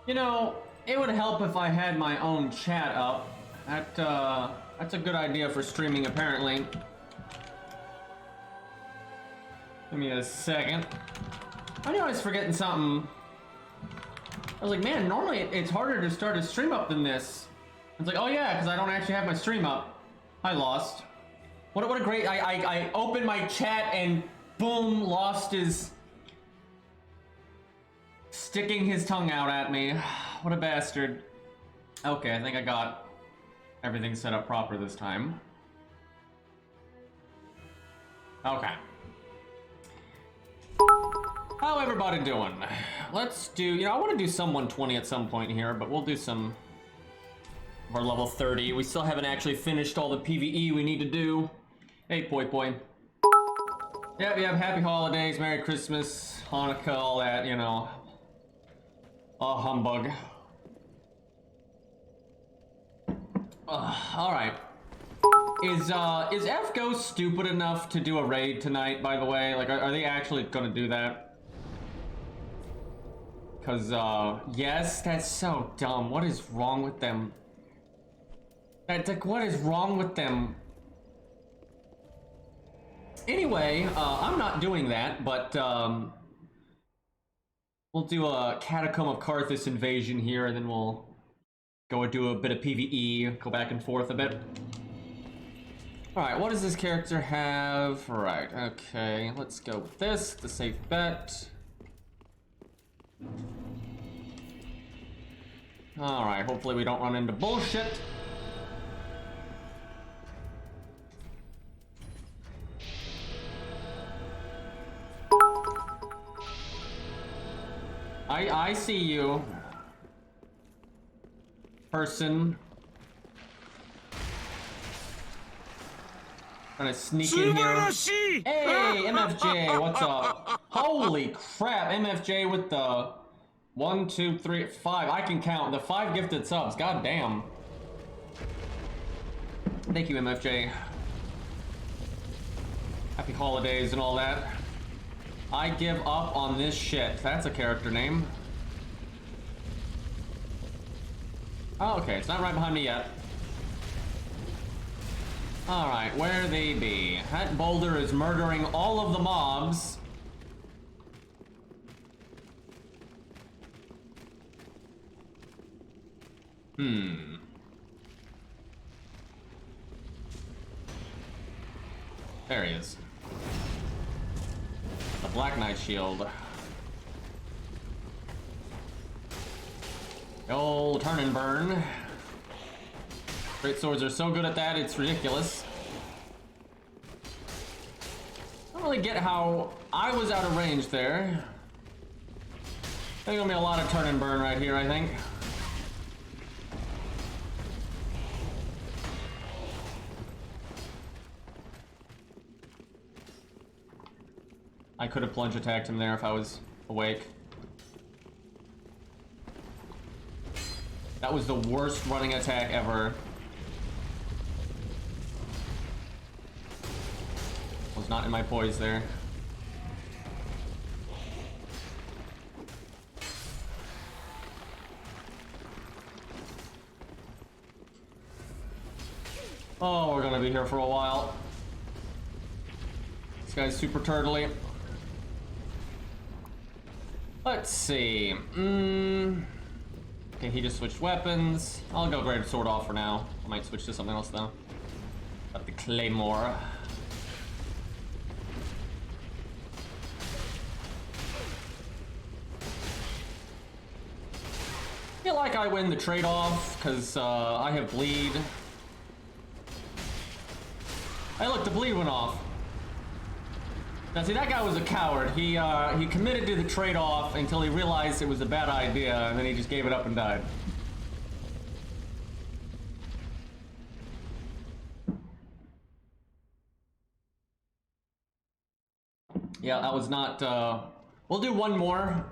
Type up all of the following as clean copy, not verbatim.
You know, it would help if I had my own chat up. That's a good idea for streaming, apparently. Give me a second. I knew I was forgetting something. I was like, man, normally it's harder to start a stream up than this. It's like, oh yeah, because I don't actually have my stream up. I lost. What a great, I opened my chat and boom, Lost is sticking his tongue out at me. What a bastard. Okay, I think I got everything set up proper this time. Okay. How everybody doing? Let's do, you know, I want to do some 120 at some point here, but we'll do some of our level 30. We still haven't actually finished all the PvE we need to do. Hey, Poi Poi. Yep, happy holidays, Merry Christmas, Hanukkah, all that, you know. Oh, humbug. Alright. Is FGO stupid enough to do a raid tonight, by the way? Like, are they actually gonna do that? Cause, yes, that's so dumb. What is wrong with them? That's like, what is wrong with them? Anyway, I'm not doing that, but, we'll do a Catacomb of Karthus invasion here, and then we'll go and do a bit of PvE, go back and forth a bit. Alright, what does this character have? Right, okay, let's go with this, the safe bet. Alright, hopefully we don't run into bullshit. I see you. Person. Trying to sneak in here. Hey, MFJ, what's up? Holy crap, MFJ with the 1, 2, 3, 5. I can count the 5 gifted subs. God damn. Thank you, MFJ. Happy holidays and all that. I give up on this shit. That's a character name. Oh, okay, it's not right behind me yet. Alright, where they be? That boulder is murdering all of the mobs. There he is. The Black Knight shield. The old turn and burn. Great swords are so good at that, it's ridiculous. I don't really get how I was out of range there. There's gonna be a lot of turn and burn right here, I think. I could have plunge attacked him there if I was awake. That was the worst running attack ever. Was not in my poise there. Oh, we're gonna be here for a while. This guy's super turtly. Let's see. Okay, he just switched weapons. I'll go grab sword off for now. I might switch to something else though. Got the claymore. I feel like I win the trade-off because I have bleed. Hey, look, the bleed went off. Now, see, that guy was a coward. He committed to the trade-off until he realized it was a bad idea, and then he just gave it up and died. Yeah, that was not, we'll do one more,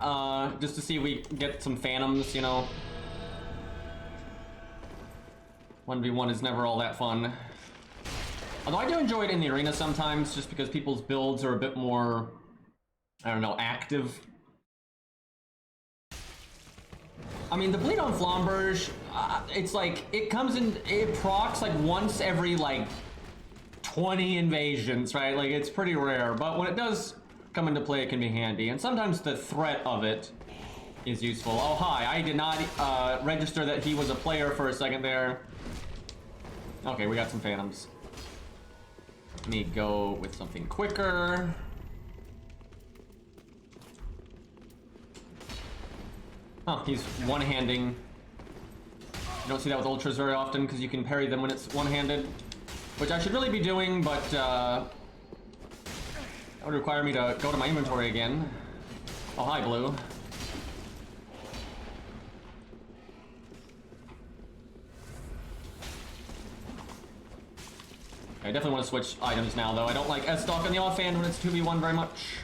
just to see if we get some phantoms, you know. 1v1 is never all that fun. Although I do enjoy it in the arena sometimes, just because people's builds are a bit more, I don't know, active. I mean, the bleed on Flamberge, it's like, it comes in, it procs like once every like 20 invasions, right? Like, it's pretty rare, but when it does come into play, it can be handy. And sometimes the threat of it is useful. Oh, hi, I did not register that he was a player for a second there. Okay, we got some phantoms. Let me go with something quicker. Oh, he's one-handing. You don't see that with ultras very often because you can parry them when it's one-handed, which I should really be doing, but that would require me to go to my inventory again. Oh, hi, Blue. I definitely want to switch items now, though. I don't like S-Stock on the offhand when it's 2v1 very much.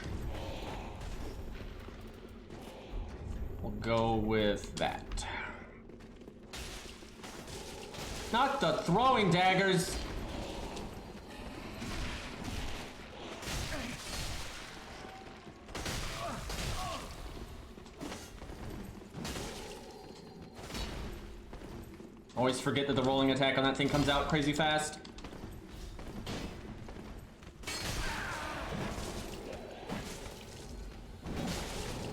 We'll go with that. Not the throwing daggers. Always forget that the rolling attack on that thing comes out crazy fast.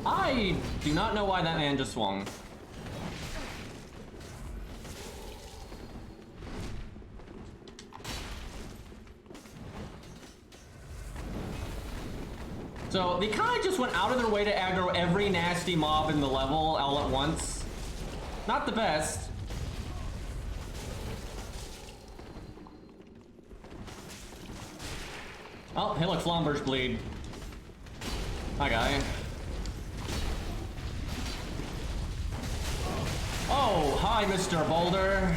I do not know why that man just swung. So they kind of just went out of their way to aggro every nasty mob in the level all at once. Not the best. Oh, hey look, Flamberge bleed. Hi, guy. Oh, hi, Mr. Boulder.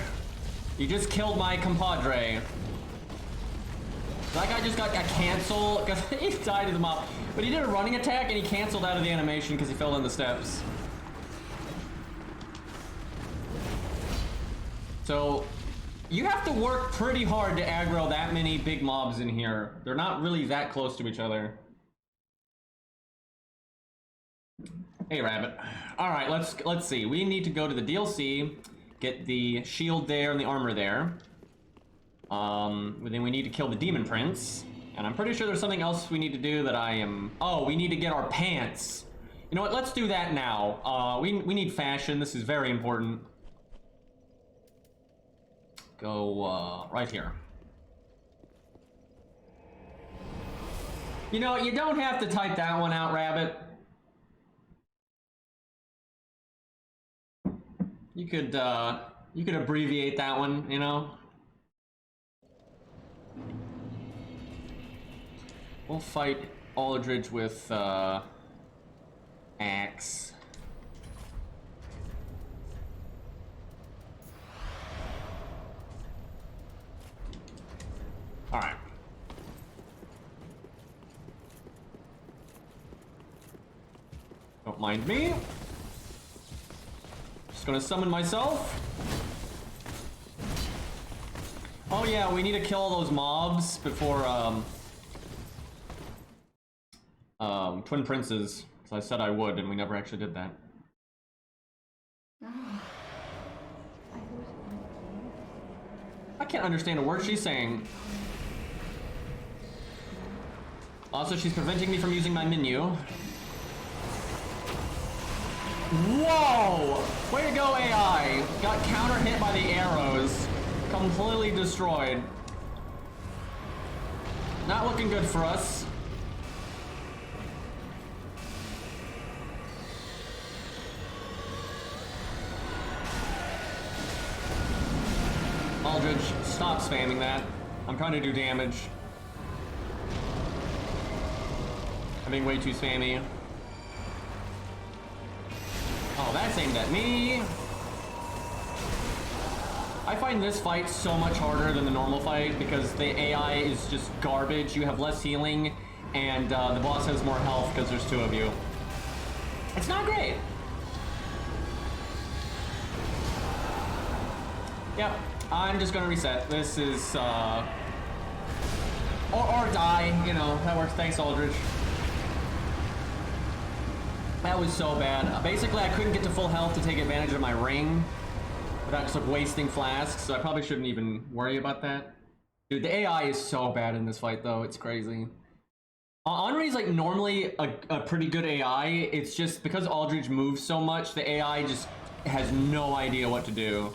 You just killed my compadre. That guy just got a cancel because he died to the mob. But he did a running attack and he canceled out of the animation because he fell in the steps. So you have to work pretty hard to aggro that many big mobs in here. They're not really that close to each other. Hey, Rabbit. All right, let's see. We need to go to the DLC, get the shield there and the armor there. Then we need to kill the Demon Prince, and I'm pretty sure there's something else we need to do that I am. Oh, we need to get our pants. You know what? Let's do that now. We need fashion. This is very important. Go right here. You know, you don't have to type that one out, Rabbit. You could abbreviate that one, you know? We'll fight Aldridge with, axe. Alright. Don't mind me. Just gonna summon myself. Oh yeah, we need to kill all those mobs before, Twin Princes. So I said I would, and we never actually did that. I can't understand a word she's saying. Also, she's preventing me from using my menu. Whoa! Way to go, AI! Got counter hit by the arrows. Completely destroyed. Not looking good for us. Aldridge, stop spamming that. I'm trying to do damage. I'm being way too spammy. Oh, that's aimed at me. I find this fight so much harder than the normal fight because the AI is just garbage. You have less healing, and the boss has more health because there's two of you. It's not great. Yep, I'm just gonna reset. This is, or die, you know, that works. Thanks, Aldridge. That was so bad. Basically, I couldn't get to full health to take advantage of my ring without just like wasting flasks, so I probably shouldn't even worry about that. Dude, the AI is so bad in this fight, though. It's crazy. Henri's like normally a pretty good AI. It's just because Aldridge moves so much, the AI just has no idea what to do.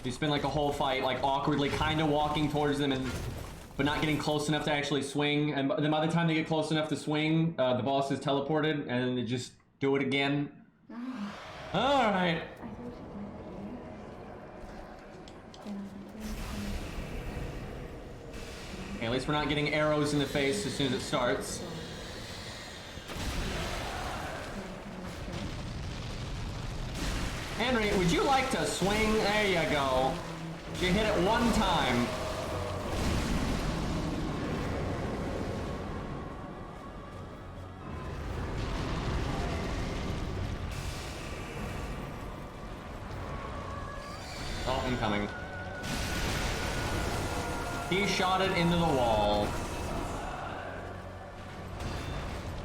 You spend like a whole fight like awkwardly kind of walking towards them but not getting close enough to actually swing, and then by the time they get close enough to swing, the boss is teleported and then they just do it again. All right. Okay, at least we're not getting arrows in the face as soon as it starts. Henry, would you like to swing? There you go. You hit it one time. Oh, incoming. He shot it into the wall.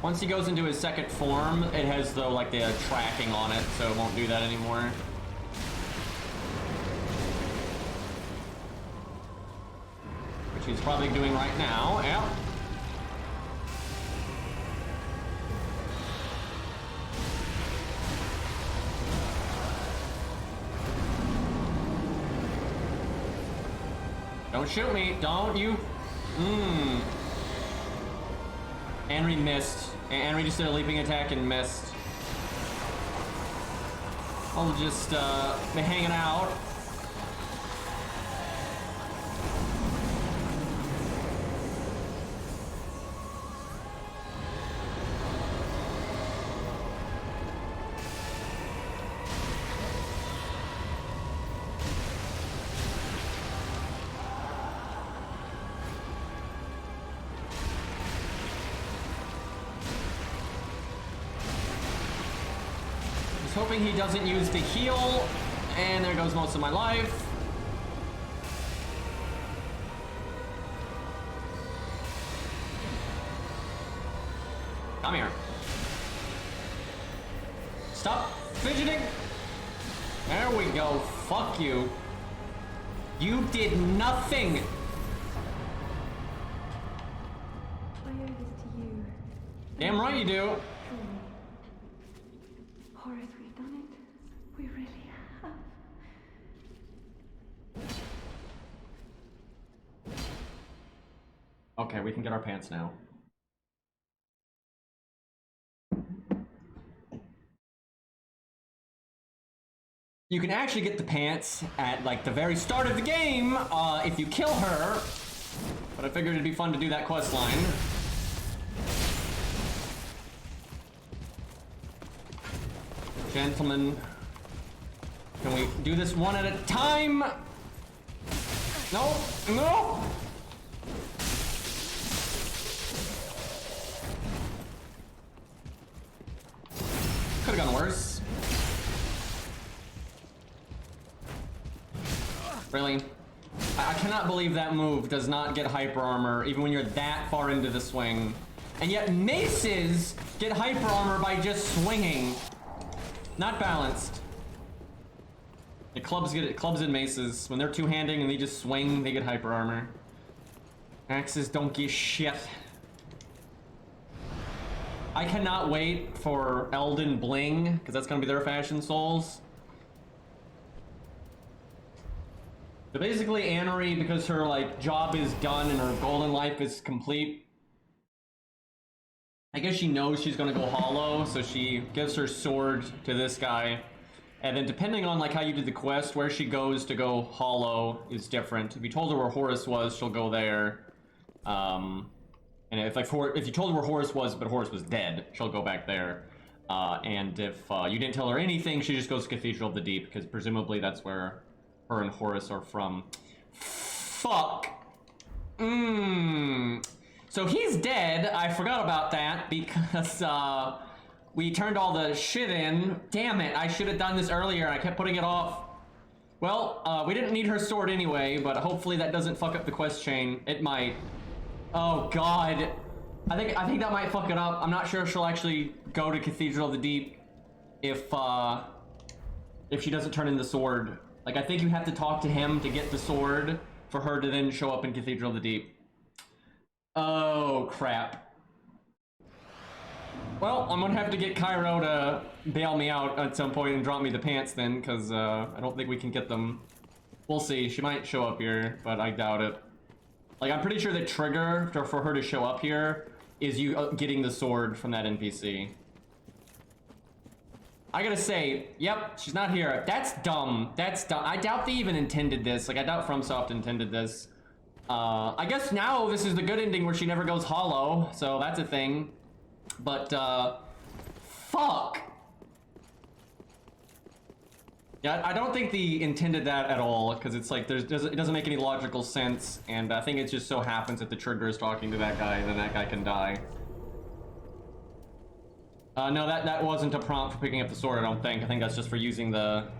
Once he goes into his second form, it has the like the tracking on it, so it won't do that anymore. Which he's probably doing right now. Yep. Don't shoot me, don't you? Henry missed. Henry just did a leaping attack and missed. I'll just be hanging out. Hoping he doesn't use the heal, and there goes most of my life. Come here. Stop fidgeting. There we go. Fuck you. You did nothing. I owe this to you. Damn right you do. Horace, we've done it. We really have. Okay, we can get our pants now. You can actually get the pants at like the very start of the game if you kill her, but I figured it'd be fun to do that quest line. Gentlemen, can we do this one at a time? No, no. Could have gone worse. Really? I cannot believe that move does not get hyper armor even when you're that far into the swing. And yet maces get hyper armor by just swinging. Not balanced. The clubs and maces. When they're two-handing and they just swing, they get hyper armor. Axes don't give shit. I cannot wait for Elden Bling, because that's gonna be their fashion souls. So basically, Annery, because her like job is done and her golden life is complete, I guess she knows she's gonna go hollow, so she gives her sword to this guy. And then depending on like how you did the quest, where she goes to go hollow is different. If you told her where Horus was, she'll go there. And if you told her where Horus was, but Horus was dead, she'll go back there. And if you didn't tell her anything, she just goes to Cathedral of the Deep, because presumably that's where her and Horus are from. Fuck. So he's dead. I forgot about that because we turned all the shit in. Damn it, I should have done this earlier. I kept putting it off. Well, we didn't need her sword anyway, but hopefully that doesn't fuck up the quest chain. It might. Oh god. I think that might fuck it up. I'm not sure if she'll actually go to Cathedral of the Deep if she doesn't turn in the sword. Like, I think you have to talk to him to get the sword for her to then show up in Cathedral of the Deep. Oh, crap. Well, I'm gonna have to get Cairo to bail me out at some point and drop me the pants then, because I don't think we can get them. We'll see. She might show up here, but I doubt it. Like, I'm pretty sure the trigger for her to show up here is you getting the sword from that NPC. I gotta say, yep, she's not here. That's dumb. That's dumb. I doubt they even intended this. Like, I doubt FromSoft intended this. I guess now this is the good ending where she never goes hollow, so that's a thing. But, fuck. Yeah, I don't think they intended that at all, because it's like, it doesn't make any logical sense, and I think it just so happens that the trigger is talking to that guy, and then that guy can die. No, that wasn't a prompt for picking up the sword, I don't think. I think that's just for using the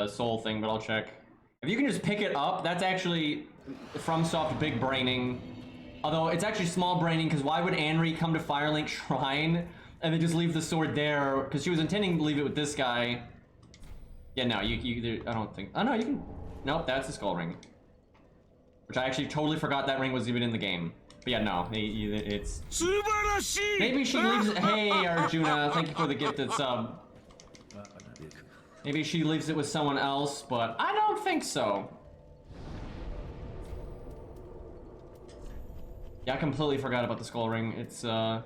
soul thing, but I'll check. If you can just pick it up, that's actually FromSoft big braining. Although it's actually small braining, because why would Anri come to Firelink Shrine and then just leave the sword there? Because she was intending to leave it with this guy. Yeah, no, I don't think. Oh no, you can. Nope, that's the skull ring. Which I actually totally forgot that ring was even in the game. But yeah, no, it's. Maybe she leaves. Hey, Arjuna, thank you for the gifted sub. Maybe she leaves it with someone else, but I don't think so. Yeah, I completely forgot about the skull ring. It's good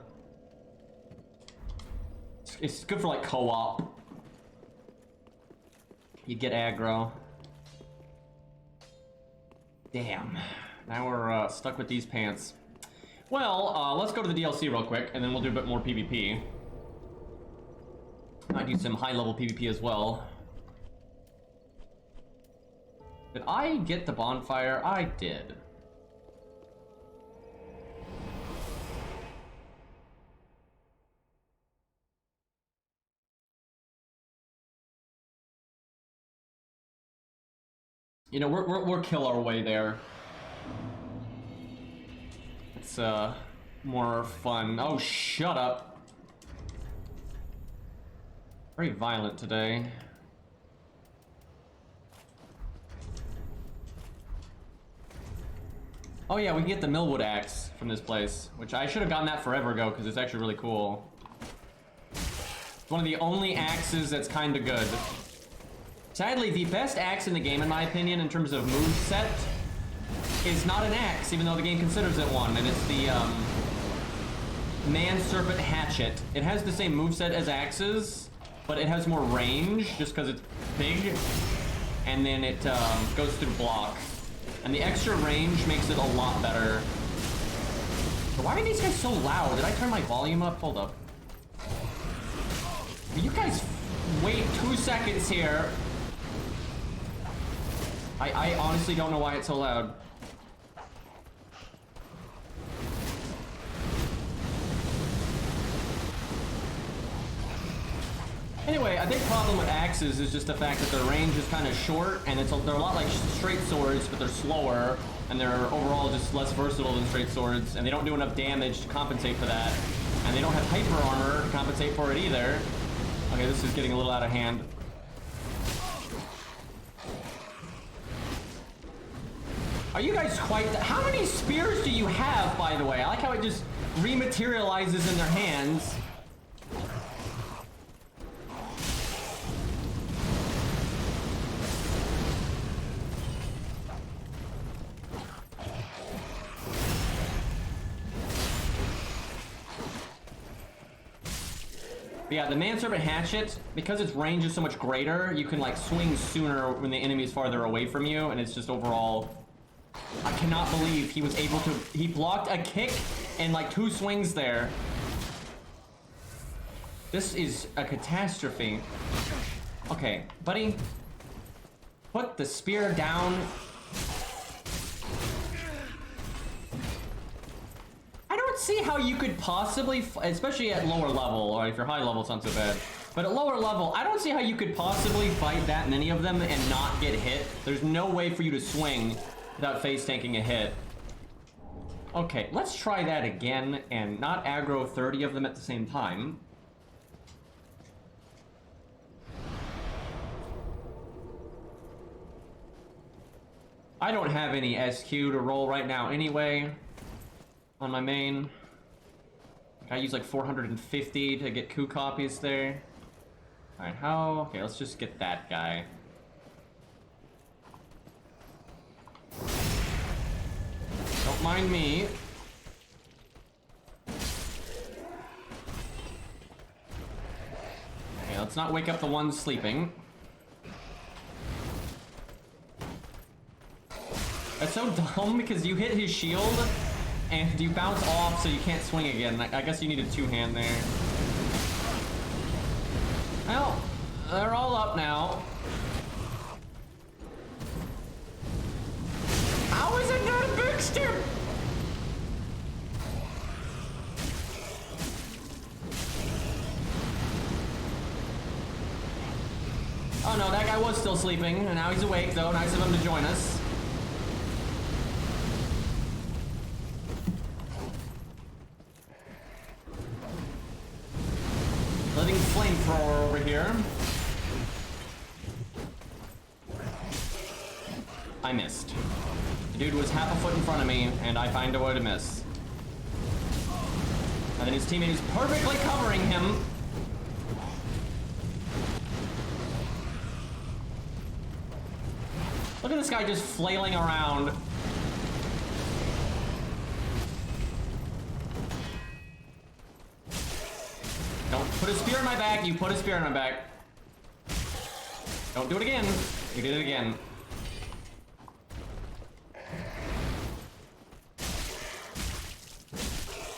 for like co-op. You get aggro. Damn. Now we're stuck with these pants. Well, let's go to the DLC real quick, and then we'll do a bit more PvP. Might do some high-level PvP as well. Did I get the bonfire? I did. You know, we'll kill our way there. It's more fun. Oh, shut up. Very violent today. Oh yeah, we can get the Millwood axe from this place, which I should have gotten that forever ago because it's actually really cool. It's one of the only axes that's kind of good. Sadly, the best axe in the game, in my opinion, in terms of moveset, is not an axe, even though the game considers it one, and it's the Man-Serpent Hatchet. It has the same moveset as axes, but it has more range, just because it's big, and then it goes through block. And the extra range makes it a lot better. But why are these guys so loud? Did I turn my volume up? Hold up. You guys wait 2 seconds here. I honestly don't know why it's so loud. Anyway, a big problem with axes is just the fact that their range is kind of short, and they're a lot like straight swords, but they're slower, and they're overall just less versatile than straight swords, and they don't do enough damage to compensate for that, and they don't have hyper armor to compensate for it either. Okay, this is getting a little out of hand. Are you guys quite... How many spears do you have, by the way? I like how it just rematerializes in their hands. But yeah, the Man-Serpent Hatchet, because its range is so much greater, you can like swing sooner when the enemy is farther away from you, and it's just overall... I cannot believe he was able to... He blocked a kick and like 2 swings there. This is a catastrophe. Okay, buddy. Put the spear down. I don't see how you could possibly... Especially at lower level, or if you're high level, it's not so bad. But at lower level, I don't see how you could possibly fight that many of them and not get hit. There's no way for you to swing without face tanking a hit. Okay, let's try that again and not aggro 30 of them at the same time. I don't have any SQ to roll right now anyway on my main. I use like 450 to get coup copies there. Alright, how? Okay, let's just get that guy. Don't mind me. Okay, let's not wake up the ones sleeping. That's so dumb because you hit his shield and you bounce off so you can't swing again. I guess you need a two-hand there. Well, they're all up now. How is it not a big step? Oh no, that guy was still sleeping, and now he's awake though. Nice of him to join us. Living flamethrower over here. I missed. The dude was half a foot in front of me, and I find a way to miss. And then his teammate is perfectly covering him. Look at this guy just flailing around. Don't put a spear in my back. You put a spear in my back. Don't do it again. You did it again.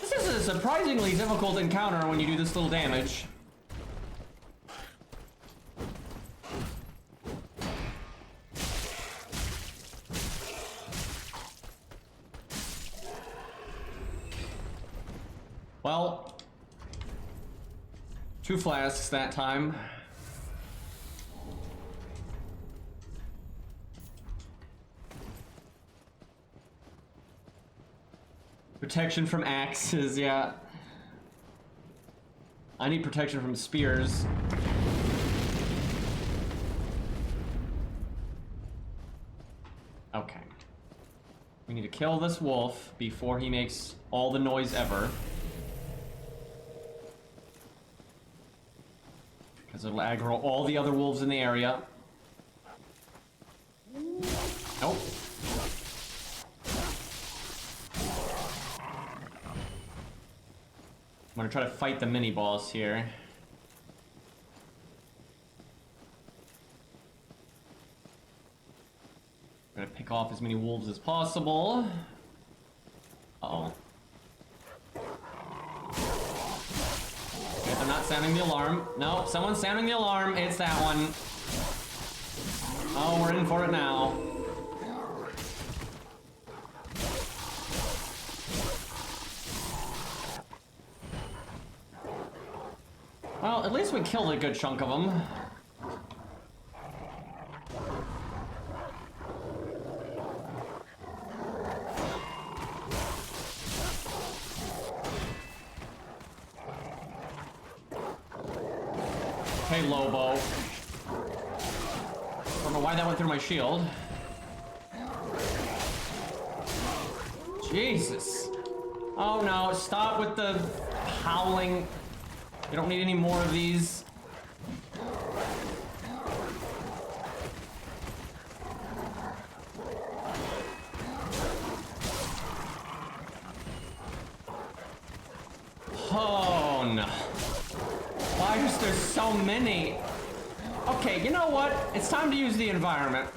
This is a surprisingly difficult encounter when you do this little damage. Well, 2 flasks that time. Protection from axes, yeah. I need protection from spears. Okay. We need to kill this wolf before he makes all the noise ever. Because it'll aggro all the other wolves in the area. Nope. I'm gonna try to fight the mini boss here. I'm gonna pick off as many wolves as possible. Uh-oh. Okay, they're not sounding the alarm. No, someone's sounding the alarm. It's that one. Oh, we're in for it now. Well, at least we killed a good chunk of them. Hey, Lobo. Don't know why that went through my shield. Jesus. Oh no, stop with the howling. You don't need any more of these. Oh no. Why is there so many? Okay, you know what? It's time to use the environment.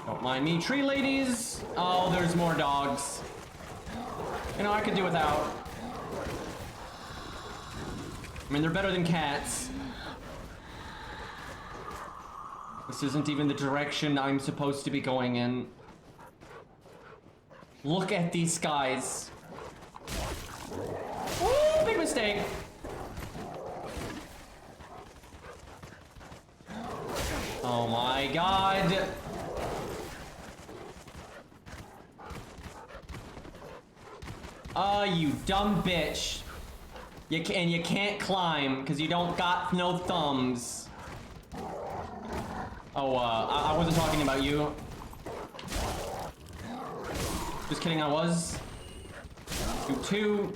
Don't mind me, tree ladies. Oh, there's more dogs. You know, I could do without. I mean, they're better than cats. This isn't even the direction I'm supposed to be going in. Look at these guys. Ooh, big mistake. Oh my god. You dumb bitch. You can't climb because you don't got no thumbs. Oh, I wasn't talking about you. Just kidding, I was. Do 2.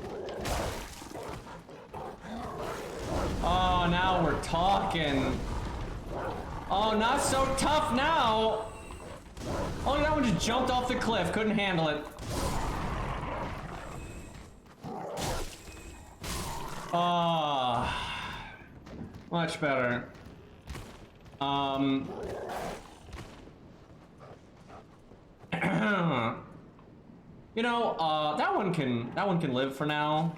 Oh, now we're talking. Oh, not so tough now. Oh, that one just jumped off the cliff. Couldn't handle it. Much better. You know, that one can live for now.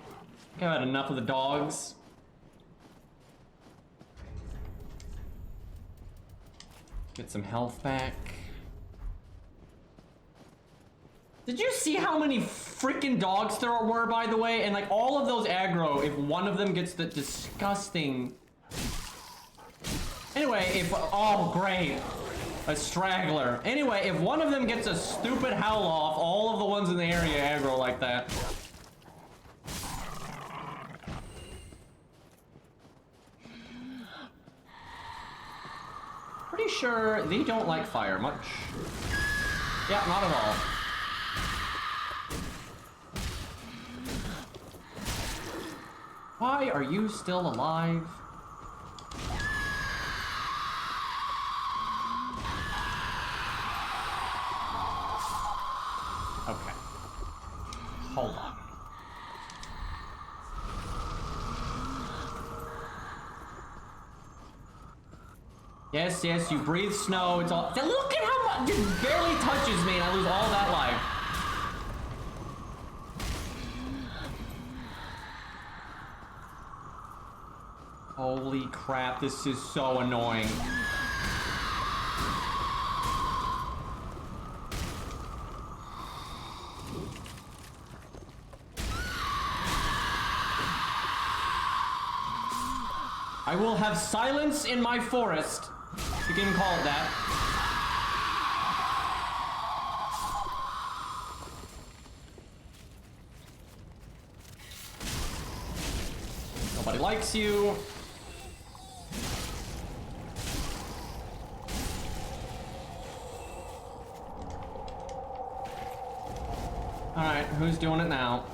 I've had enough of the dogs. Get some health back. Did you see how many freaking dogs there were, by the way? And like all of those aggro, if one of them gets the disgusting... Anyway, if... Oh, great. A straggler. Anyway, if one of them gets a stupid howl off, all of the ones in the area aggro like that. Pretty sure they don't like fire much. Yeah, not at all. Why are you still alive? Okay. Hold on. Yes, yes, you breathe snow. It's all. Look at how much. It barely touches me and I lose all that life. Holy crap, this is so annoying. I will have silence in my forest. You can call it that. Nobody likes you. Alright, who's doing it now?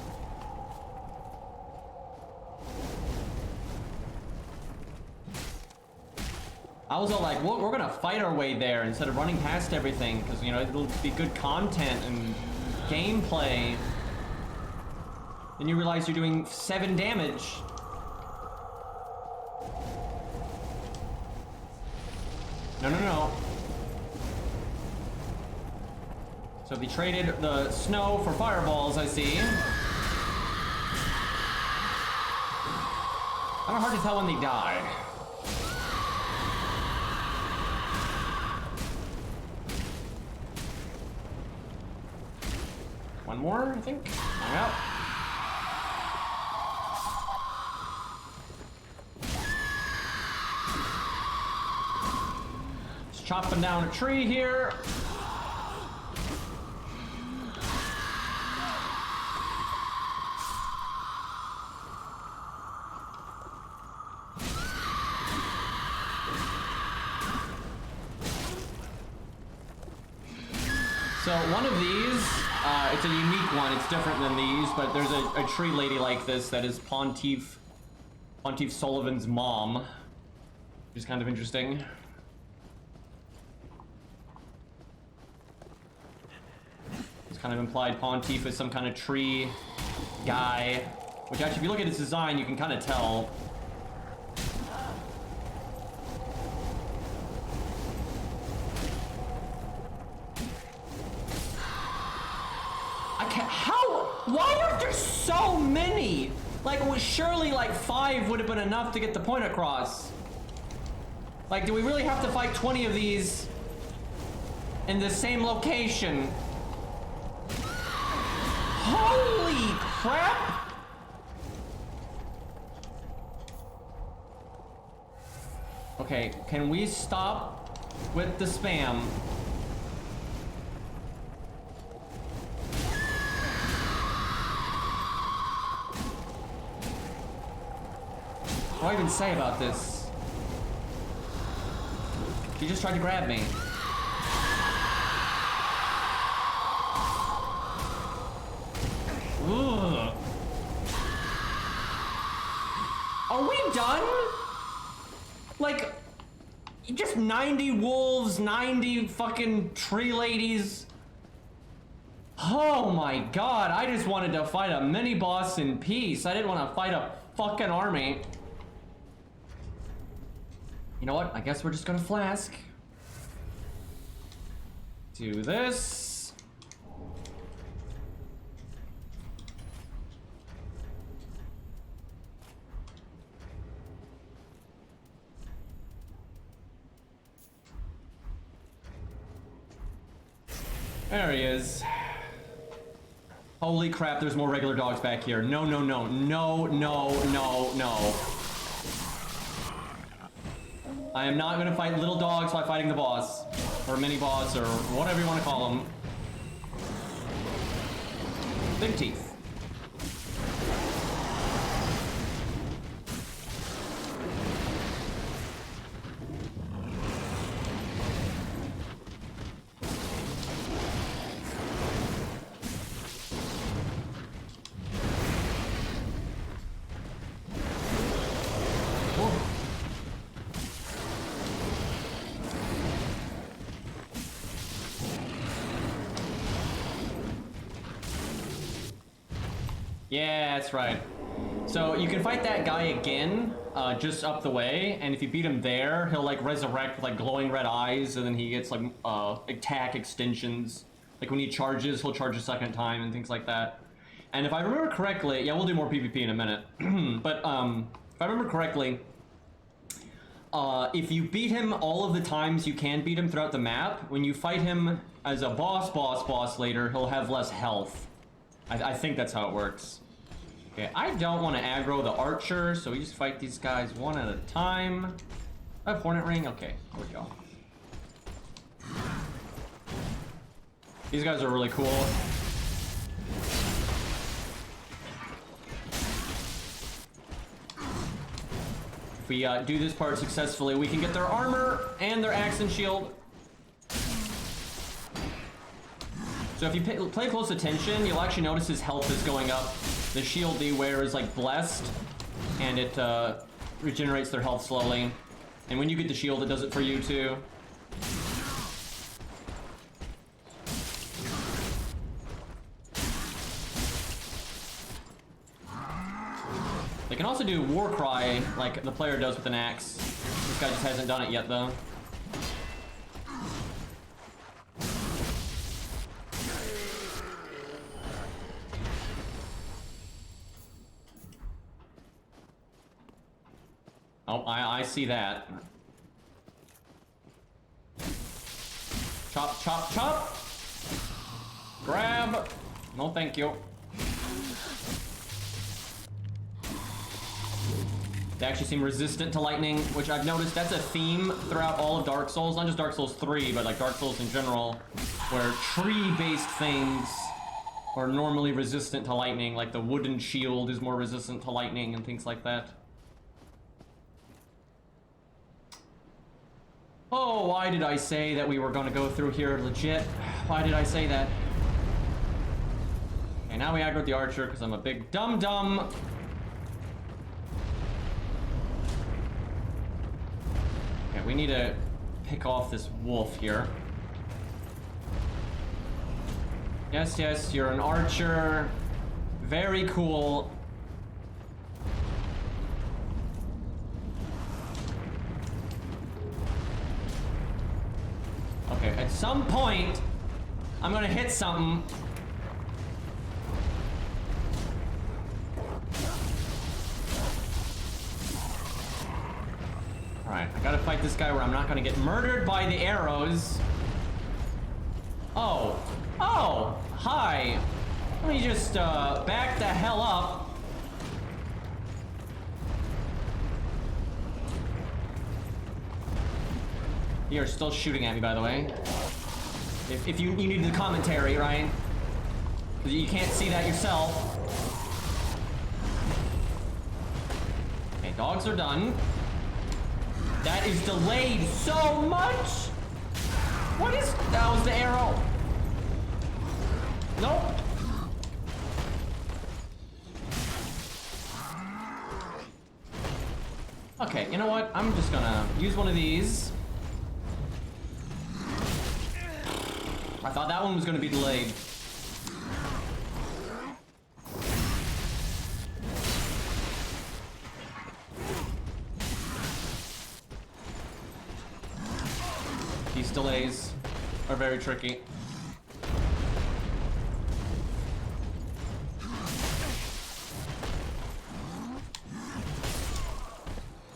I was all like, well, we're gonna fight our way there instead of running past everything, because, you know, it'll be good content and gameplay. Then you realize you're doing 7 damage. No, no, no. So they traded the snow for fireballs, I see. Kind of hard to tell when they die. One more, I think. Yep. Just chopping down a tree here. So one of these, it's a unique one, it's different than these, but there's a tree lady like this that is Pontiff Sullivan's mom, which is kind of interesting. It's kind of implied Pontiff is some kind of tree guy, which actually if you look at its design, you can kind of tell. Why are there so many? Like, surely like 5 would have been enough to get the point across. Like, do we really have to fight 20 of these in the same location? Holy crap! Okay, can we stop with the spam? What do I even say about this? He just tried to grab me. Ugh. Are we done? Like, just 90 wolves, 90 fucking tree ladies. Oh my god, I just wanted to fight a mini boss in peace. I didn't want to fight a fucking army. You know what? I guess we're just gonna flask. Do this. There he is. Holy crap, there's more regular dogs back here. No, no, no, no, no, no, no. I am not gonna fight little dogs while fighting the boss. Or mini boss, or whatever you want to call them. Big teeth. Yeah, that's right. So you can fight that guy again, just up the way, and if you beat him there, he'll like resurrect with like glowing red eyes, and then he gets like attack extensions. Like when he charges, he'll charge a second time and things like that. And if I remember correctly, yeah, we'll do more PvP in a minute. But if I remember correctly, if you beat him all of the times you can beat him throughout the map, when you fight him as a boss later, he'll have less health. I think that's how it works. Okay, I don't want to aggro the archer, so we just fight these guys one at a time. I have Hornet Ring? Okay, here we go. These guys are really cool. If we do this part successfully, we can get their armor and their axe and shield. So if you play close attention, you'll actually notice his health is going up. The shield they wear is like blessed, and it regenerates their health slowly. And when you get the shield, it does it for you too. They can also do War Cry like the player does with an axe. This guy just hasn't done it yet though. Oh, I see that. Chop, chop, chop! Grab! No, thank you. They actually seem resistant to lightning, which I've noticed that's a theme throughout all of Dark Souls. Not just Dark Souls 3, but like Dark Souls in general, where tree-based things are normally resistant to lightning, like the wooden shield is more resistant to lightning and things like that. Oh, why did I say that we were gonna go through here legit? Why did I say that? Okay, now we aggro the archer because I'm a big dum-dum. Okay, we need to pick off this wolf here. Yes, yes, you're an archer. Very cool. Okay, at some point, I'm gonna hit something. Alright, I gotta fight this guy where I'm not gonna get murdered by the arrows. Oh. Oh! Hi! Let me just, back the hell up. You're still shooting at me, by the way. If you need the commentary, right? Because you can't see that yourself. Okay, Dogs are done. That is delayed so much. What is... That was the arrow. Nope. Okay, you know what? I'm just gonna use one of these. I thought that one was gonna be delayed. These delays are very tricky.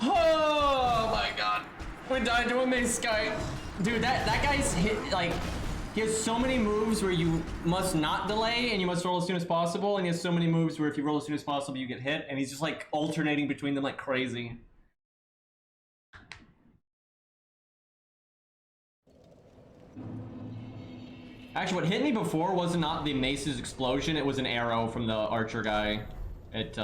Oh my god. We died to a mace guy. Dude, that guy's hit, like, he has so many moves where you must not delay and you must roll as soon as possible, and he has so many moves where if you roll as soon as possible you get hit, and he's just like alternating between them like crazy. Actually, what hit me before was not the mace's explosion, it was an arrow from the archer guy. It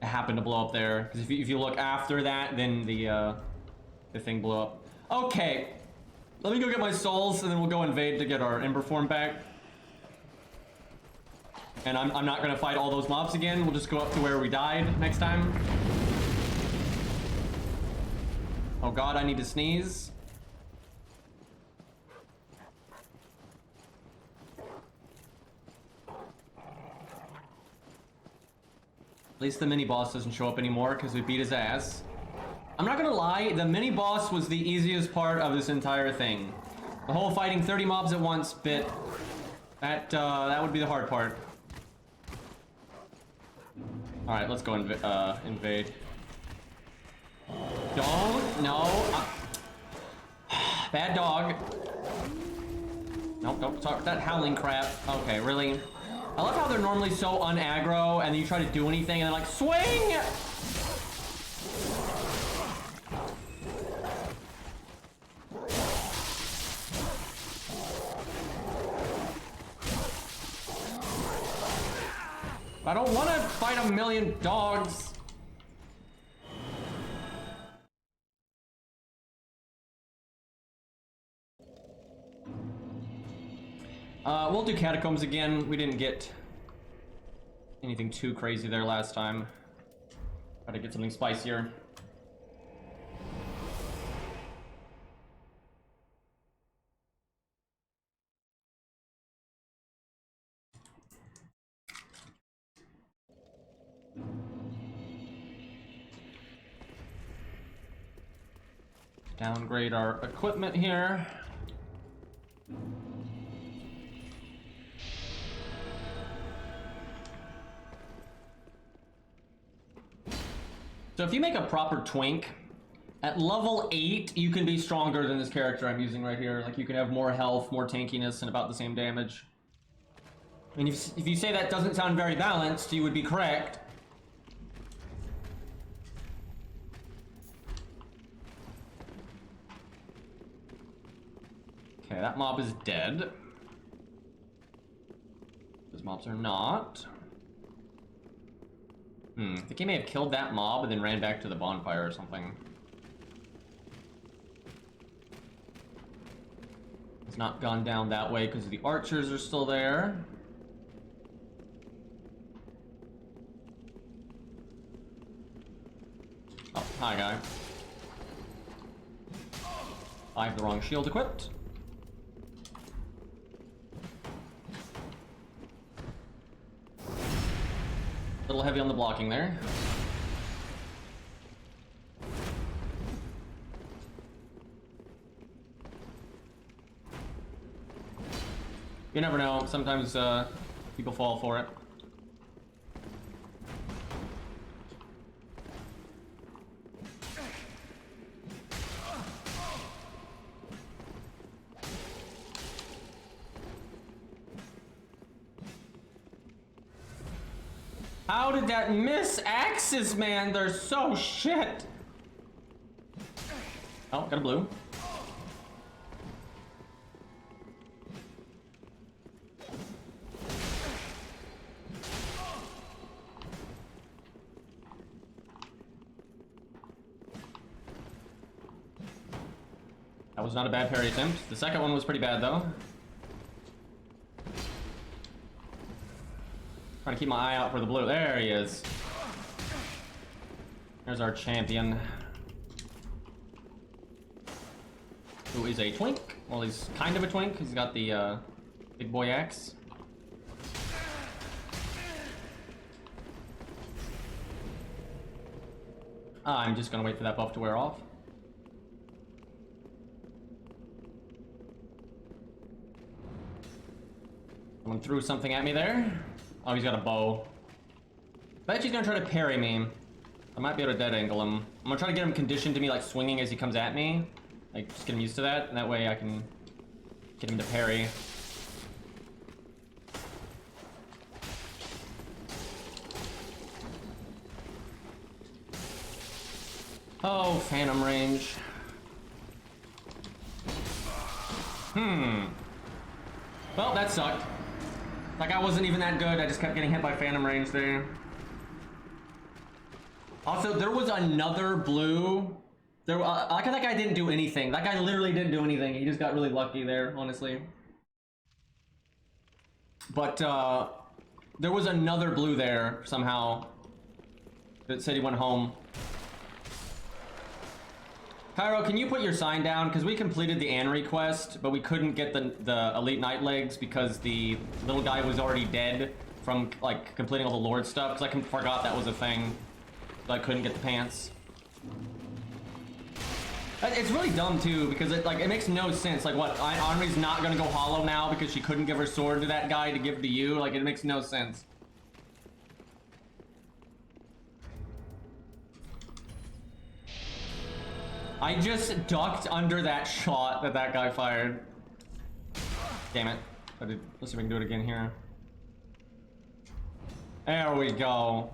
happened to blow up there. Because if you look after that, then the thing blew up. Okay, let me go get my souls, and then we'll go invade to get our Ember form back. And I'm not gonna fight all those mobs again. We'll just go up to where we died next time. Oh god, I need to sneeze. At least the mini boss doesn't show up anymore because we beat his ass. I'm not gonna lie, the mini boss was the easiest part of this entire thing. The whole fighting 30 mobs at once bit, that would be the hard part. All right, let's go invade. Don't, no. Bad dog. Nope, don't talk that howling crap. Okay, really? I love how they're normally so unaggro, and then you try to do anything, and they're like, swing! I don't want to fight a million dogs. We'll do catacombs again. We didn't get anything too crazy there last time. Try to get something spicier. Downgrade our equipment here. So if you make a proper twink, at level 8, you can be stronger than this character I'm using right here. Like, you can have more health, more tankiness, and about the same damage. I mean, if you say that doesn't sound very balanced, you would be correct. Okay, that mob is dead. Those mobs are not. I think he may have killed that mob and then ran back to the bonfire or something. It's not gone down that way because the archers are still there. Oh, hi guy. I have the wrong shield equipped. A little heavy on the blocking there. You never know, sometimes people fall for it. How did that miss axes, man? They're so shit. Oh, got a blue. That was not a bad parry attempt. The second one was pretty bad though. Trying to keep my eye out for the blue. There he is. There's our champion. Who is a twink. Well, he's kind of a twink. He's got the big boy axe. I'm just gonna wait for that buff to wear off. Someone threw something at me there. Oh, he's got a bow. Bet he's gonna try to parry me. I might be able to dead angle him. I'm gonna try to get him conditioned to me like swinging as he comes at me. Like, just get him used to that, and that way I can get him to parry. Oh, phantom range. Well, that sucked. Like, I wasn't even that good. I just kept getting hit by phantom range there. Also, there was another blue. There, like, that guy didn't do anything. That guy literally didn't do anything. He just got really lucky there, honestly. But there was another blue there somehow that said he went home. Pyro, can you put your sign down? Because we completed the Anri quest, but we couldn't get the Elite Night Legs because the little guy was already dead from, like, completing all the Lord stuff. Because I forgot that was a thing. So I couldn't get the pants. It's really dumb, too, because it makes no sense. Like, what, Anri's not going to go hollow now because she couldn't give her sword to that guy to give to you? Like, it makes no sense. I just ducked under that shot that guy fired. Damn it. Let's see if we can do it again here. There we go.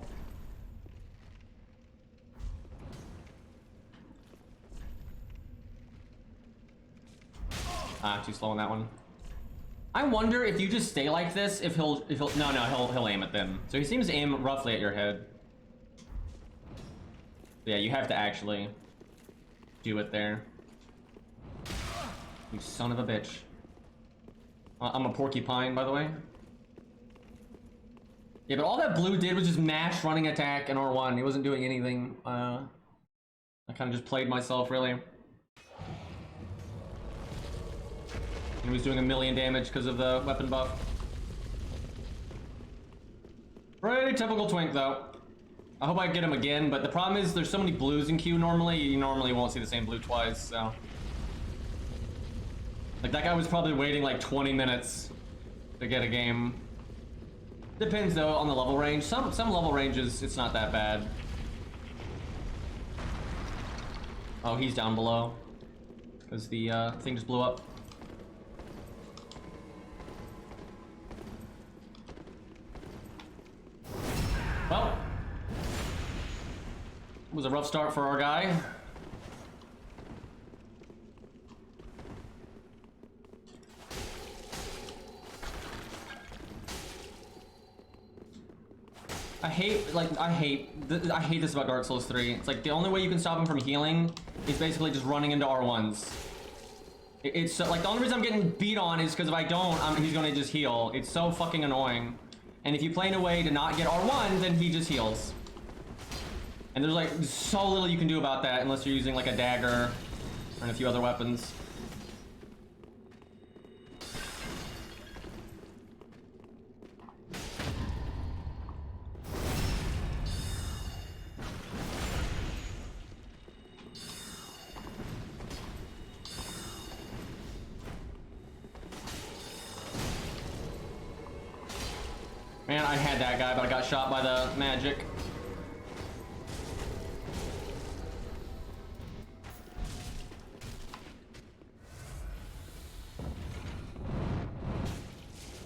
Ah, too slow on that one. I wonder if you just stay like this, if he'll he'll aim at them. So he seems to aim roughly at your head. Yeah, you have to actually do it there. You son of a bitch. I'm a porcupine, by the way. Yeah, but all that blue did was just mash running attack and R1. He wasn't doing anything. I kind of just played myself, really. He was doing 1,000,000 damage because of the weapon buff. Pretty typical twink, though. I hope I get him again, but the problem is there's so many blues in queue normally, you normally won't see the same blue twice, so. Like, that guy was probably waiting like 20 minutes to get a game. Depends, though, on the level range. Some level ranges, it's not that bad. Oh, he's down below. Because the thing just blew up. Well. It was a rough start for our guy. I hate this about Dark Souls 3. It's like the only way you can stop him from healing is basically just running into R1s. It's so, like, the only reason I'm getting beat on is because if I don't, he's gonna just heal. It's so fucking annoying. And if you play in a way to not get R1, then he just heals. And there's like so little you can do about that unless you're using like a dagger and a few other weapons. Man, I had that guy, but I got shot by the magic.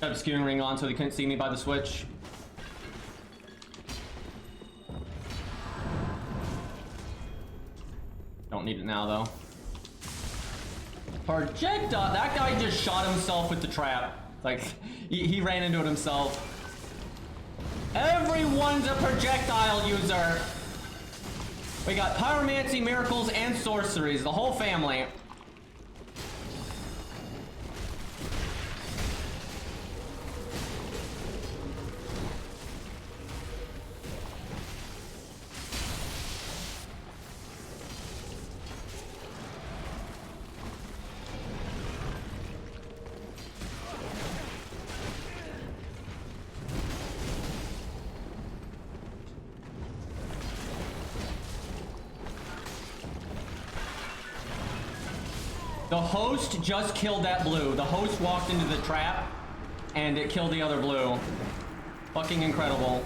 Got a skewing ring on so they couldn't see me by the switch. Don't need it now, though. Projectile! That guy just shot himself with the trap. Like, he ran into it himself. Everyone's a projectile user. We got pyromancy, miracles, and sorceries. The whole family. The host just killed that blue. The host walked into the trap and it killed the other blue. Fucking incredible.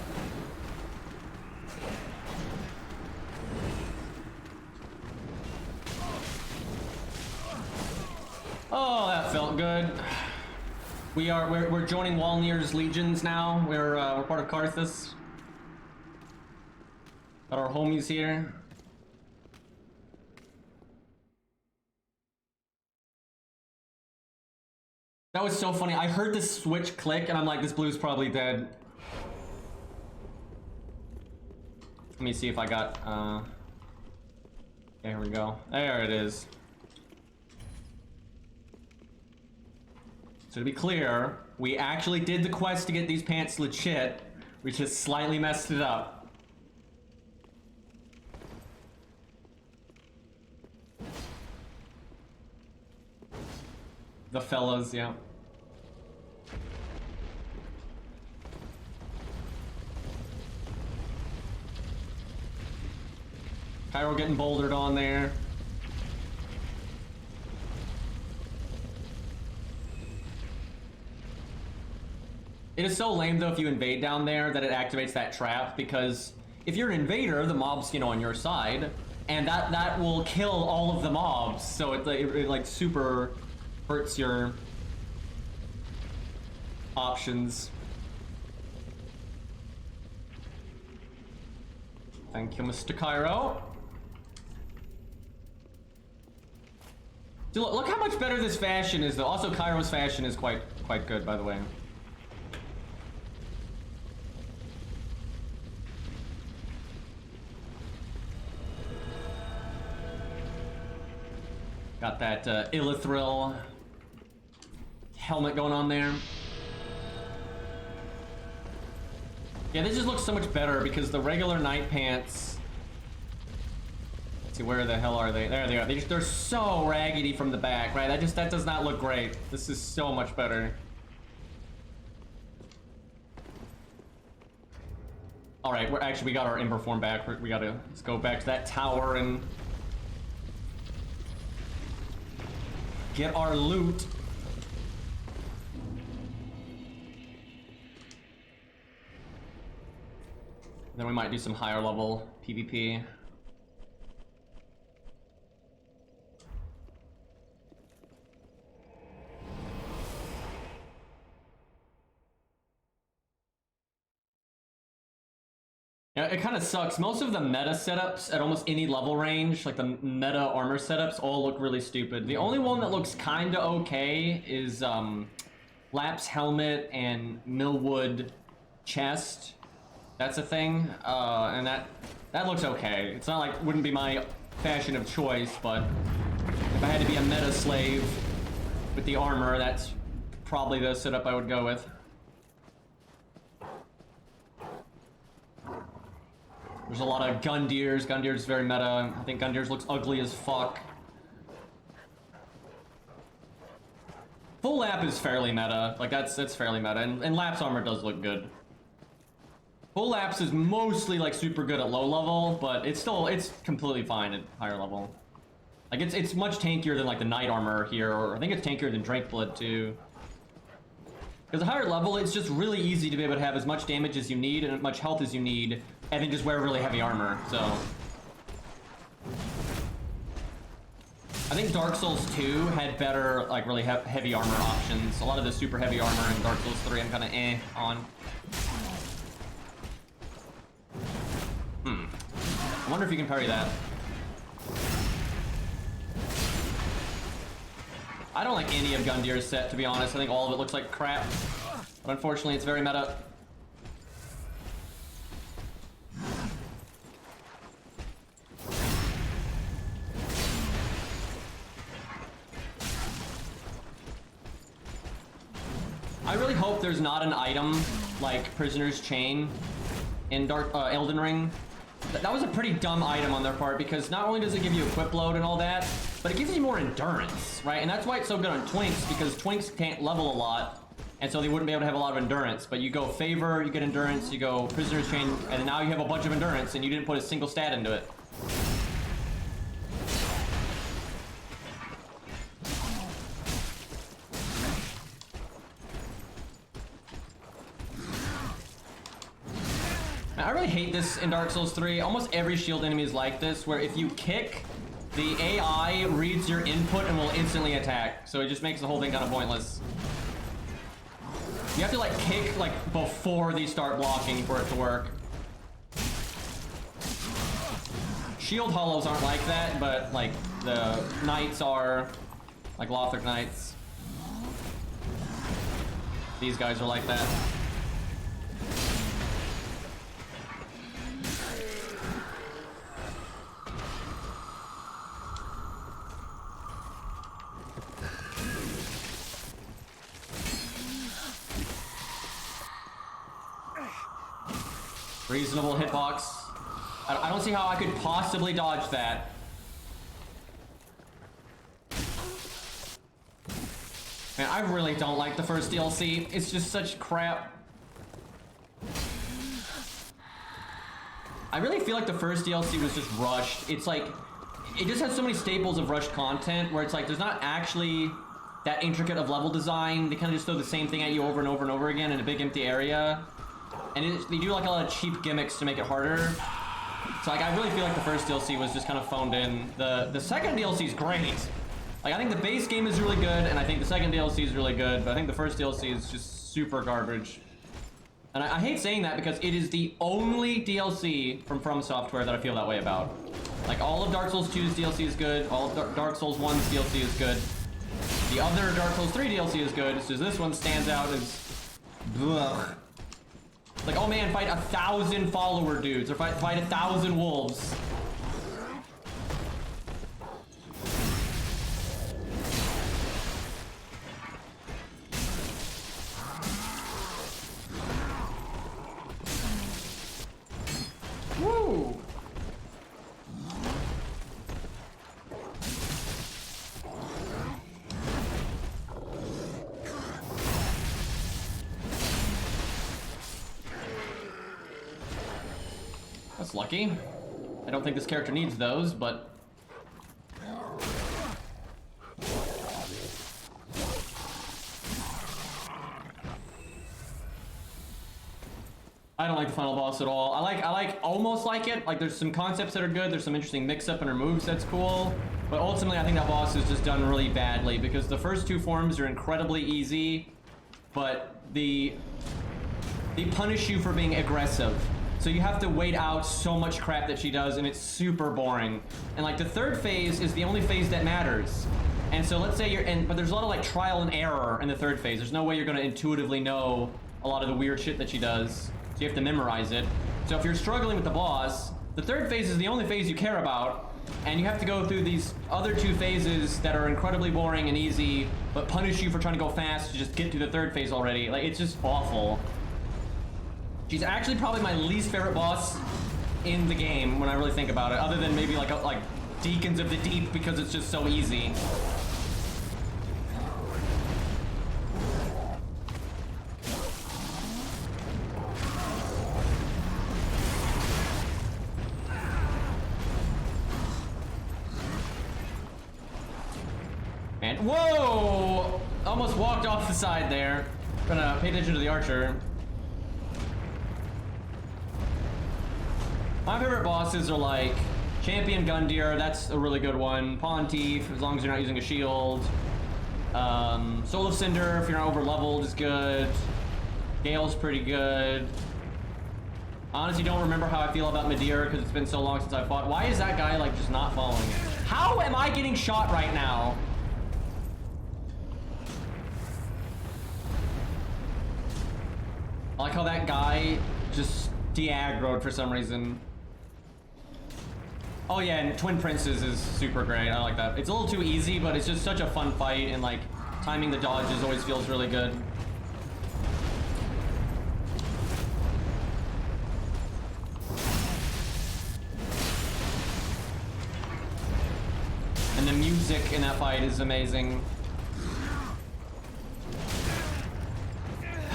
Oh, that felt good. We're joining Walnir's legions now. We're part of Karthus. Got our homies here. That was so funny. I heard the switch click and I'm like, this blue's probably dead. Let me see if I got, there we go. There it is. So to be clear, we actually did the quest to get these pants legit. We just slightly messed it up. The fellas, yeah. Cairo getting bouldered on there. It is so lame though if you invade down there that it activates that trap, because if you're an invader, the mob's, you know, on your side, and that will kill all of the mobs. So it like super hurts your options. Thank you, Mr. Cairo. Dude, look how much better this fashion is though. Also, Cairo's fashion is quite good, by the way. Got that Illithril helmet going on there. Yeah, this just looks so much better because the regular night pants... Let's see, where the hell are they? There they are. They're so raggedy from the back, right? That does not look great. This is so much better. All right, we got our Ember form back. We gotta let's go back to that tower and get our loot. Then we might do some higher level PvP. Yeah, it kind of sucks. Most of the meta setups at almost any level range, like the meta armor setups, all look really stupid. The only one that looks kinda okay is Lap's helmet and Millwood chest. That's a thing, and that looks okay. It's not like, wouldn't be my fashion of choice, but if I had to be a meta slave with the armor, that's probably the setup I would go with. There's a lot of Gundyrs. Gundyrs is very meta. I think Gundyrs looks ugly as fuck. Full Lap is fairly meta. Like that's fairly meta, and Lap's armor does look good. Full Laps is mostly like super good at low level, but it's completely fine at higher level. Like it's much tankier than like the Knight armor here, or I think it's tankier than Drakeblood too. Because at higher level, it's just really easy to be able to have as much damage as you need and as much health as you need, and then just wear really heavy armor. So I think Dark Souls 2 had better like really heavy armor options. A lot of the super heavy armor in Dark Souls 3 I'm kind of on. I wonder if you can parry that. I don't like any of Gundyr's set, to be honest. I think all of it looks like crap. But unfortunately, it's very meta. I really hope there's not an item like Prisoner's Chain in Elden Ring. That was a pretty dumb item on their part, because not only does it give you equip load and all that, but it gives you more endurance, right? And that's why it's so good on Twinks, because Twinks can't level a lot, and so they wouldn't be able to have a lot of endurance. But you go Favor, you get endurance, you go Prisoner's Chain, and now you have a bunch of endurance, and you didn't put a single stat into it. I really hate this in Dark Souls 3. Almost every shield enemy is like this, where if you kick, the AI reads your input and will instantly attack. So it just makes the whole thing kind of pointless. You have to like kick like before they start blocking for it to work. Shield hollows aren't like that, but like the knights are, like Lothric knights. These guys are like that. Reasonable hitbox. I don't see how I could possibly dodge that. Man, I really don't like the first DLC. It's just such crap. I really feel like the first DLC was just rushed. It's like, it just has so many staples of rushed content where it's like, there's not actually that intricate of level design. They kind of just throw the same thing at you over and over and over again in a big empty area. And they do like a lot of cheap gimmicks to make it harder. So like, I really feel like the first DLC was just kind of phoned in. The second DLC is great. Like, I think the base game is really good, and I think the second DLC is really good, but I think the first DLC is just super garbage. And I hate saying that because it is the only DLC from Software that I feel that way about. Like, all of Dark Souls 2's DLC is good, all of Dark Souls 1's DLC is good. The other Dark Souls 3 DLC is good, it's just this one stands out as... Ugh. Like, oh man, fight 1,000 follower dudes, or fight 1,000 wolves. Woo! That's lucky. I don't think this character needs those, but... I don't like the final boss at all. I almost like it. Like, there's some concepts that are good, there's some interesting mix-up in her moves that's cool. But ultimately, I think that boss is just done really badly, because the first two forms are incredibly easy, but they punish you for being aggressive. So you have to wait out so much crap that she does, and it's super boring. And like, the third phase is the only phase that matters. And so let's say but there's a lot of like trial and error in the third phase. There's no way you're gonna intuitively know a lot of the weird shit that she does. So you have to memorize it. So if you're struggling with the boss, the third phase is the only phase you care about, and you have to go through these other two phases that are incredibly boring and easy, but punish you for trying to go fast to just get to the third phase already. Like, it's just awful. She's actually probably my least favorite boss in the game when I really think about it, other than maybe like Deacons of the Deep, because it's just so easy. And whoa! Almost walked off the side there. Gonna pay attention to the archer. My favorite bosses are like Champion Gundyr, that's a really good one. Pontiff, as long as you're not using a shield. Soul of Cinder, if you're not over leveled, is good. Gale's pretty good. Honestly, don't remember how I feel about Midir because it's been so long since I fought. Why is that guy like just not following it? How am I getting shot right now? I like how that guy just de-aggroed for some reason. Oh yeah, and Twin Princes is super great. I like that. It's a little too easy, but it's just such a fun fight, and like timing the dodges always feels really good. And the music in that fight is amazing.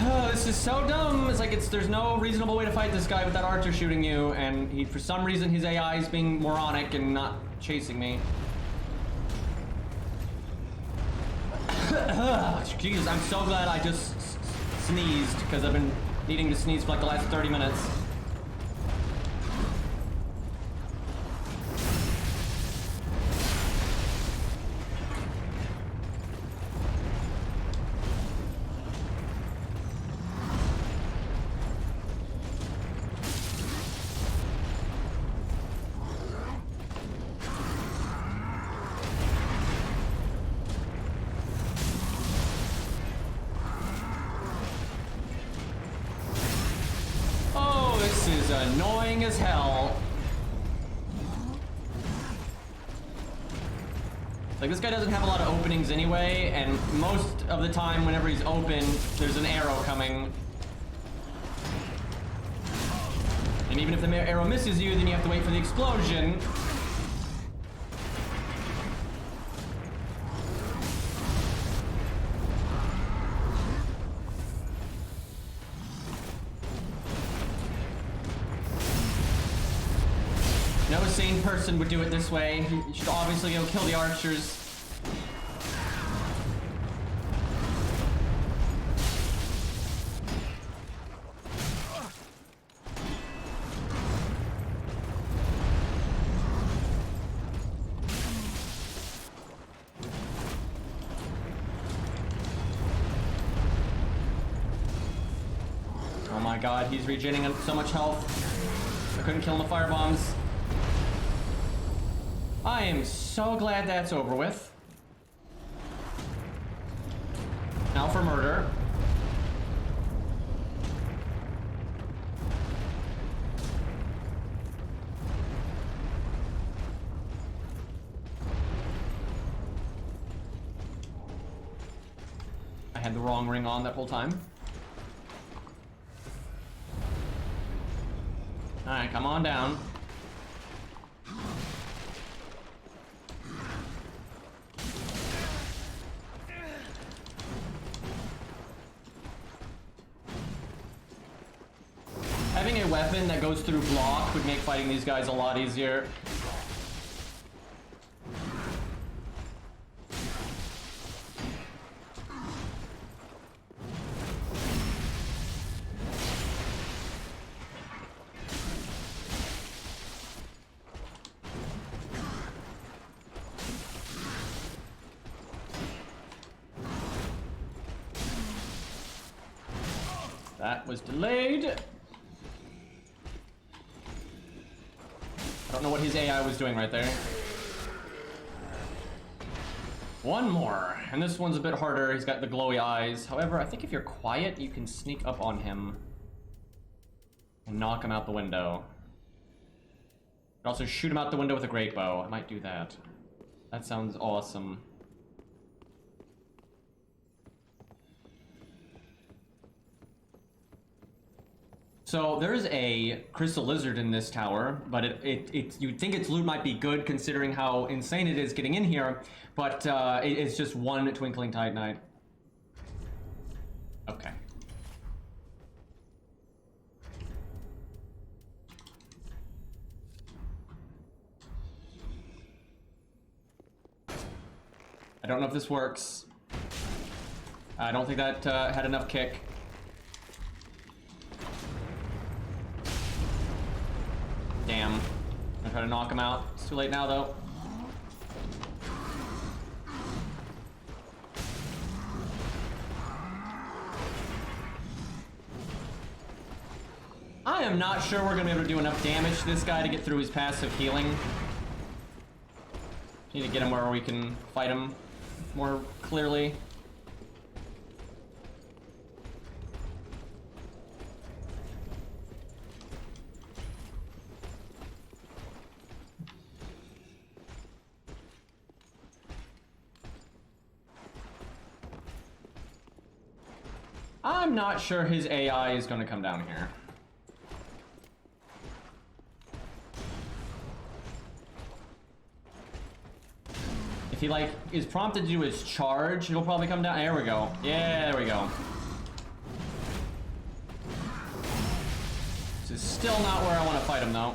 Oh, this is so dumb. It's like there's no reasonable way to fight this guy with that archer shooting you, and for some reason his AI is being moronic and not chasing me. Jesus, I'm so glad I just sneezed, because I've been needing to sneeze for like the last 30 minutes. This is annoying as hell. Like, this guy doesn't have a lot of openings anyway, and most of the time whenever he's open, there's an arrow coming. And even if the arrow misses you, then you have to wait for the explosion. No sane person would do it this way. You should obviously go kill the archers. Oh my god, he's regenerating so much health. I couldn't kill him with firebombs. I am so glad that's over with. Now for murder. I had the wrong ring on that whole time. Alright, come on down. Having a weapon that goes through block would make fighting these guys a lot easier. That was delayed. I don't know what his AI was doing right there. One more, and this one's a bit harder. He's got the glowy eyes. However, I think if you're quiet, you can sneak up on him and knock him out the window. You can also shoot him out the window with a great bow. I might do that. That sounds awesome. So there's a crystal lizard in this tower, but you'd think its loot might be good considering how insane it is getting in here, but it's just one twinkling titanite. Okay. I don't know if this works. I don't think that had enough kick. Damn. I'm trying to knock him out. It's too late now, though. I am not sure we're gonna be able to do enough damage to this guy to get through his passive healing. Need to get him where we can fight him more clearly. I'm not sure his AI is going to come down here. If he like is prompted to do his charge, he'll probably come down. There we go. Yeah, there we go. This is still not where I want to fight him though.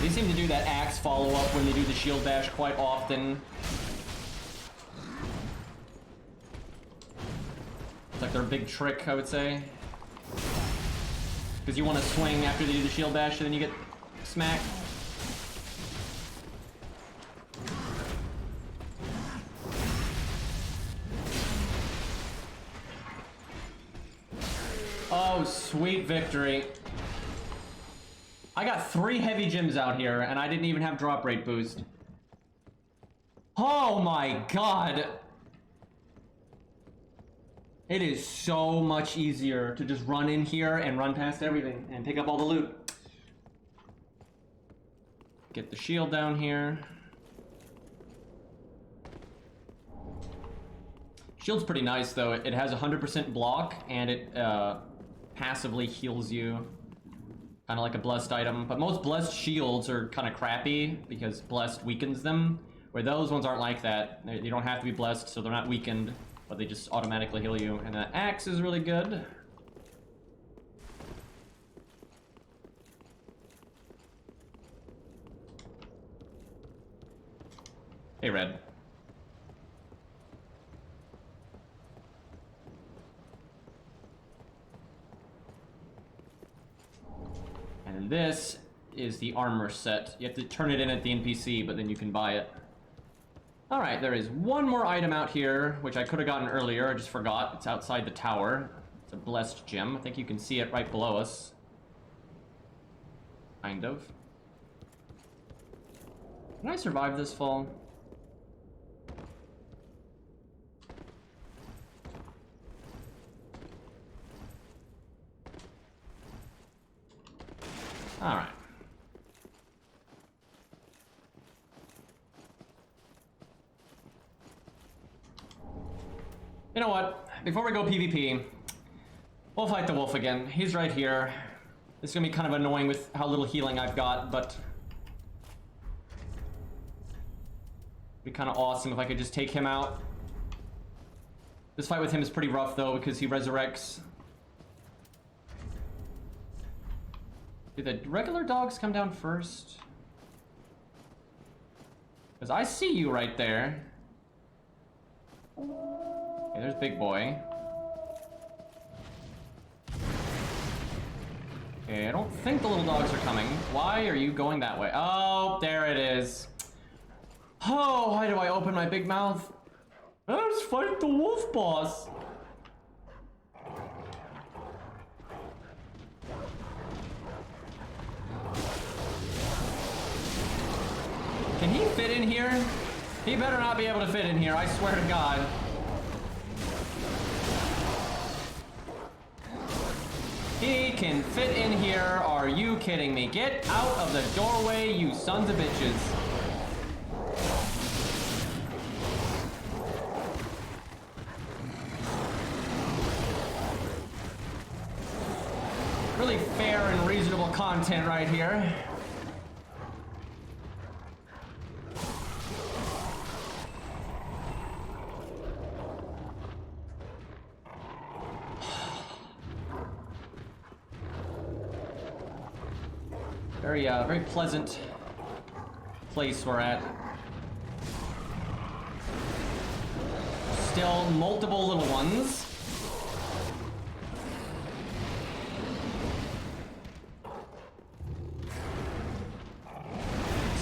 They seem to do that axe follow-up when they do the shield bash quite often. It's like their big trick, I would say. Because you want to swing after they do the shield bash and then you get smacked. Oh, sweet victory. I got 3 heavy gems out here, and I didn't even have drop rate boost. Oh my god! It is so much easier to just run in here and run past everything and pick up all the loot. Get the shield down here. Shield's pretty nice though. It has 100% block and it passively heals you. Kind of like a blessed item. But most blessed shields are kind of crappy because blessed weakens them. Where those ones aren't like that. You don't have to be blessed, so they're not weakened, but they just automatically heal you. And that axe is really good. Hey, Red. And this is the armor set. You have to turn it in at the NPC, but then you can buy it. Alright, there is one more item out here, which I could have gotten earlier, I just forgot. It's outside the tower. It's a blessed gem. I think you can see it right below us. Kind of. Can I survive this fall? Alright. You know what? Before we go PvP, we'll fight the wolf again. He's right here. It's gonna be kind of annoying with how little healing I've got, but... it'd be kind of awesome if I could just take him out. This fight with him is pretty rough though, because he resurrects. Do the regular dogs come down first? Because I see you right there. Okay, there's Big Boy. Okay, I don't think the little dogs are coming. Why are you going that way? Oh, there it is. Oh, why do I open my big mouth? Let's fight the wolf boss. Can he fit in here? He better not be able to fit in here, I swear to God. He can fit in here, are you kidding me? Get out of the doorway, you sons of bitches. Really fair and reasonable content right here. Very pleasant place we're at. Still multiple little ones.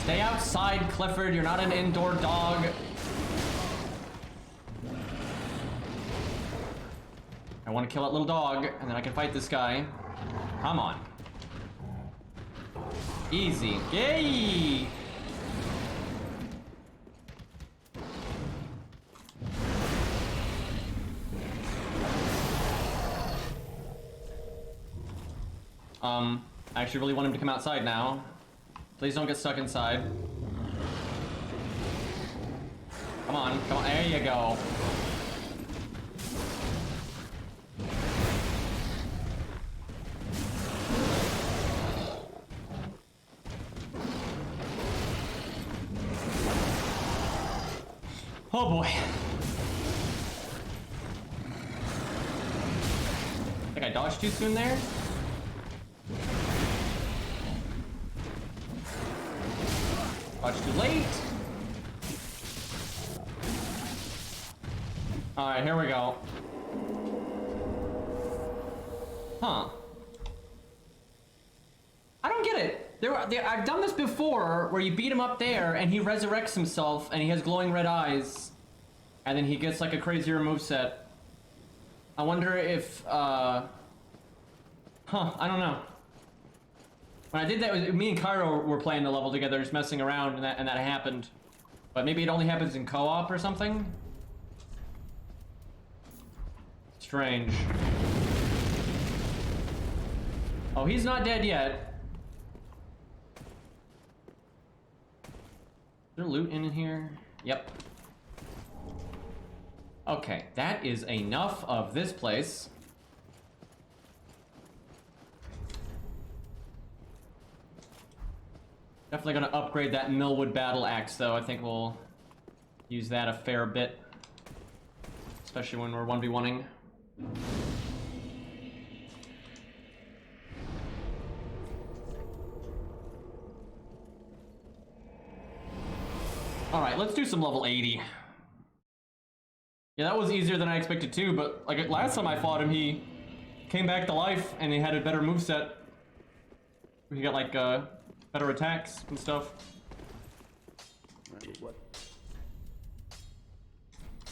Stay outside, Clifford. You're not an indoor dog. I want to kill that little dog, and then I can fight this guy. Come on. Easy. Yay! I actually really want him to come outside now. Please don't get stuck inside. Come on, come on. There you go. Oh boy. I think I dodged too soon there. Dodged too late. Alright, here we go. Huh. I don't get it. I've done this before, where you beat him up there, and he resurrects himself, and he has glowing red eyes. And then he gets like a crazier moveset. I wonder if, Huh, I don't know. When I did that, me and Cairo were playing the level together, just messing around, and that happened. But maybe it only happens in co-op or something? Strange. Oh, he's not dead yet. Is there loot in here? Yep. Okay, that is enough of this place. Definitely gonna upgrade that Millwood battle axe, though. I think we'll use that a fair bit, especially when we're 1v1ing. All right, let's do some level 80. Yeah, that was easier than I expected too, but like last time I fought him, he came back to life and he had a better moveset. He got like better attacks and stuff.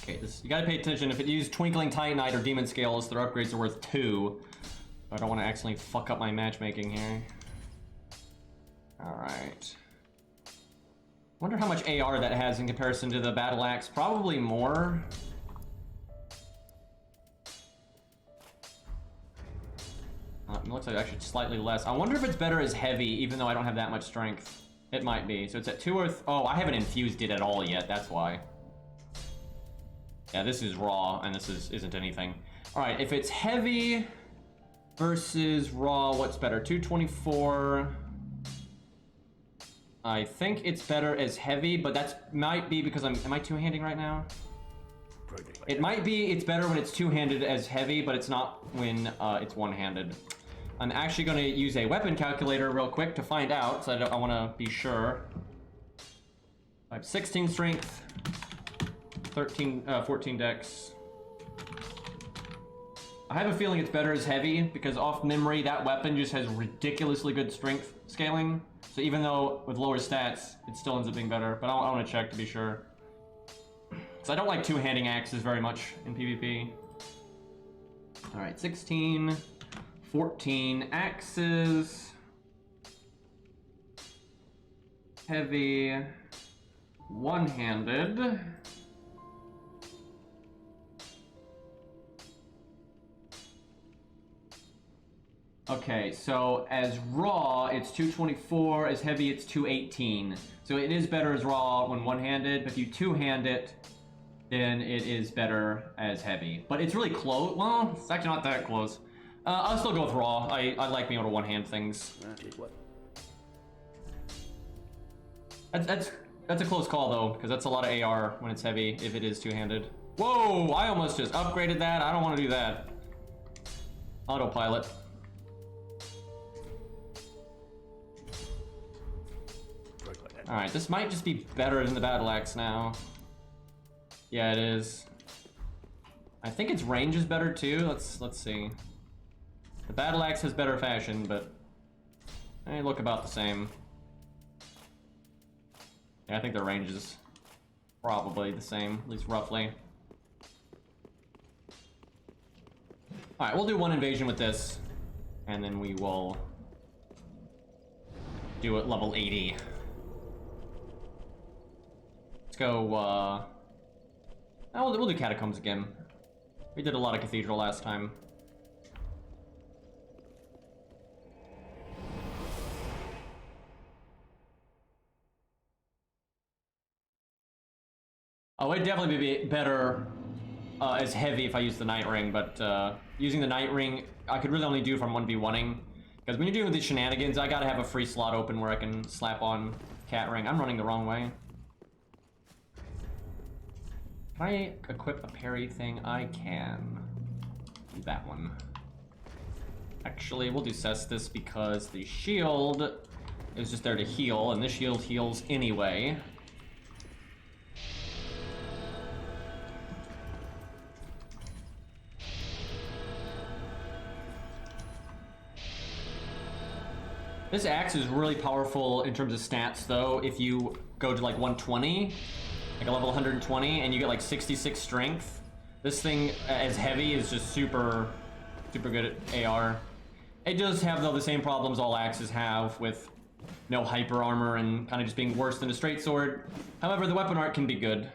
Okay, you gotta pay attention. If it used Twinkling Titanite or Demon Scales, their upgrades are worth 2. I don't want to accidentally fuck up my matchmaking here. Alright. Wonder how much AR that has in comparison to the Battle Axe. Probably more. It looks like actually slightly less. I wonder if it's better as heavy, even though I don't have that much strength. It might be. So it's at 2 or... Oh, I haven't infused it at all yet. That's why. Yeah, this is raw, and this isn't anything. All right, if it's heavy versus raw, what's better? 224. I think it's better as heavy, but that might be because am I two-handing right now? It might be it's better when it's two-handed as heavy, but it's not when it's one-handed. I'm actually going to use a weapon calculator real quick to find out, so I want to be sure. I have 16 strength, 14 dex. I have a feeling it's better as heavy because off memory that weapon just has ridiculously good strength scaling. So even though with lower stats, it still ends up being better. But I want to check to be sure. Because I don't like two-handing axes very much in PvP. Alright, 16, 14 axes. Heavy, one-handed. Okay, so as raw, it's 224. As heavy, it's 218. So it is better as raw when one-handed, but if you two-hand it, then it is better as heavy. But it's really close. Well, it's actually not that close. I'll still go with raw. I like being able to one-hand things. That's a close call, though, because that's a lot of AR when it's heavy, if it is two-handed. Whoa, I almost just upgraded that. I don't want to do that. Autopilot. Alright, this might just be better than the Battle Axe now. Yeah, it is. I think its range is better too. Let's see. The Battle Axe has better fashion, but they look about the same. Yeah, I think their range is probably the same, at least roughly. Alright, we'll do one invasion with this, and then we will do it level 80. Go, we'll do Catacombs again. We did a lot of Cathedral last time. Oh, it'd definitely be better as heavy if I used the Night Ring, but using the Night Ring, I could really only do if I'm 1v1ing. Because when you're doing these shenanigans, I gotta have a free slot open where I can slap on Cat Ring. I'm running the wrong way. Can I equip a parry thing? I can. Do that one. Actually, we'll do Cestus because the shield is just there to heal, and this shield heals anyway. This axe is really powerful in terms of stats, though, if you go to like 120. Like a level 120, and you get like 66 strength. This thing, as heavy, is just super good at AR. It does have, though, the same problems all axes have with no hyper armor and kind of just being worse than a straight sword. However, the weapon art can be good,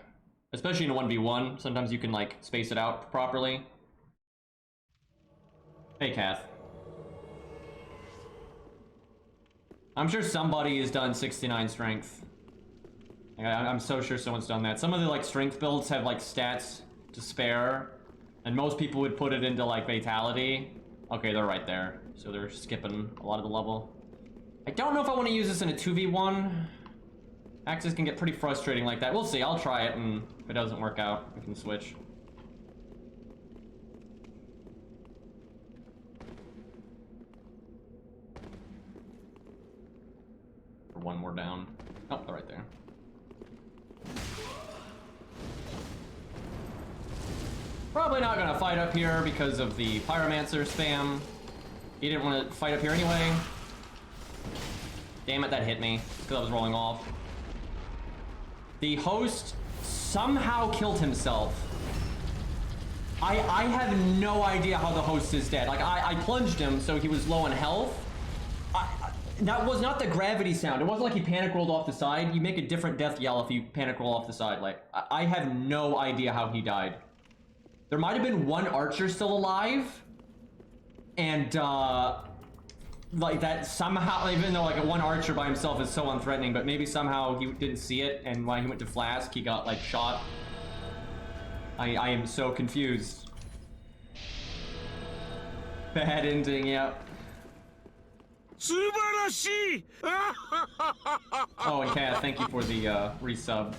especially in a 1v1. Sometimes you can, like, space it out properly. Hey, Kath. I'm sure somebody has done 69 strength. I'm so sure someone's done that. Some of the, like, strength builds have, like, stats to spare, and most people would put it into, like, vitality. Okay, they're right there. So they're skipping a lot of the level. I don't know if I want to use this in a 2v1. Axes can get pretty frustrating like that. We'll see. I'll try it, and if it doesn't work out, we can switch. One more down. Oh, they're right there. Probably not gonna fight up here because of the Pyromancer spam. He didn't want to fight up here anyway. Damn it, that hit me because I was rolling off. The host somehow killed himself. I have no idea how the host is dead. Like, I plunged him so he was low on health. That was not the gravity sound. It wasn't like he panic rolled off the side. You make a different death yell if you panic roll off the side. Like, I have no idea how he died. There might have been one archer still alive. And, like, that somehow, even though, like, one archer by himself is so unthreatening, but maybe somehow he didn't see it, and when he went to Flask, he got, like, shot. I am so confused. Bad ending, yeah. Oh, and Kat, thank you for the resub.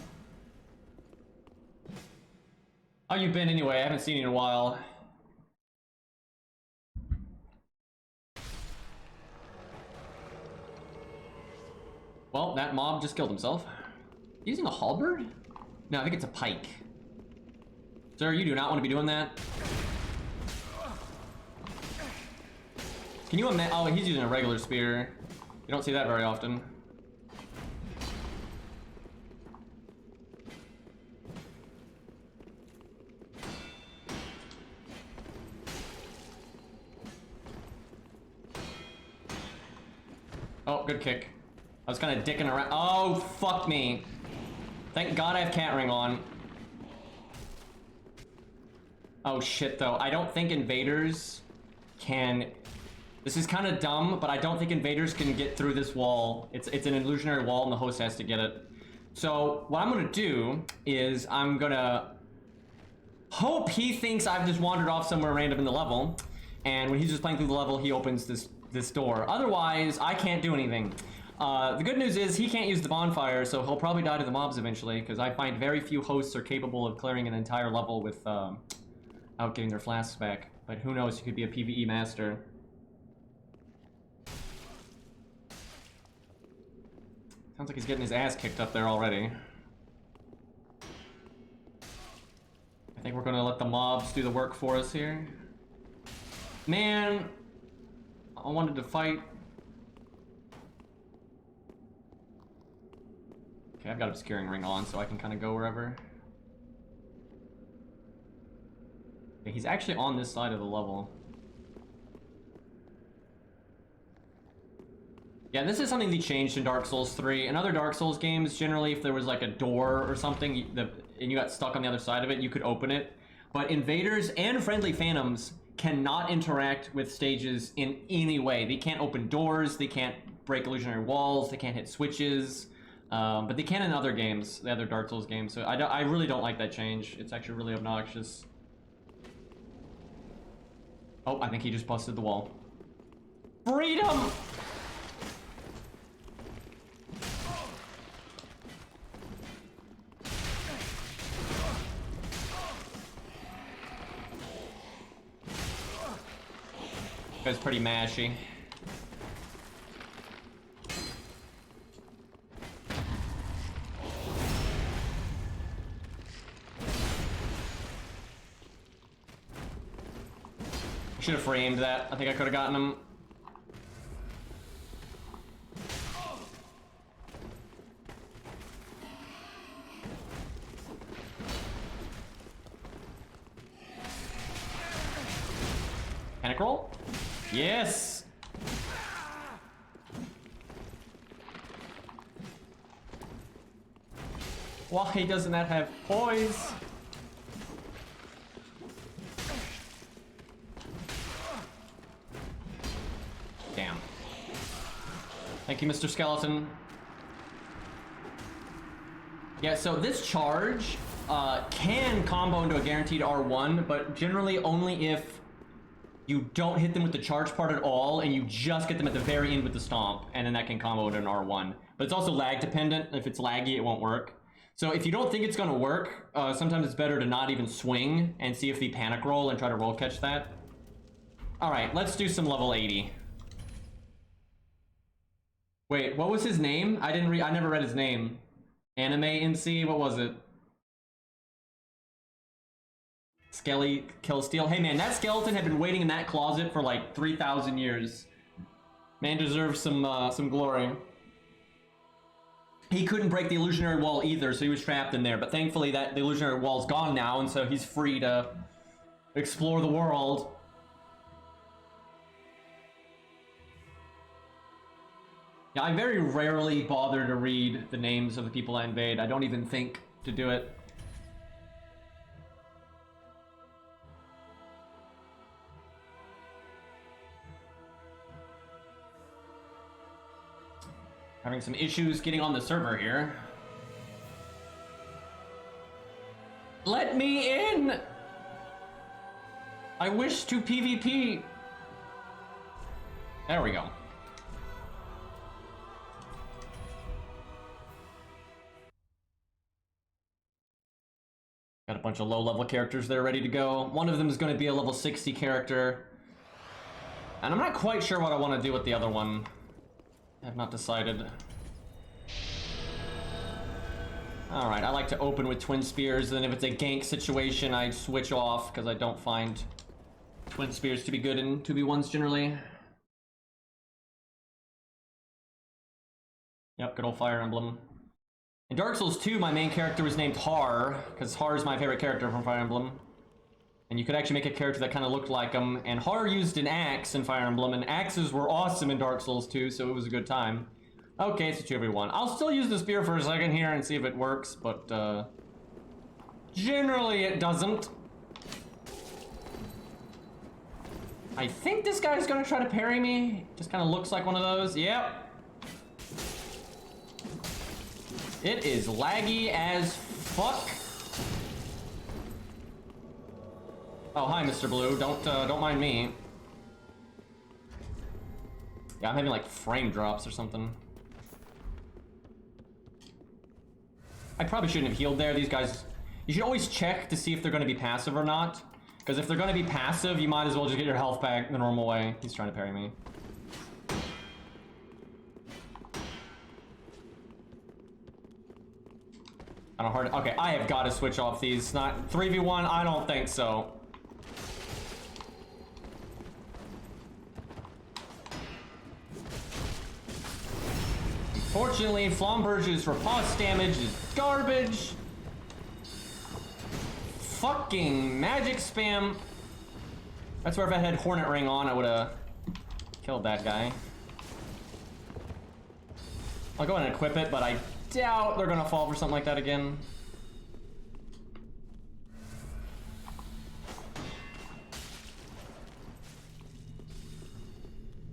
How you been anyway? I haven't seen you in a while. Well, that mob just killed himself. Using a halberd? No, I think it's a pike. Sir, you do not want to be doing that. Can you imagine? Oh, he's using a regular spear. You don't see that very often. Oh, good kick. I was kind of dicking around. Oh, fuck me. Thank God I have cat ring on. Oh shit, though. I don't think invaders can... This is kind of dumb, but I don't think invaders can get through this wall. It's an illusionary wall, and the host has to get it. So what I'm gonna do is I'm gonna hope he thinks I've just wandered off somewhere random in the level, and when he's just playing through the level, he opens this door. Otherwise, I can't do anything. The good news is he can't use the bonfire, so he'll probably die to the mobs eventually, because I find very few hosts are capable of clearing an entire level without getting their flasks back. But who knows, he could be a PvE master. Sounds like he's getting his ass kicked up there already. I think we're gonna let the mobs do the work for us here. Man, I wanted to fight. Okay, I've got obscuring ring on, so I can kind of go wherever. Okay, he's actually on this side of the level. Yeah, this is something they changed in Dark Souls 3. In other Dark Souls games, generally, if there was like a door or something, and you got stuck on the other side of it, you could open it. But invaders and friendly phantoms cannot interact with stages in any way. They can't open doors, they can't break illusionary walls, they can't hit switches. But they can in other games, the other Dark Souls games. So I really don't like that change. It's actually really obnoxious. Oh, I think he just busted the wall. Freedom! Guy's pretty mashy. Should have framed that. I think I could have gotten him. Panic roll? Yes! Why doesn't that have poise? Damn. Thank you, Mr. Skeleton. Yeah, so this charge can combo into a guaranteed R1, but generally only if you don't hit them with the charge part at all, and you just get them at the very end with the stomp, and then that can combo into an R1. But it's also lag dependent. If it's laggy, it won't work. So if you don't think it's gonna work, sometimes it's better to not even swing and see if the panic roll and try to roll catch that. All right, let's do some level 80. Wait, what was his name? I never read his name. Anime NC, what was it? Skelly Kill Steel. Hey man, that skeleton had been waiting in that closet for like 3,000 years. Man deserves some glory. He couldn't break the illusionary wall either, so he was trapped in there. But thankfully, the illusionary wall's gone now, and so he's free to explore the world. Yeah, I very rarely bother to read the names of the people I invade. I don't even think to do it. Having some issues getting on the server here. Let me in! I wish to PvP. There we go. Got a bunch of low-level characters there ready to go. One of them is going to be a level 60 character. And I'm not quite sure what I want to do with the other one. I have not decided. Alright, I like to open with Twin Spears, and if it's a gank situation, I switch off, because I don't find Twin Spears to be good in 2v1s generally. Yep, good old Fire Emblem. In Dark Souls 2, my main character was named Har, because Har is my favorite character from Fire Emblem. And you could actually make a character that kind of looked like him, and Har used an axe in Fire Emblem, and axes were awesome in Dark Souls 2, so it was a good time. Okay, it's a 2v1. I'll still use the spear for a second here and see if it works, but generally it doesn't. I think this guy's gonna try to parry me. Just kind of looks like one of those. Yep. It is laggy as fuck. Oh, hi, Mr. Blue. Don't mind me. Yeah, I'm having like frame drops or something. I probably shouldn't have healed there. These guys, you should always check to see if they're going to be passive or not. Because if they're going to be passive, you might as well just get your health back the normal way. He's trying to parry me. I don't hard. Okay, I have got to switch off these. Not 3v1. I don't think so. Fortunately, Flamberge's riposte damage is garbage. Fucking magic spam. That's where if I had Hornet Ring on, I would have killed that guy. I'll go ahead and equip it, but I doubt they're gonna fall for something like that again.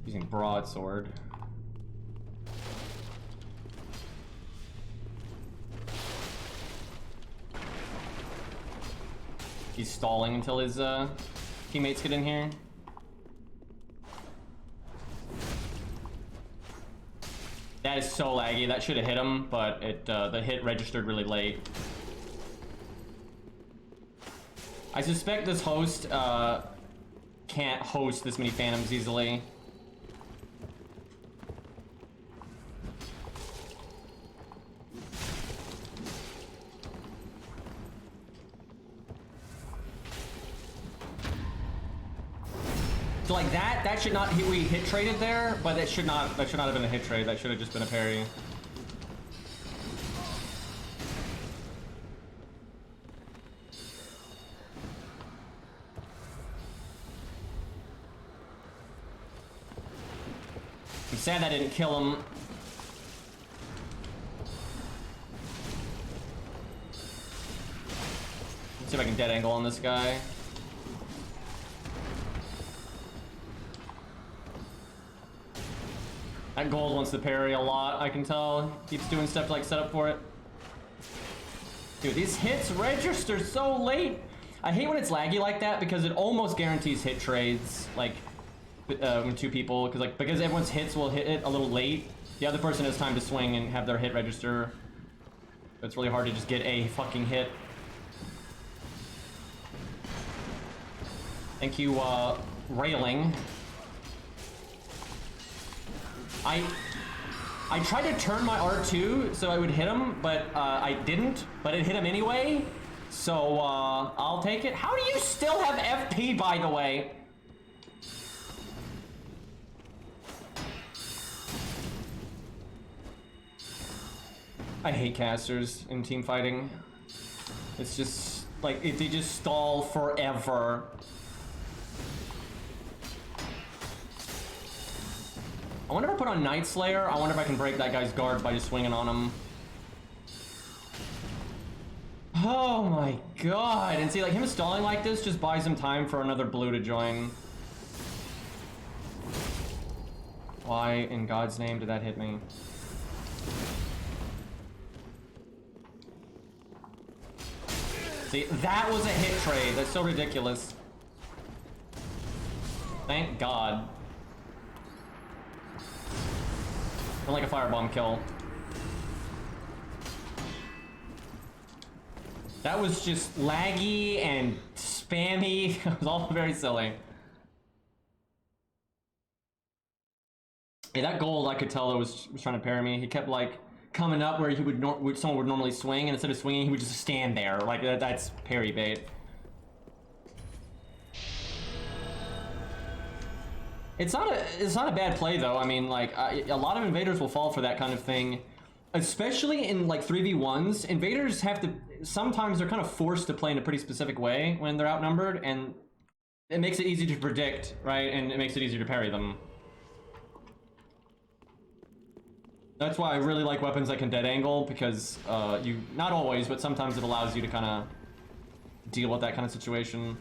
Using broadsword. He's stalling until his teammates get in here. That is so laggy. That should have hit him, but it the hit registered really late. I suspect this host can't host this many phantoms easily. So like that should not hit. We hit traded there, but that should not have been a hit trade. That should have just been a parry. I'm sad that didn't kill him. if I can dead angle on this guy. That gold wants to parry a lot, I can tell. Keeps doing stuff to like set up for it. Dude, these hits register so late. I hate when it's laggy like that because it almost guarantees hit trades, like when two people, because everyone's hits will hit it a little late. The other person has time to swing and have their hit register. It's really hard to just get a fucking hit. Thank you, railing. I tried to turn my R2 so I would hit him, but I didn't. But it hit him anyway, so I'll take it. How do you still have FP, by the way? I hate casters in team fighting. It's just like they just stall forever. I wonder if I put on Night Slayer. I wonder if I can break that guy's guard by just swinging on him. Oh my god. And see, like, him stalling like this just buys him time for another blue to join. Why in God's name did that hit me? See, that was a hit trade. That's so ridiculous. Thank God. I like a firebomb kill. That was just laggy and spammy. It was all very silly. Yeah, that gold, I could tell it was trying to parry me. He kept like coming up where he would someone would normally swing, and instead of swinging, he would just stand there. Like that's parry bait. It's not a bad play though. I mean, like a lot of invaders will fall for that kind of thing, especially in like 3v1s. Invaders have to sometimes they're kind of forced to play in a pretty specific way when they're outnumbered, and it makes it easy to predict, right? And it makes it easier to parry them. That's why I really like weapons that can dead angle, because you not always, but sometimes it allows you to kind of deal with that kind of situation.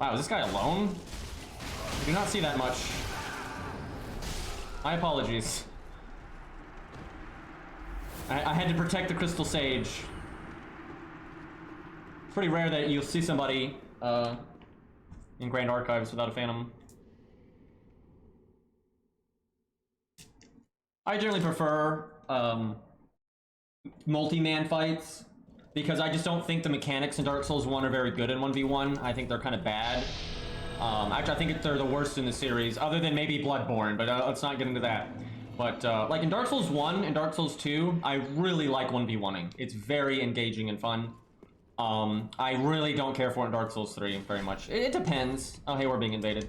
Wow, is this guy alone? I do not see that much. My apologies. I had to protect the Crystal Sage. It's pretty rare that you'll see somebody in Grand Archives without a Phantom. I generally prefer multi-man fights, because I just don't think the mechanics in Dark Souls 1 are very good in 1v1. I think they're kind of bad. Actually, I think they're the worst in the series, other than maybe Bloodborne, but let's not get into that. But like in Dark Souls 1 and Dark Souls 2, I really like 1v1ing. It's very engaging and fun. I really don't care for it in Dark Souls 3 very much. It depends. Oh, hey, we're being invaded.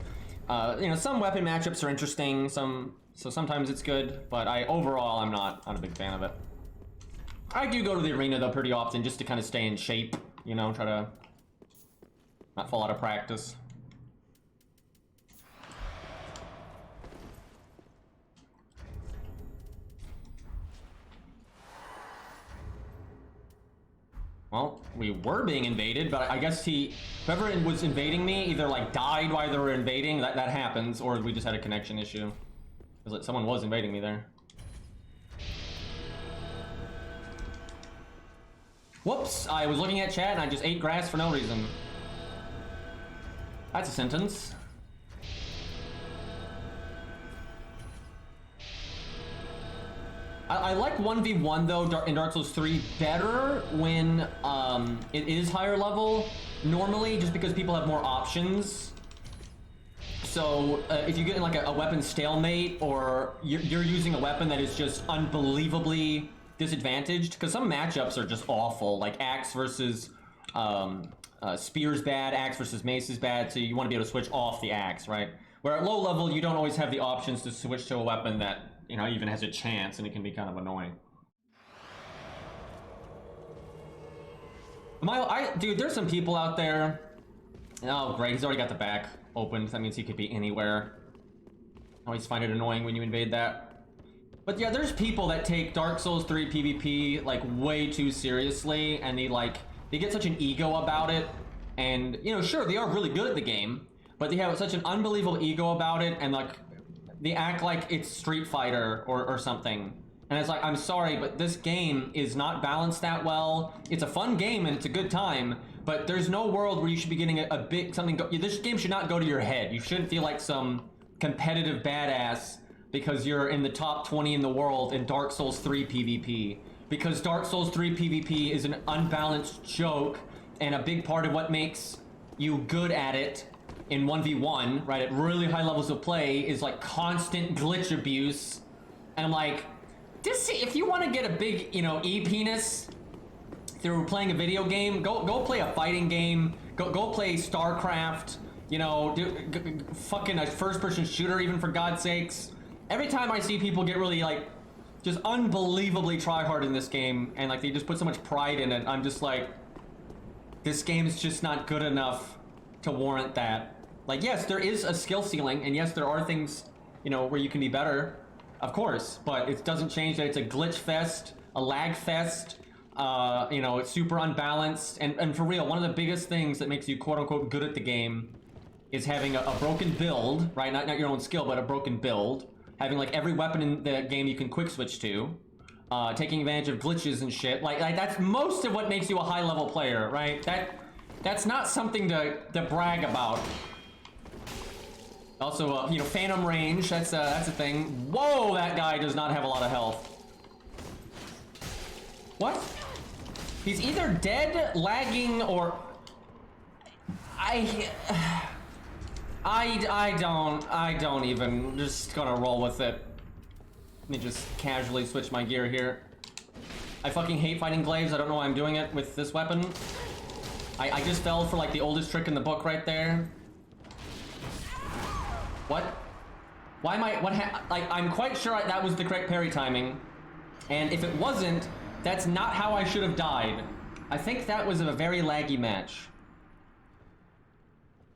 You know, some weapon matchups are interesting, so sometimes it's good, but overall, I'm not a big fan of it. I do go to the arena though pretty often just to kind of stay in shape, you know, try to not fall out of practice. Well, we were being invaded, but I guess whoever was invading me either like died while they were invading, that happens, or we just had a connection issue. Because like, someone was invading me there. Whoops, I was looking at chat and I just ate grass for no reason. That's a sentence. I like 1v1 though in Dark Souls 3 better when it is higher level normally, just because people have more options. So if you get in like a weapon stalemate, or you're using a weapon that is just unbelievably disadvantaged, because some matchups are just awful, like axe versus spear's bad, axe versus mace is bad, so you want to be able to switch off the axe, right? Where at low level you don't always have the options to switch to a weapon that, you know, even has a chance, and it can be kind of annoying. Dude, there's some people out there. Oh great, he's already got the back opened. That means he could be anywhere. I always find it annoying when you invade that. But yeah, there's people that take Dark Souls 3 PvP like way too seriously, and they get such an ego about it. And you know, sure, they are really good at the game, but they have such an unbelievable ego about it, and like they act like it's Street Fighter or something. And it's like, I'm sorry, but this game is not balanced that well. It's a fun game and it's a good time, but there's no world where you should be getting a big something. This game should not go to your head. You shouldn't feel like some competitive badass because you're in the top 20 in the world in Dark Souls 3 PvP. Because Dark Souls 3 PvP is an unbalanced joke, and a big part of what makes you good at it in 1v1, right, at really high levels of play, is like constant glitch abuse. And I'm like, if you want to get a big, you know, E-penis through playing a video game, go play a fighting game, go play StarCraft, you know, fucking a first-person shooter, even, for God's sakes. Every time I see people get really, like, just unbelievably try-hard in this game, and, like, they just put so much pride in it, I'm just like, this game is just not good enough to warrant that. Like, yes, there is a skill ceiling, and yes, there are things, you know, where you can be better, of course, but it doesn't change that it's a glitch fest, a lag fest, you know, it's super unbalanced, and for real, one of the biggest things that makes you quote-unquote good at the game is having a broken build, right? Not your own skill, but a broken build. Having, like, every weapon in the game you can quick switch to. Taking advantage of glitches and shit. Like that's most of what makes you a high-level player, right? That's not something to brag about. Also, you know, phantom range, that's a thing. Whoa, that guy does not have a lot of health. What? He's either dead, lagging, or... I don't even, just gonna roll with it. Let me just casually switch my gear here. I fucking hate fighting glaives. I don't know why I'm doing it with this weapon. I just fell for like the oldest trick in the book right there. What? Why am I, like, I'm quite sure that was the correct parry timing. And if it wasn't, that's not how I should have died. I think that was a very laggy match.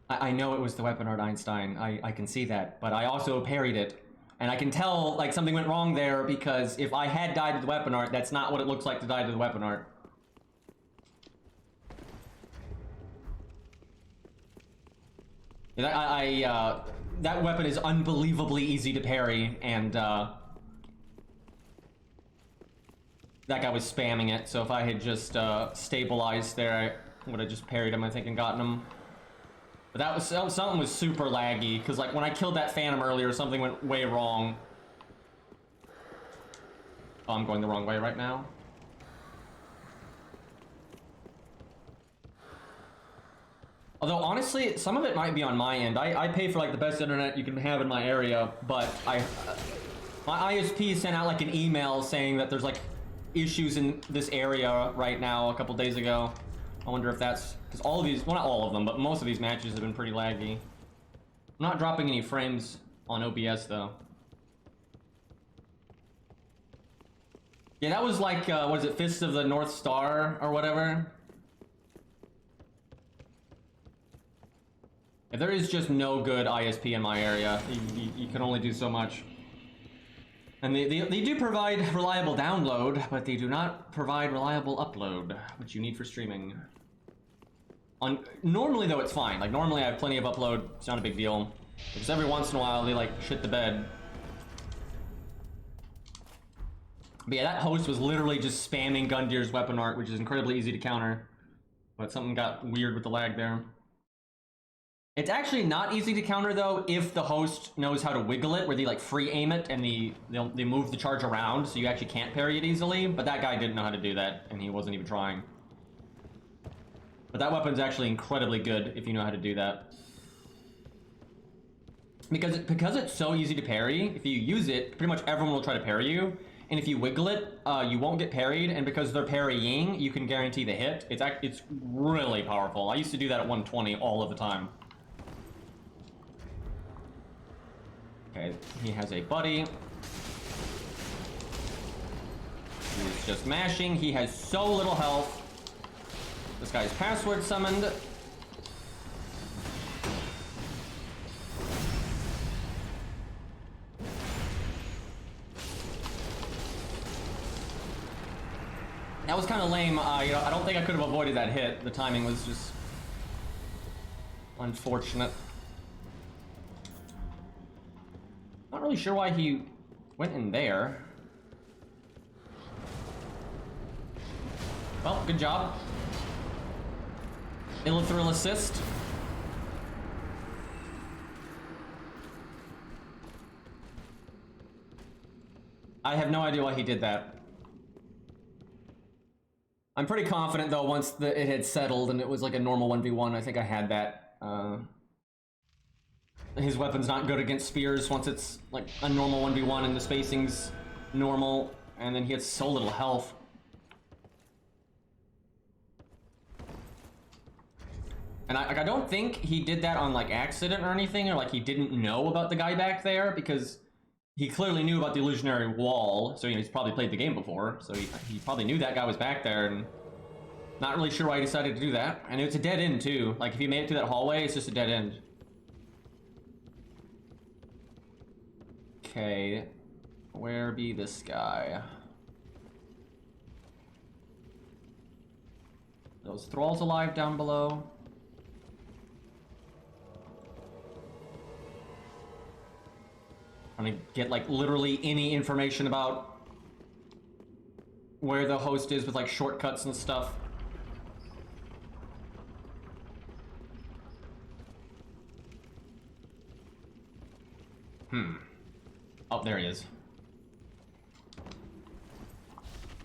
I know it was the weapon art Einstein. I can see that, but I also parried it. And I can tell, like, something went wrong there, because if I had died to the weapon art, that's not what it looks like to die to the weapon art. That weapon is unbelievably easy to parry, and that guy was spamming it, so if I had just stabilized there, I would have just parried him, I think, and gotten him. But that was, something was super laggy, because like when I killed that phantom earlier, something went way wrong. Oh, I'm going the wrong way right now. Although honestly, some of it might be on my end. I pay for like the best internet you can have in my area, but my ISP sent out like an email saying that there's like issues in this area right now a couple days ago. I wonder if that's because all of these, well, not all of them, but most of these matches have been pretty laggy. I'm not dropping any frames on OBS though. Yeah, that was like, what is it, Fist of the North Star or whatever? Yeah, there is just no good ISP in my area. You can only do so much. And they do provide reliable download, but they do not provide reliable upload, which you need for streaming. Normally though, it's fine. Like normally I have plenty of upload, it's not a big deal. Because every once in a while they like shit the bed. But yeah, that host was literally just spamming Gundir's weapon art, which is incredibly easy to counter. But something got weird with the lag there. It's actually not easy to counter though if the host knows how to wiggle it, where they like free aim it and they move the charge around, so you actually can't parry it easily. But that guy didn't know how to do that, and he wasn't even trying. But that weapon's actually incredibly good if you know how to do that. Because it's so easy to parry, if you use it, pretty much everyone will try to parry you. And if you wiggle it, you won't get parried, and because they're parrying, you can guarantee the hit. It's really powerful. I used to do that at 120 all of the time. Okay, he has a buddy. He's just mashing. He has so little health. This guy's password summoned. That was kind of lame. You know, I don't think I could have avoided that hit. The timing was just unfortunate. Not really sure why he went in there. Well, good job. Illithrill assist. I have no idea why he did that. I'm pretty confident though, once it had settled and it was like a normal 1v1, I think I had that. His weapon's not good against spears once it's like a normal 1v1 and the spacing's normal, and then he has so little health. And I don't think he did that on like accident or anything, or like he didn't know about the guy back there, because he clearly knew about the illusionary wall, so you know, he's probably played the game before, so he probably knew that guy was back there, and not really sure why he decided to do that. And it's a dead end too. Like if he made it through that hallway, it's just a dead end. Okay, where be this guy? Those thralls alive down below. Trying to get like literally any information about where the host is with like shortcuts and stuff. Oh, there he is.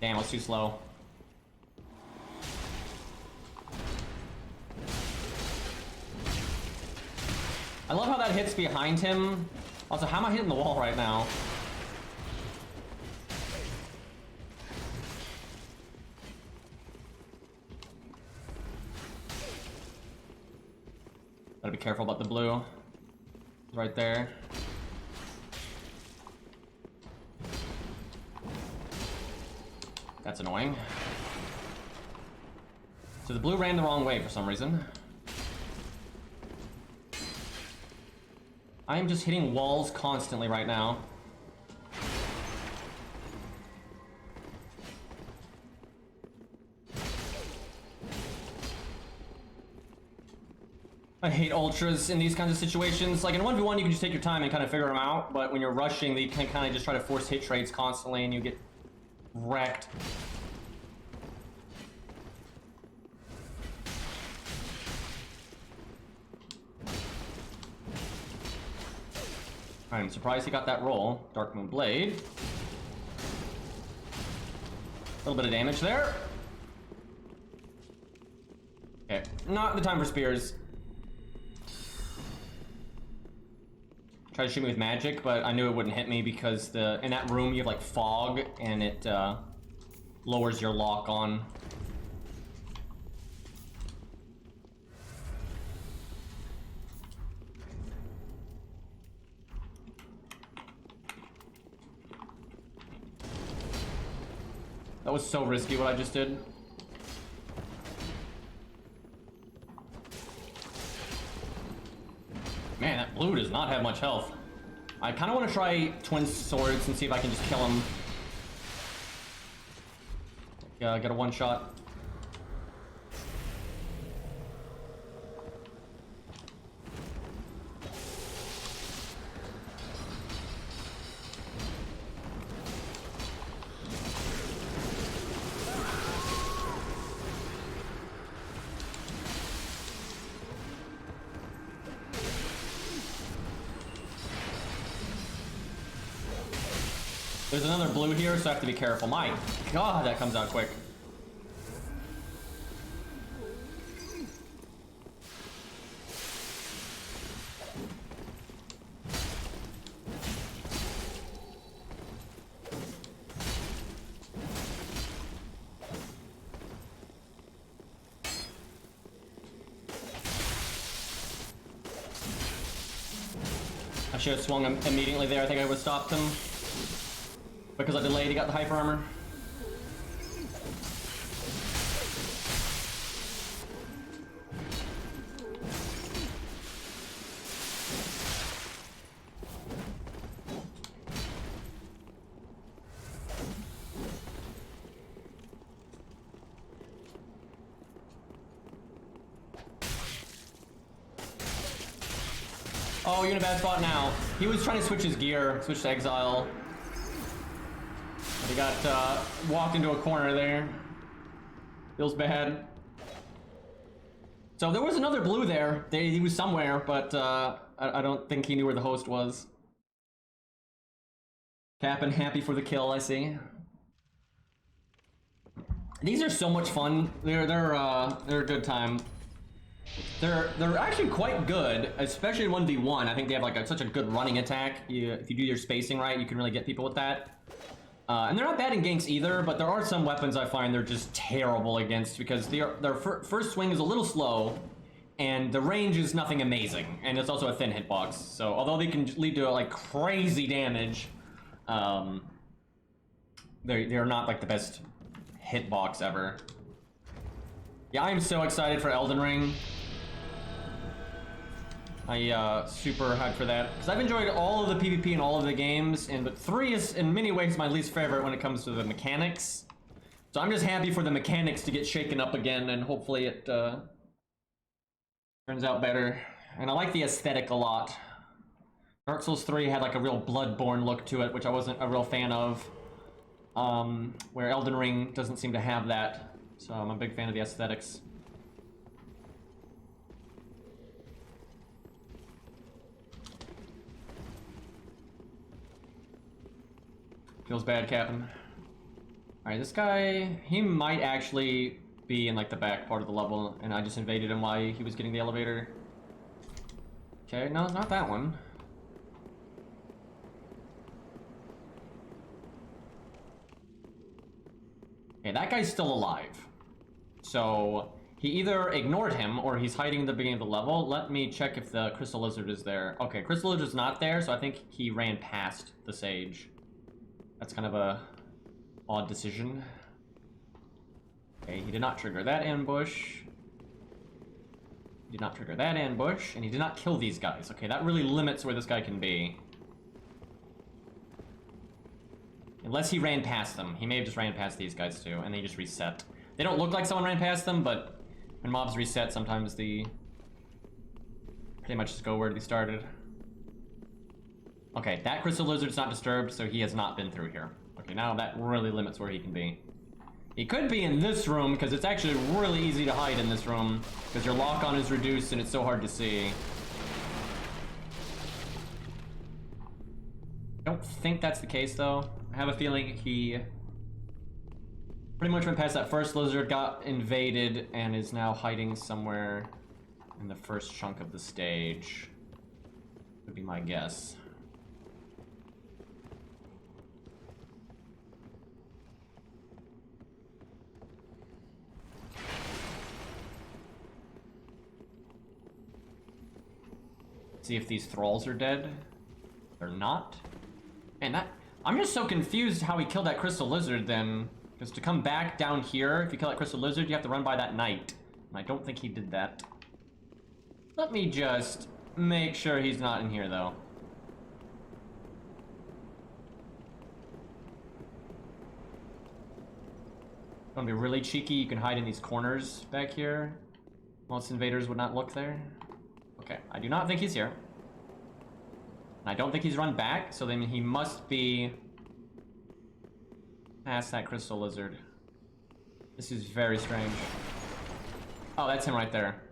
Damn, I was too slow. I love how that hits behind him. Also, how am I hitting the wall right now? Gotta be careful about the blue. It's right there. That's annoying. So the blue ran the wrong way for some reason. I am just hitting walls constantly right now. I hate ultras in these kinds of situations. Like in 1v1 you can just take your time and kind of figure them out, but when you're rushing you can kind of just try to force hit trades constantly and you get wrecked. I'm surprised he got that roll. Dark Moon Blade. A little bit of damage there. Okay, not the time for spears. Try to shoot me with magic, but I knew it wouldn't hit me because in that room you have like fog and it lowers your lock on. That was so risky what I just did. Man, that blue does not have much health. I kind of want to try twin swords and see if I can just kill him. Yeah, get a one shot. There's another blue here, so I have to be careful. My God, that comes out quick. I should have swung him immediately there. I think I would have stopped him. Because I delayed, he got the hyper armor. Oh, you're in a bad spot now. He was trying to switch his gear, switch to exile. But he got walked into a corner there. Feels bad. So there was another blue there. He was somewhere, but I don't think he knew where the host was. Cap'n happy for the kill, I see. These are so much fun. They're a good time. They're actually quite good, especially in 1v1. I think they have like such a good running attack. If you do your spacing right, you can really get people with that. And they're not bad in ganks either, but there are some weapons I find they're just terrible against because their first swing is a little slow, and the range is nothing amazing, and it's also a thin hitbox. So although they can lead to like crazy damage, they're not like the best hitbox ever. Yeah, I am so excited for Elden Ring. I super hyped for that because I've enjoyed all of the PvP in all of the games, but 3 is in many ways my least favorite when it comes to the mechanics. So I'm just happy for the mechanics to get shaken up again, and hopefully it turns out better. And I like the aesthetic a lot. Dark Souls 3 had like a real Bloodborne look to it, which I wasn't a real fan of. Where Elden Ring doesn't seem to have that, so I'm a big fan of the aesthetics. Feels bad, Captain. Alright, this guy, he might actually be in like the back part of the level, and I just invaded him while he was getting the elevator. Okay, no, not that one. Okay, that guy's still alive. So, he either ignored him, or he's hiding at the beginning of the level. Let me check if the Crystal Lizard is there. Okay, Crystal Lizard's not there, so I think he ran past the Sage. That's kind of a odd decision. Okay, he did not trigger that ambush. He did not trigger that ambush, and he did not kill these guys. Okay, that really limits where this guy can be. Unless he ran past them. He may have just ran past these guys too, and they just reset. They don't look like someone ran past them, but when mobs reset, sometimes they pretty much just go where they started. Okay, that Crystal Lizard's not disturbed, so he has not been through here. Okay, now that really limits where he can be. He could be in this room, because it's actually really easy to hide in this room, because your lock-on is reduced and it's so hard to see. I don't think that's the case, though. I have a feeling he pretty much went past that first lizard, got invaded, and is now hiding somewhere in the first chunk of the stage. Would be my guess. See if these thralls are dead. They're not. And that, I'm just so confused how he killed that Crystal Lizard then. Because to come back down here, if you kill that Crystal Lizard, you have to run by that knight. And I don't think he did that. Let me just make sure he's not in here though. Gonna be really cheeky, you can hide in these corners back here. Most invaders would not look there. Okay, I do not think he's here. And I don't think he's run back, so then he must be past that Crystal Lizard. This is very strange. Oh, that's him right there.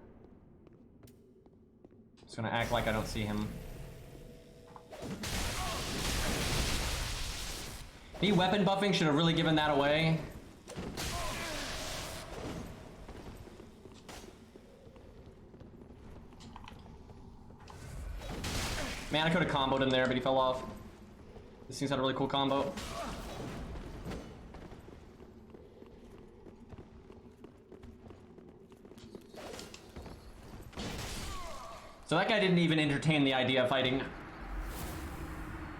Just gonna act like I don't see him. Me weapon buffing should have really given that away. Man, I could have comboed him there, but he fell off. This thing's had a really cool combo. So that guy didn't even entertain the idea of fighting.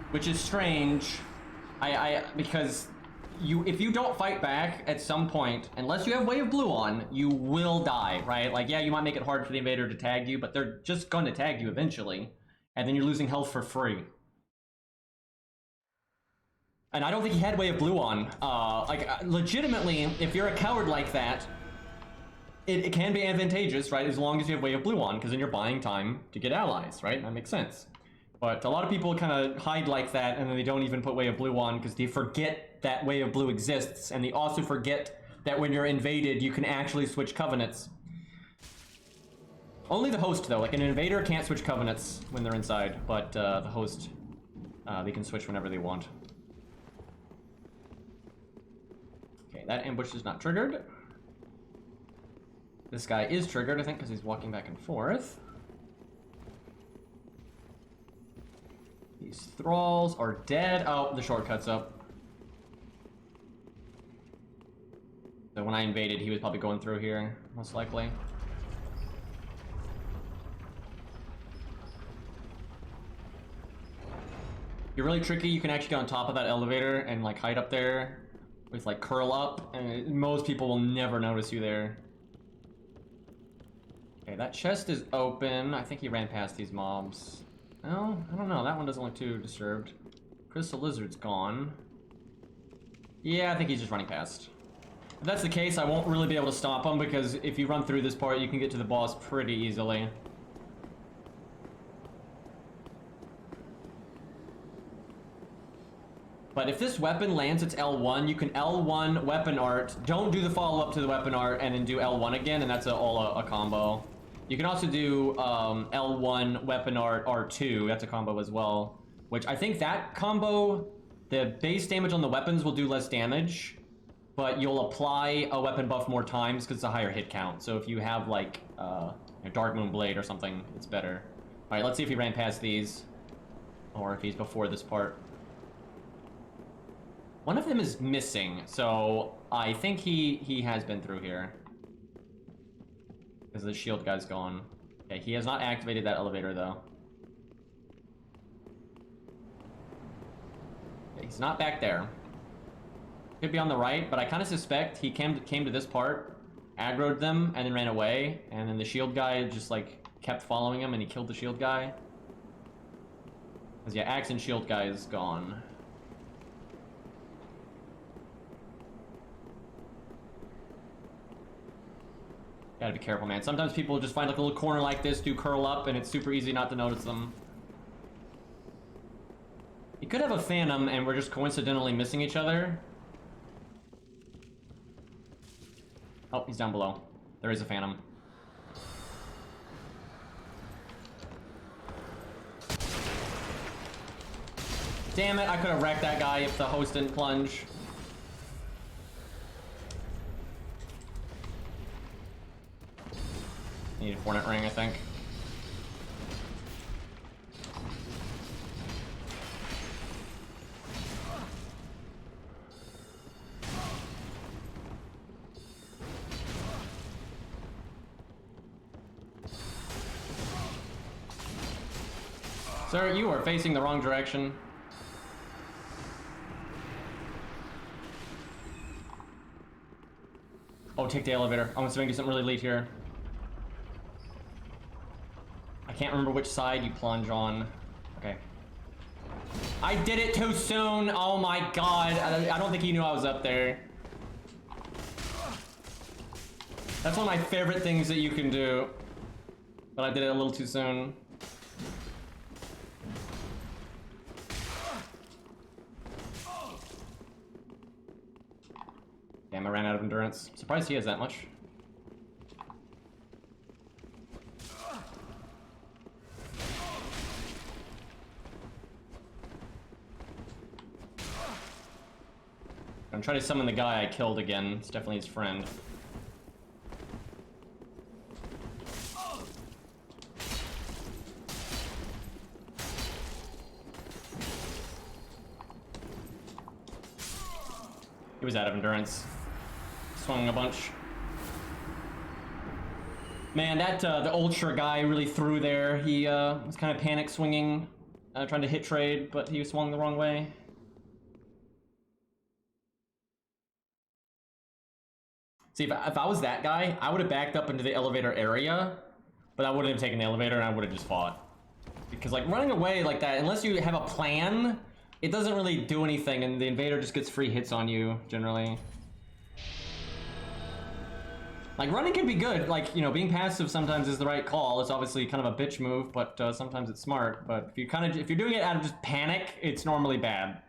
Which is strange. Because if you don't fight back at some point, unless you have Way of Blue on, you will die, right? Like, yeah, you might make it hard for the invader to tag you, but they're just going to tag you eventually. And then you're losing health for free. And I don't think he had Way of Blue on. Legitimately, if you're a coward like that, it can be advantageous, right? As long as you have Way of Blue on, because then you're buying time to get allies, right? That makes sense. But a lot of people kind of hide like that, and then they don't even put Way of Blue on because they forget that Way of Blue exists, and they also forget that when you're invaded, you can actually switch covenants. Only the host, though. Like, an invader can't switch covenants when they're inside, but the host, they can switch whenever they want. Okay, that ambush is not triggered. This guy is triggered, I think, because he's walking back and forth. These thralls are dead. Oh, the shortcut's up. So when I invaded, he was probably going through here, most likely. You're really tricky. You can actually get on top of that elevator and like hide up there with like curl up, and most people will never notice you there. Okay, that chest is open. I think he ran past these mobs. No, I don't know. That one doesn't look too disturbed. Crystal Lizard's gone. Yeah, I think he's just running past. If that's the case, I won't really be able to stop him because if you run through this part, you can get to the boss pretty easily. But if this weapon lands its L1, you can L1 weapon art. Don't do the follow-up to the weapon art and then do L1 again, and that's all a combo. You can also do L1 weapon art R2. That's a combo as well. Which I think that combo, the base damage on the weapons will do less damage, but you'll apply a weapon buff more times because it's a higher hit count. So if you have like a Dark Moon Blade or something, it's better. All right, let's see if he ran past these, or if he's before this part. One of them is missing, so I think he has been through here. Because the shield guy's gone. Okay, he has not activated that elevator, though. Okay, he's not back there. Could be on the right, but I kind of suspect he came to this part, aggroed them, and then ran away, and then the shield guy just, like, kept following him, and he killed the shield guy. Because, yeah, axe and shield guy is gone. Gotta be careful, man. Sometimes people just find like a little corner like this, do curl up, and it's super easy not to notice them. You could have a Phantom, and we're just coincidentally missing each other. Oh, he's down below. There is a Phantom. Damn it, I could have wrecked that guy if the host didn't plunge. Need a Hornet Ring, I think. Sir, you are facing the wrong direction. Oh, take the elevator. I'm assuming do something really late here. I can't remember which side you plunge on. Okay. I did it too soon. Oh my god. I don't think he knew I was up there. That's one of my favorite things that you can do. But I did it a little too soon. Damn, I ran out of endurance. Surprised he has that much. I'm trying to summon the guy I killed again. It's definitely his friend. He was out of endurance. Swung a bunch. Man, that the Ultra guy really threw there. He was kind of panic swinging, trying to hit trade, but he swung the wrong way. See, if I was that guy, I would have backed up into the elevator area, but I wouldn't have taken the elevator and I would have just fought. Because like running away like that, unless you have a plan, it doesn't really do anything, and the invader just gets free hits on you, generally. Like, running can be good. Like, you know, being passive sometimes is the right call. It's obviously kind of a bitch move, but sometimes it's smart. But if you're doing it out of just panic, it's normally bad.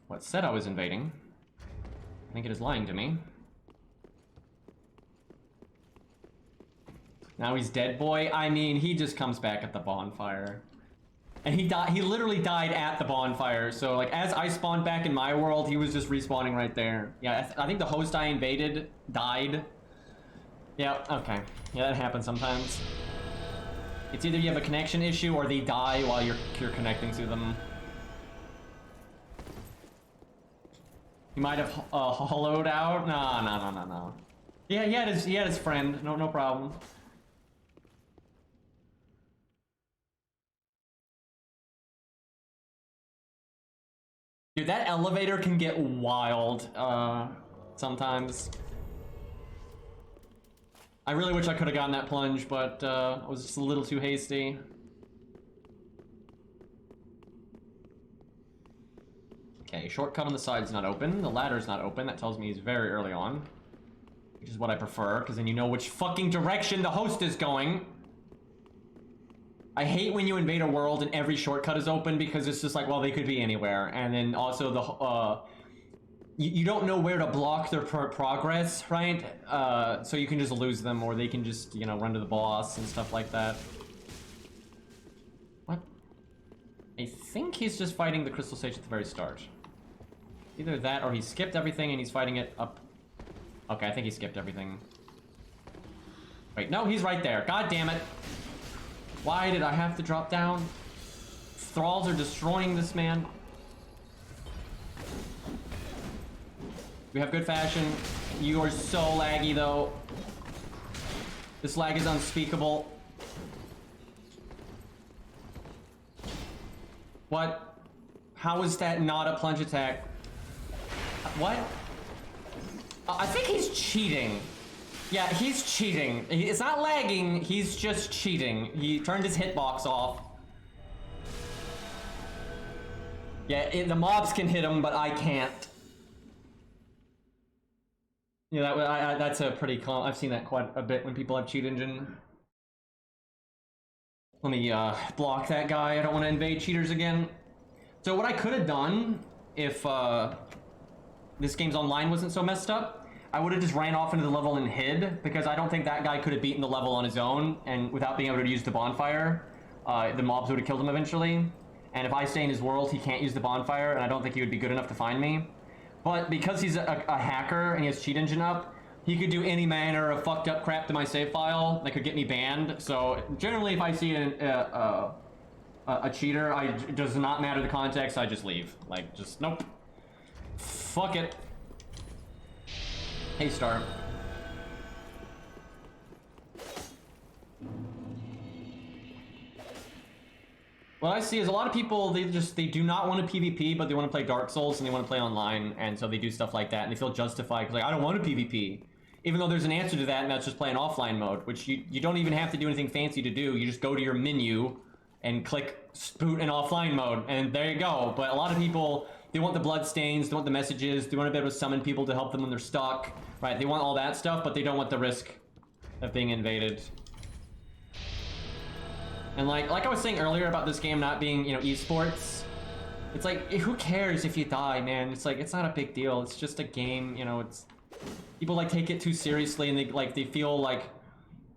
What said I was invading? I think it is lying to me. Now he's dead, boy. I mean, he just comes back at the bonfire. And he literally died at the bonfire. So, like, as I spawned back in my world, he was just respawning right there. Yeah, I think the host I invaded died. Yeah, okay. Yeah, that happens sometimes. It's either you have a connection issue or they die while you're connecting to them. He might have hollowed out. No. Yeah, he had his friend. No problem. Dude, that elevator can get wild sometimes. I really wish I could have gotten that plunge, but I was just a little too hasty. Okay, shortcut on the side is not open. The ladder's not open. That tells me he's very early on. Which is what I prefer, because then you know which fucking direction the host is going. I hate when you invade a world and every shortcut is open, because it's just like, well, they could be anywhere. And then also you don't know where to block their progress, right? So you can just lose them, or they can just, you know, run to the boss and stuff like that. What? I think he's just fighting the crystal stage at the very start. Either that, or he skipped everything and he's fighting it up. Okay, I think he skipped everything. Wait, no, he's right there. God damn it. Why did I have to drop down? Thralls are destroying this man. We have good fashion. You are so laggy, though. This lag is unspeakable. What? How is that not a plunge attack? What? I think he's cheating. Yeah, he's cheating. It's not lagging, he's just cheating. He turned his hitbox off. Yeah, the mobs can hit him, but I can't. Yeah, that's a pretty common. I've seen that quite a bit when people have cheat engine. Let me block that guy. I don't want to invade cheaters again. So what I could have done if this game's online wasn't so messed up, I would have just ran off into the level and hid, because I don't think that guy could have beaten the level on his own, and without being able to use the bonfire, the mobs would have killed him eventually. And if I stay in his world, he can't use the bonfire, and I don't think he would be good enough to find me. But because he's a hacker and he has cheat engine up, he could do any manner of fucked up crap to my save file that could get me banned. So generally, if I see a cheater, it does not matter the context, I just leave. Like, just nope. Fuck it. Hey, Star. What I see is a lot of people, they do not want to PvP, but they want to play Dark Souls and they want to play online, and so they do stuff like that, and they feel justified because, like, I don't want to PvP. Even though there's an answer to that, and that's just playing offline mode, which you don't even have to do anything fancy to do. You just go to your menu and click boot in offline mode, and there you go. But a lot of people, they want the blood stains, they want the messages, they want to be able to summon people to help them when they're stuck, right? They want all that stuff, but they don't want the risk of being invaded. And like I was saying earlier about this game not being, you know, esports, it's like, who cares if you die, man? It's like, it's not a big deal. It's just a game, you know. It's people like take it too seriously, and they feel like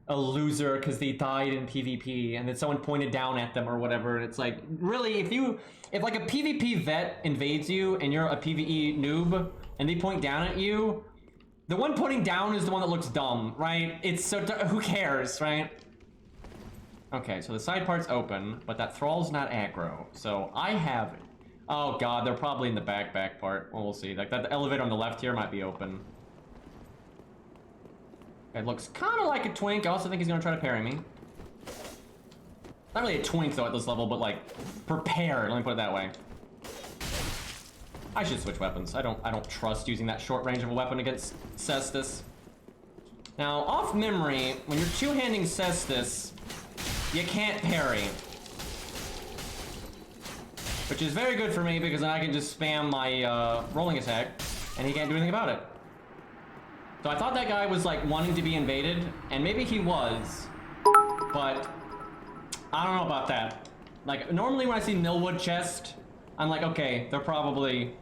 a loser because they died in PvP and then someone pointed down at them or whatever. And it's like, really, if like a PvP vet invades you and you're a PvE noob and they point down at you, the one pointing down is the one that looks dumb, right? It's so, who cares, right? Okay, so the side part's open, but that thrall's not aggro. So I have it. Oh god, they're probably in the back part. Well, we'll see. Like that, the elevator on the left here might be open. It looks kind of like a twink. I also think he's gonna try to parry me. Not really a twink though at this level, but like prepared. Let me put it that way. I should switch weapons. I don't trust using that short range of a weapon against Cestus. Now, off memory, when you're two-handing Cestus, you can't parry. Which is very good for me because then I can just spam my rolling attack. and he can't do anything about it. So I thought that guy was like wanting to be invaded, and maybe he was, but I don't know about that. Like normally when I see Millwood chest, I'm like, okay, they're probably,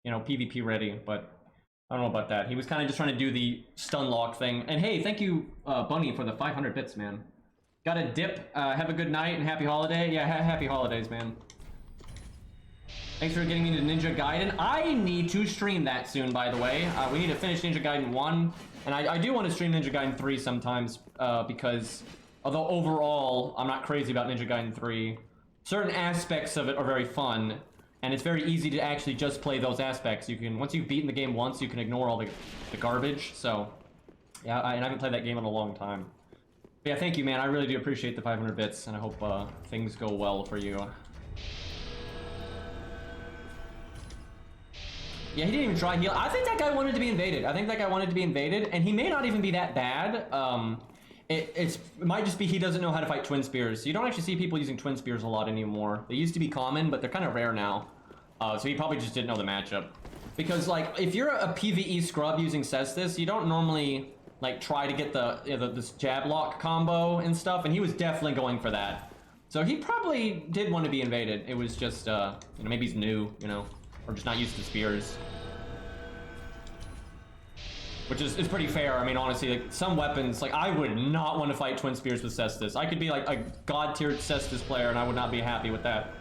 you know, PvP ready, but I don't know about that. He was kind of just trying to do the stun lock thing. And hey, thank you, Bunny, for the 500 bits, man. Got a dip. Have a good night and happy holiday. Yeah, happy holidays, man. Thanks for getting me to Ninja Gaiden. I need to stream that soon, by the way. We need to finish Ninja Gaiden 1. And I do want to stream Ninja Gaiden 3 sometimes, because although overall I'm not crazy about Ninja Gaiden 3, certain aspects of it are very fun. And it's very easy to actually just play those aspects. You can, once you've beaten the game once, you can ignore all the garbage. So, yeah, and I haven't played that game in a long time. But yeah, thank you, man. I really do appreciate the 500 bits, and I hope things go well for you. Yeah, he didn't even try heal. I think that guy wanted to be invaded. And he may not even be that bad. It might just be he doesn't know how to fight twin spears. You don't actually see people using twin spears a lot anymore. They used to be common, but they're kind of rare now. So he probably just didn't know the matchup. Because like, if you're a PvE scrub using Cestus, you don't normally like try to get this jab lock combo and stuff, and he was definitely going for that. So he probably did want to be invaded. It was just, you know, maybe he's new, you know, or just not used to spears. Which is pretty fair. I mean, honestly, like, some weapons, like, I would not want to fight twin spears with Cestus. I could be, like, a god-tiered Cestus player, and I would not be happy with that.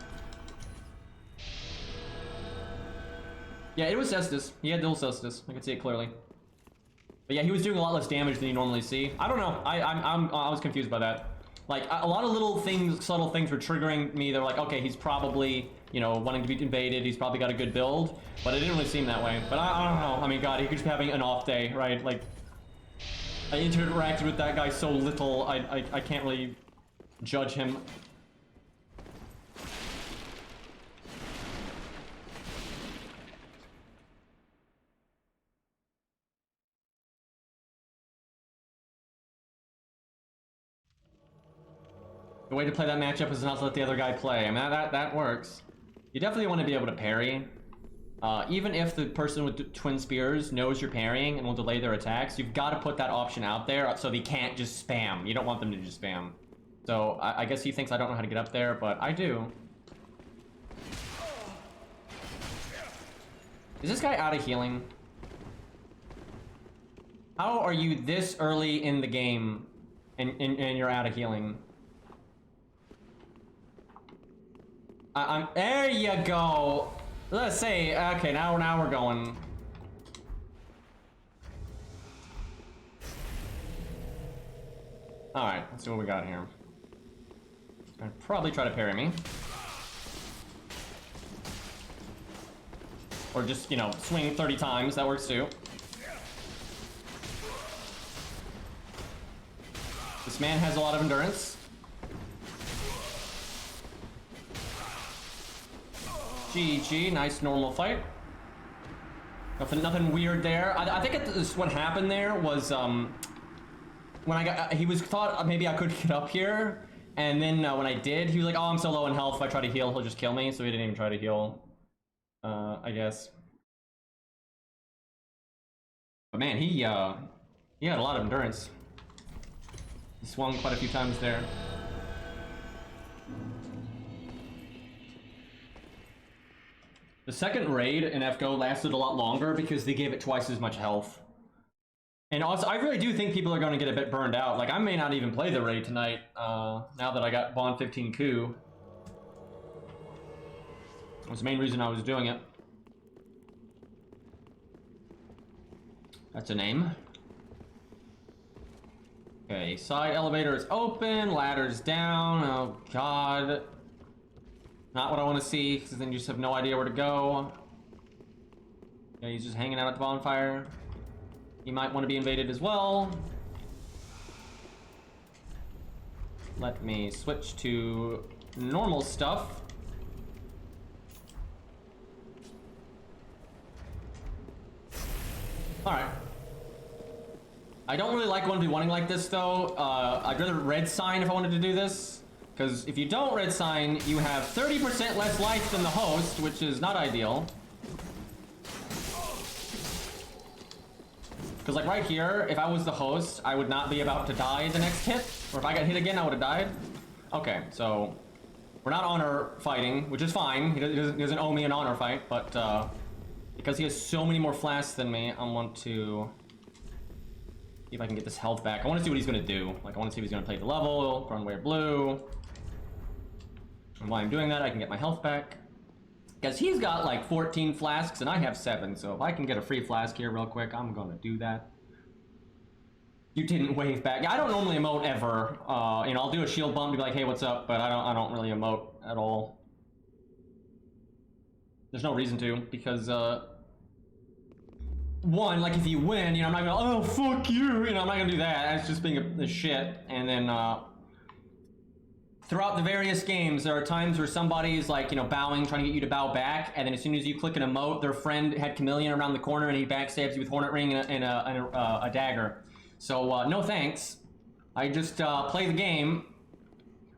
Yeah, it was Cestus. He had dual Cestus. I could see it clearly. But yeah, he was doing a lot less damage than you normally see. I don't know. I was confused by that. Like, a lot of little things, subtle things were triggering me. They're like, okay, he's probably, you know, wanting to be invaded. He's probably got a good build. But it didn't really seem that way. But I don't know. I mean, God, he could just be having an off day, right? Like, I interacted with that guy so little, I can't really judge him. The way to play that matchup is not to let the other guy play. I mean, that works. You definitely want to be able to parry. Even if the person with twin spears knows you're parrying and will delay their attacks, you've got to put that option out there so they can't just spam. You don't want them to just spam. So I guess he thinks I don't know how to get up there, but I do. Is this guy out of healing? How are you this early in the game and you're out of healing? There you go. Let's say, okay, now we're going. All right, let's see what we got here. I'd probably try to parry me. Or just, you know, swing 30 times, that works too. This man has a lot of endurance. GG, nice normal fight. Nothing weird there. I think what happened there was when he thought maybe I could get up here, and then when I did, he was like, "Oh, I'm so low in health. If I try to heal, he'll just kill me." So he didn't even try to heal. I guess. But man, he had a lot of endurance. He swung quite a few times there. The second raid in FGO lasted a lot longer because they gave it twice as much health. And also, I really do think people are going to get a bit burned out. Like, I may not even play the raid tonight, now that I got Bond 15 coup. That was the main reason I was doing it. That's a name. Okay, side elevator is open, ladder's down. Oh, God. Not what I want to see, because then you just have no idea where to go. Yeah, he's just hanging out at the bonfire. He might want to be invaded as well. Let me switch to normal stuff. Alright. I don't really like 1v1ing like this, though. I'd rather red sign if I wanted to do this. Because if you don't red sign, you have 30% less life than the host, which is not ideal. Because like right here, if I was the host, I would not be about to die the next hit. Or if I got hit again, I would have died. Okay, so we're not honor fighting, which is fine. He doesn't owe me an honor fight, but because he has so many more flasks than me, I want to see if I can get this health back. I want to see what he's going to do. Like, I want to see if he's going to play the level, runway blue. And while I'm doing that, I can get my health back. Because he's got like 14 flasks and I have 7, so if I can get a free flask here real quick, I'm going to do that. You didn't wave back. Yeah, I don't normally emote ever. You know, I'll do a shield bump to be like, hey, what's up? But I don't really emote at all. There's no reason to, because one, like if you win, you know, I'm not gonna, oh fuck you, you know, I'm not gonna do that. That's just being a shit. And then throughout the various games, there are times where somebody's like, you know, bowing, trying to get you to bow back, and then as soon as you click an emote, their friend had Chameleon around the corner and he backstabs you with Hornet Ring and a dagger. So no thanks. I just play the game.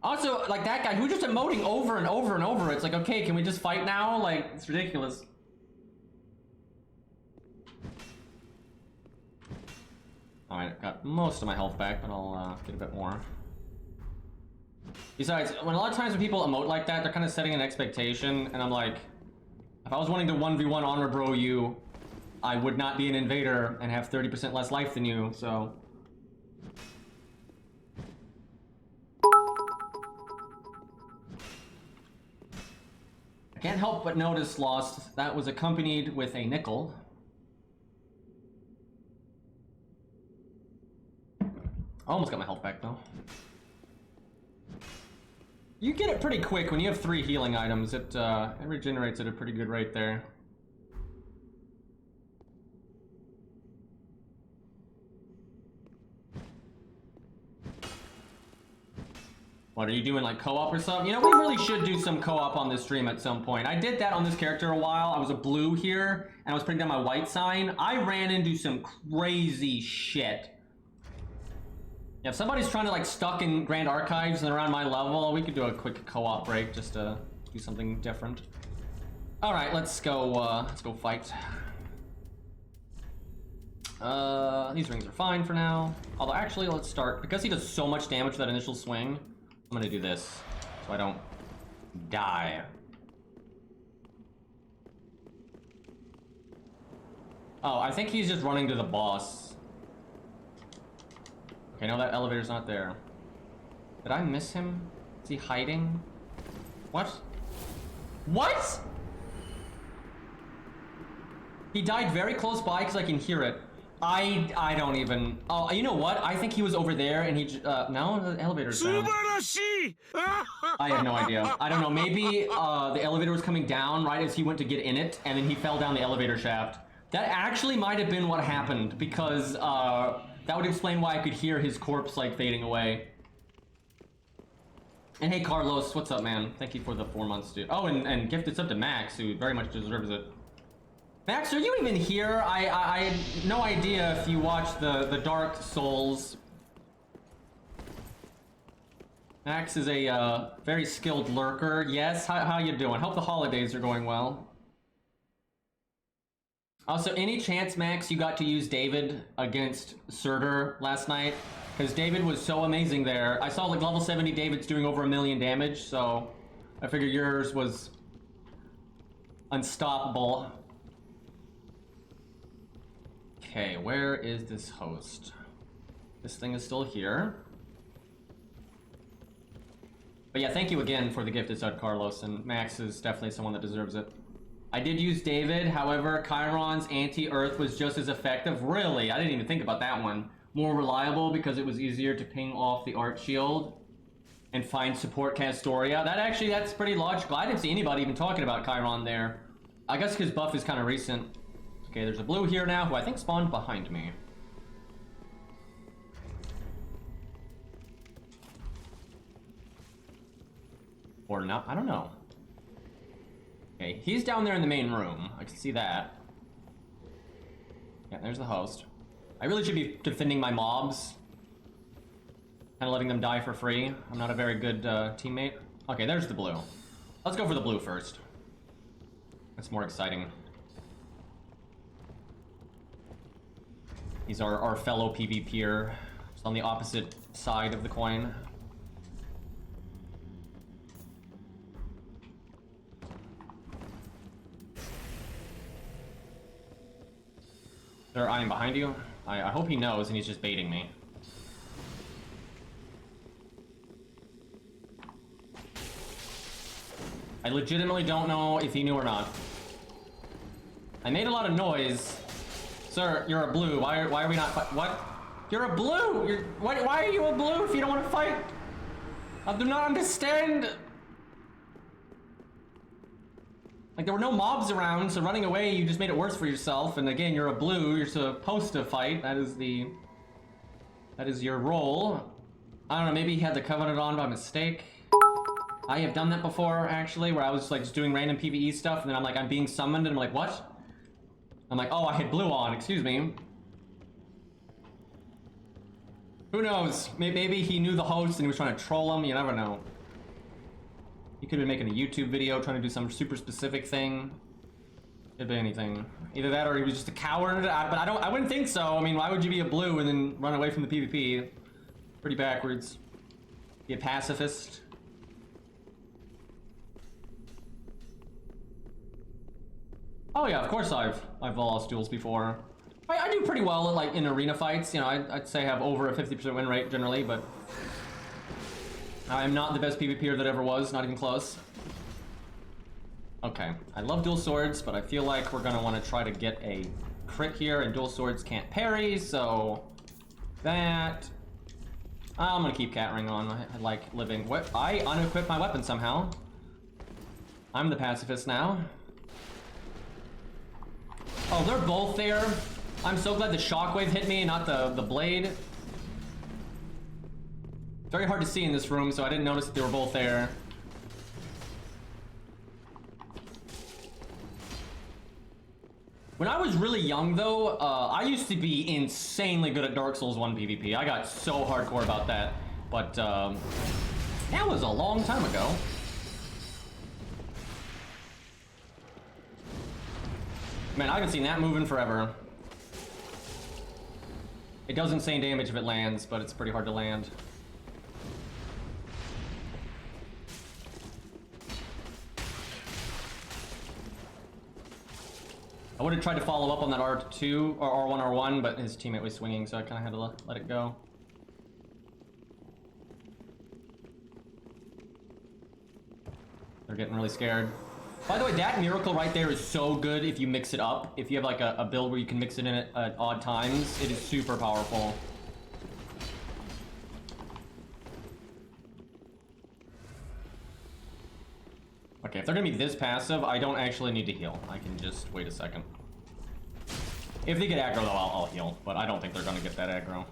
Also, like that guy who just emoting over and over and over. It's like, okay, can we just fight now? Like, it's ridiculous. Alright, got most of my health back, but I'll get a bit more. Besides, when a lot of times when people emote like that, they're kind of setting an expectation, and I'm like, if I was wanting to 1v1 honor bro you, I would not be an invader and have 30% less life than you, so. I can't help but notice, Lost, that was accompanied with a nickel. I almost got my health back, though. You get it pretty quick when you have 3 healing items. It regenerates at a pretty good rate there. What, are you doing like co-op or something? You know, we really should do some co-op on this stream at some point. I did that on this character a while. I was a blue here, and I was putting down my white sign. I ran into some crazy shit. Yeah, if somebody's trying to like stuck in Grand Archives and around my level, we could do a quick co-op break just to do something different. All right, let's go fight. These rings are fine for now. Although actually, let's start, because he does so much damage with that initial swing, I'm gonna do this so I don't die. Oh, I think he's just running to the boss. Okay, no, that elevator's not there. Did I miss him? Is he hiding? What? What? He died very close by because I can hear it. I don't even. Oh, you know what? I think he was over there and he. No, the elevator's down. I have no idea. I don't know. Maybe the elevator was coming down right as he went to get in it, and then he fell down the elevator shaft. That actually might have been what happened, because that would explain why I could hear his corpse like fading away. And hey, Carlos, what's up, man? Thank you for the 4 months, dude. Oh, and gifted sub to Max, who very much deserves it. Max, are you even here? I had no idea if you watched the Dark Souls. Max is a very skilled lurker. Yes, how you doing? Hope the holidays are going well. Also, any chance, Max, you got to use David against Surtur last night? Because David was so amazing there. I saw like level 70 David's doing over 1 million damage, so I figured yours was unstoppable. Okay, where is this host? This thing is still here. But yeah, thank you again for the gifted stud, Carlos, and Max is definitely someone that deserves it. I did use David, however, Chiron's anti-earth was just as effective. Really? I didn't even think about that one. More reliable because it was easier to ping off the art shield and find support Castoria. That's pretty logical. I didn't see anybody even talking about Chiron there. I guess his buff is kind of recent. Okay, there's a blue here now who I think spawned behind me. Or not, I don't know. Okay, he's down there in the main room. I can see that. Yeah, there's the host. I really should be defending my mobs. Kind of letting them die for free. I'm not a very good teammate. Okay, there's the blue. Let's go for the blue first. That's more exciting. He's our fellow PvPer. Just on the opposite side of the coin. Sir, I am behind you. I hope he knows and he's just baiting me. I legitimately don't know if he knew or not. I made a lot of noise. Sir, you're a blue. Why are we not what? You're a blue! Why are you a blue if you don't want to fight? I do not understand. Like, there were no mobs around, so running away, you just made it worse for yourself. And again, you're a blue. You're supposed to fight. That is your role. I don't know, maybe he had the Covenant on by mistake. I have done that before, actually, where I was like just doing random PvE stuff, and then I'm being summoned, and I'm like, what? I'm like, oh, I had blue on, excuse me. Who knows? Maybe he knew the host and he was trying to troll him, you never know. He could have been making a YouTube video trying to do some super specific thing. Could be anything. Either that or he was just a coward, but I wouldn't think so. I mean, why would you be a blue and then run away from the PvP? Pretty backwards. Be a pacifist. Oh yeah, of course I've lost duels before. I do pretty well like in arena fights, you know, I'd say I have over a 50% win rate generally, but I'm not the best PvPer that ever was, not even close. Okay, I love dual swords, but I feel like we're gonna want to try to get a crit here, and dual swords can't parry, so that I'm gonna keep cat ring on. I like living. What? I unequipped my weapon somehow. I'm the pacifist now. Oh, they're both there. I'm so glad the shockwave hit me, not the blade. Very hard to see in this room, so I didn't notice that they were both there. When I was really young, though, I used to be insanely good at Dark Souls 1 PvP. I got so hardcore about that, but that was a long time ago. Man, I haven't seen that move in forever. It does insane damage if it lands, but it's pretty hard to land. I would have tried to follow up on that R2 or R1 R1, but his teammate was swinging, so I kind of had to let it go. They're getting really scared. By the way, that miracle right there is so good if you mix it up. If you have like a build where you can mix it in at odd times, it is super powerful. Okay, if they're gonna be this passive, I don't actually need to heal. I can just wait a second. If they get aggro though, I'll heal, but I don't think they're gonna get that aggro.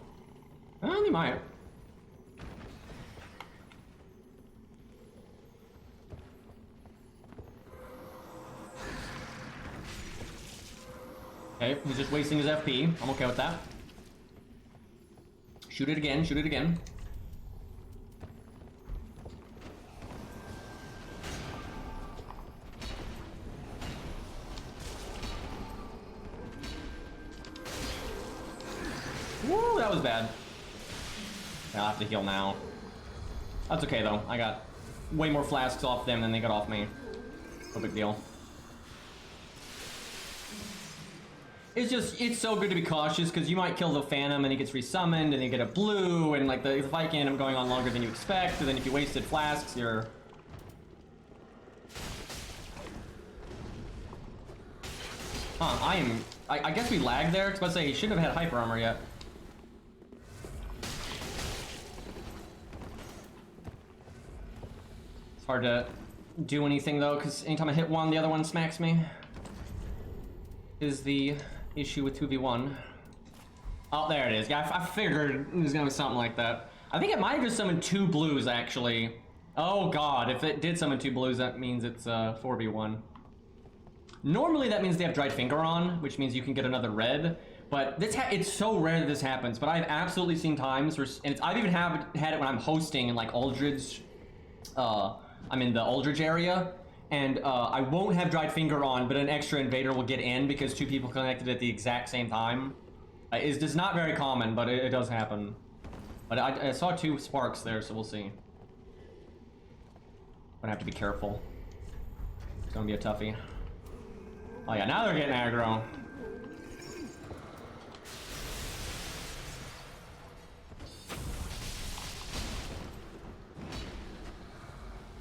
They might. Okay, he's just wasting his FP. I'm okay with that. Shoot it again, shoot it again. Woo, that was bad. I'll have to heal now. That's okay though. I got way more flasks off them than they got off me. No big deal. It's so good to be cautious because you might kill the Phantom and he gets resummoned and you get a blue and like the fight can end up going on longer than you expect, and then if you wasted flasks, you're... I guess we lagged there, because I was about to say he shouldn't have had hyper armor yet. It's hard to do anything though, because anytime I hit one, the other one smacks me. Is the issue with 2v1. Oh, there it is. Yeah, I figured it was gonna be something like that. I think it might have just summoned 2 blues, actually. Oh god, if it did summon 2 blues, that means it's 4v1. Normally that means they have Dried Finger on, which means you can get another red. But it's so rare that this happens, but I've absolutely seen times where, and I've even had it when I'm hosting in like Aldridge, I'm in the Aldridge area, and I won't have Dried Finger on, but an extra invader will get in because 2 people connected at the exact same time. It's just not very common, but it does happen. But I saw 2 sparks there, so we'll see. Gonna have to be careful. It's gonna be a toughie. Oh yeah, now they're getting aggro.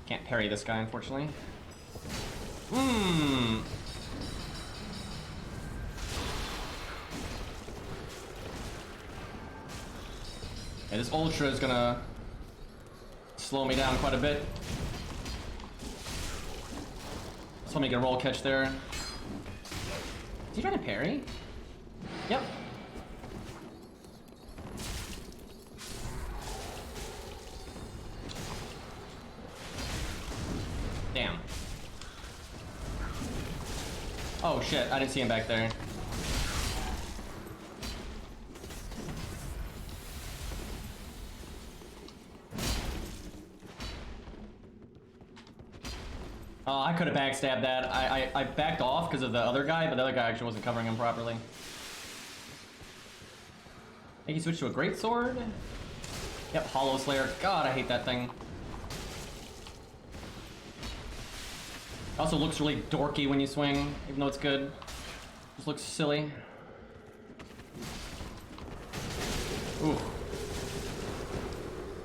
Can't parry this guy, unfortunately. Yeah, this Ultra is gonna slow me down quite a bit. So let me get a roll catch there. Is he trying to parry? Yep. Damn. Oh shit, I didn't see him back there. Oh, I could have backstabbed that. I backed off because of the other guy, but the other guy actually wasn't covering him properly. I think he switched to a greatsword. Yep, Hollow Slayer. God, I hate that thing. It also looks really dorky when you swing, even though it's good. Just looks silly. Ooh.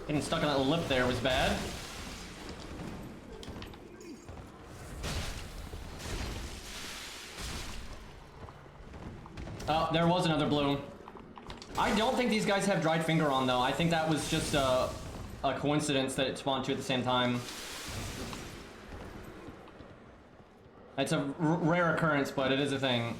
Getting stuck in that lip there was bad. Oh, there was another blue. I don't think these guys have dried finger on though. I think that was just a coincidence that it spawned 2 at the same time. It's a rare occurrence, but it is a thing.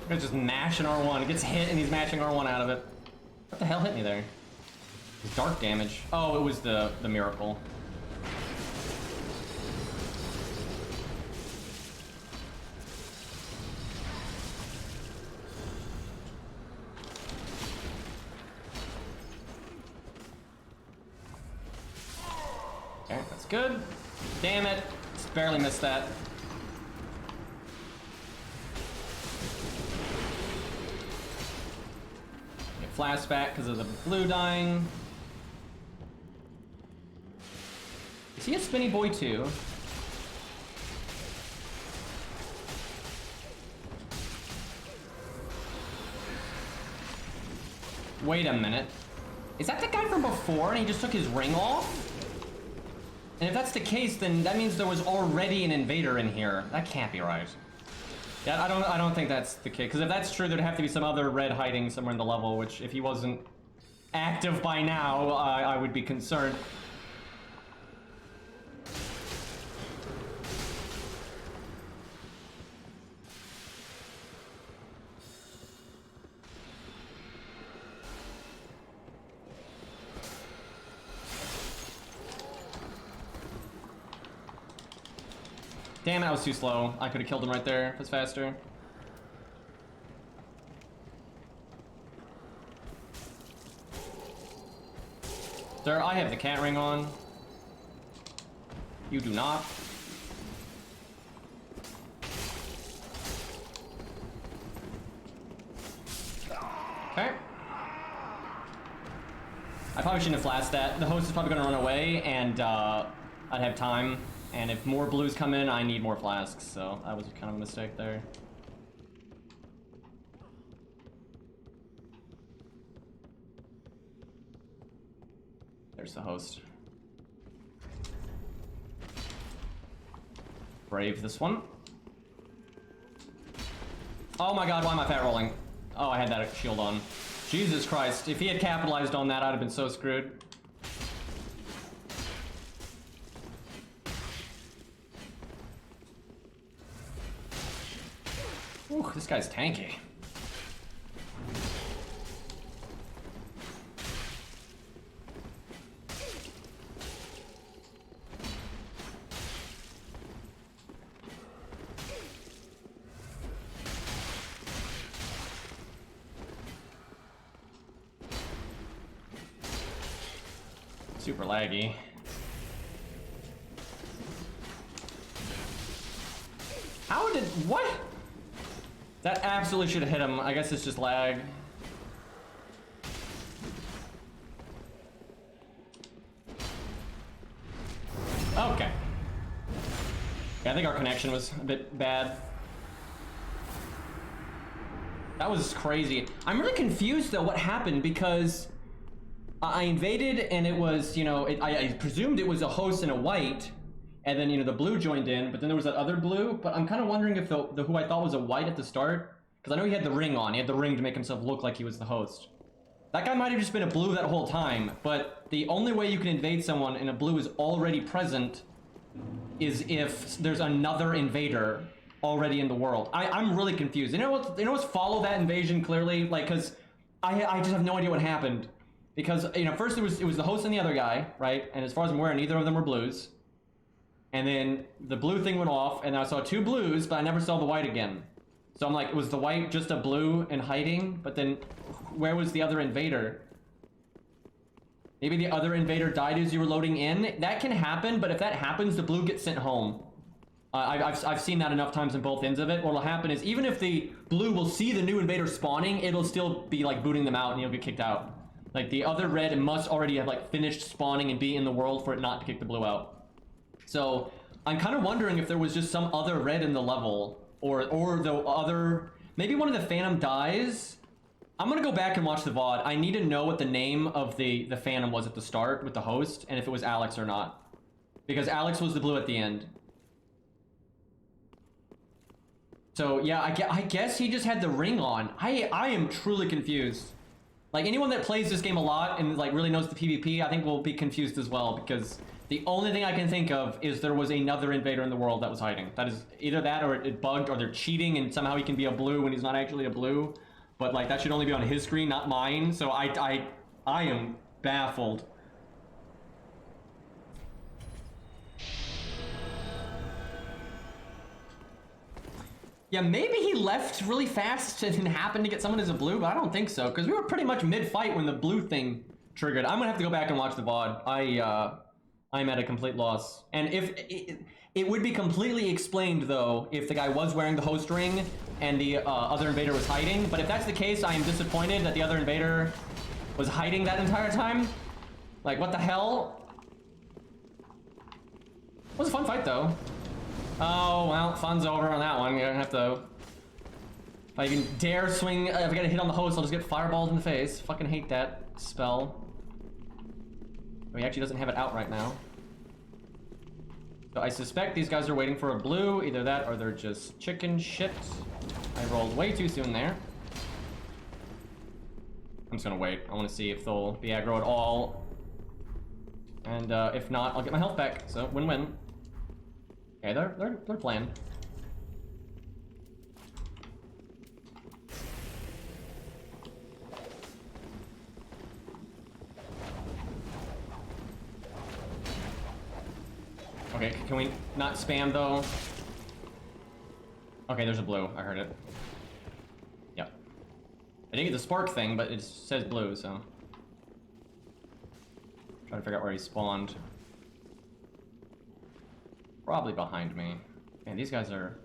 He's just mashing R1. It gets hit and he's mashing R1 out of it. What the hell hit me there? It's dark damage. Oh, it was the miracle. Okay, that's good. Damn it. Just barely missed that. Get flashback because of the blue dying. Is he a spinny boy too? Wait a minute. Is that the guy from before and he just took his ring off? And if that's the case, then that means there was already an invader in here. That can't be right. Yeah, I don't think that's the case. Because if that's true, there'd have to be some other red hiding somewhere in the level, which if he wasn't active by now, I would be concerned. Damn, that was too slow. I could have killed him right there if it was faster. Sir, I have the cat ring on. You do not. Okay. I probably shouldn't have flashed that. The host is probably gonna run away and I'd have time. And if more blues come in, I need more flasks, so that was kind of a mistake there. There's the host. Brave this one. Oh my god, why am I fat rolling? Oh, I had that shield on. Jesus Christ, if he had capitalized on that, I'd have been so screwed. Ooh, this guy's tanky. super laggy. How did... what? That absolutely should have hit him. I guess it's just lag. Okay. Yeah, I think our connection was a bit bad. That was crazy. I'm really confused though what happened, because I invaded and it was, you know, I presumed it was a host and a white, and then, you know, the blue joined in, but then there was that other blue. But I'm kind of wondering if the who I thought was a white at the start, because I know he had the ring on. He had the ring to make himself look like he was the host. That guy might have just been a blue that whole time, but the only way you can invade someone and a blue is already present is if there's another invader already in the world. I'm really confused. You know what's follow that invasion clearly? Like, cause I just have no idea what happened. Because, you know, first it was the host and the other guy, right? And as far as I'm aware, neither of them were blues. And then the blue thing went off, and I saw two blues, but I never saw the white again. So I'm like, was the white just a blue and hiding? But then, where was the other invader? Maybe the other invader died as you were loading in? That can happen, but if that happens, the blue gets sent home. I've seen that enough times in both ends of it. What'll happen is, even if the blue will see the new invader spawning, it'll still be like booting them out and you'll get kicked out. Like, the other red must already have like finished spawning and be in the world for it not to kick the blue out. So I'm kind of wondering if there was just some other red in the level, or the other, maybe one of the Phantom dies. I'm gonna go back and watch the VOD. I need to know what the name of the Phantom was at the start with the host, and if it was Alex or not, because Alex was the blue at the end. So yeah, I guess he just had the ring on. I am truly confused. Like, anyone that plays this game a lot and like really knows the PvP, I think will be confused as well, because the only thing I can think of is there was another invader in the world that was hiding. That is either that, or it bugged, or they're cheating and somehow he can be a blue when he's not actually a blue. But like, that should only be on his screen, not mine. So I am baffled. Yeah, maybe he left really fast and happened to get someone as a blue, but I don't think so, because we were pretty much mid-fight when the blue thing triggered. I'm gonna have to go back and watch the VOD. I'm at a complete loss. And if it would be completely explained though if the guy was wearing the host ring and the other invader was hiding. But if that's the case, I am disappointed that the other invader was hiding that entire time. Like, what the hell? It was a fun fight though. Oh, well, fun's over on that one. You're gonna have to... If I even dare swing... if I get a hit on the host, I'll just get fireballed in the face. Fucking hate that spell. Oh, he actually doesn't have it out right now. So I suspect these guys are waiting for a blue. Either that or they're just chicken shit. I rolled way too soon there. I'm just gonna wait. I want to see if they'll be aggro at all. And if not, I'll get my health back. So win-win. Okay, they're playing. Okay, can we not spam though? Okay, there's a blue. I heard it. Yep. I didn't get the spark thing, but it says blue, so. Trying to figure out where he spawned. Probably behind me. Man, these guys are...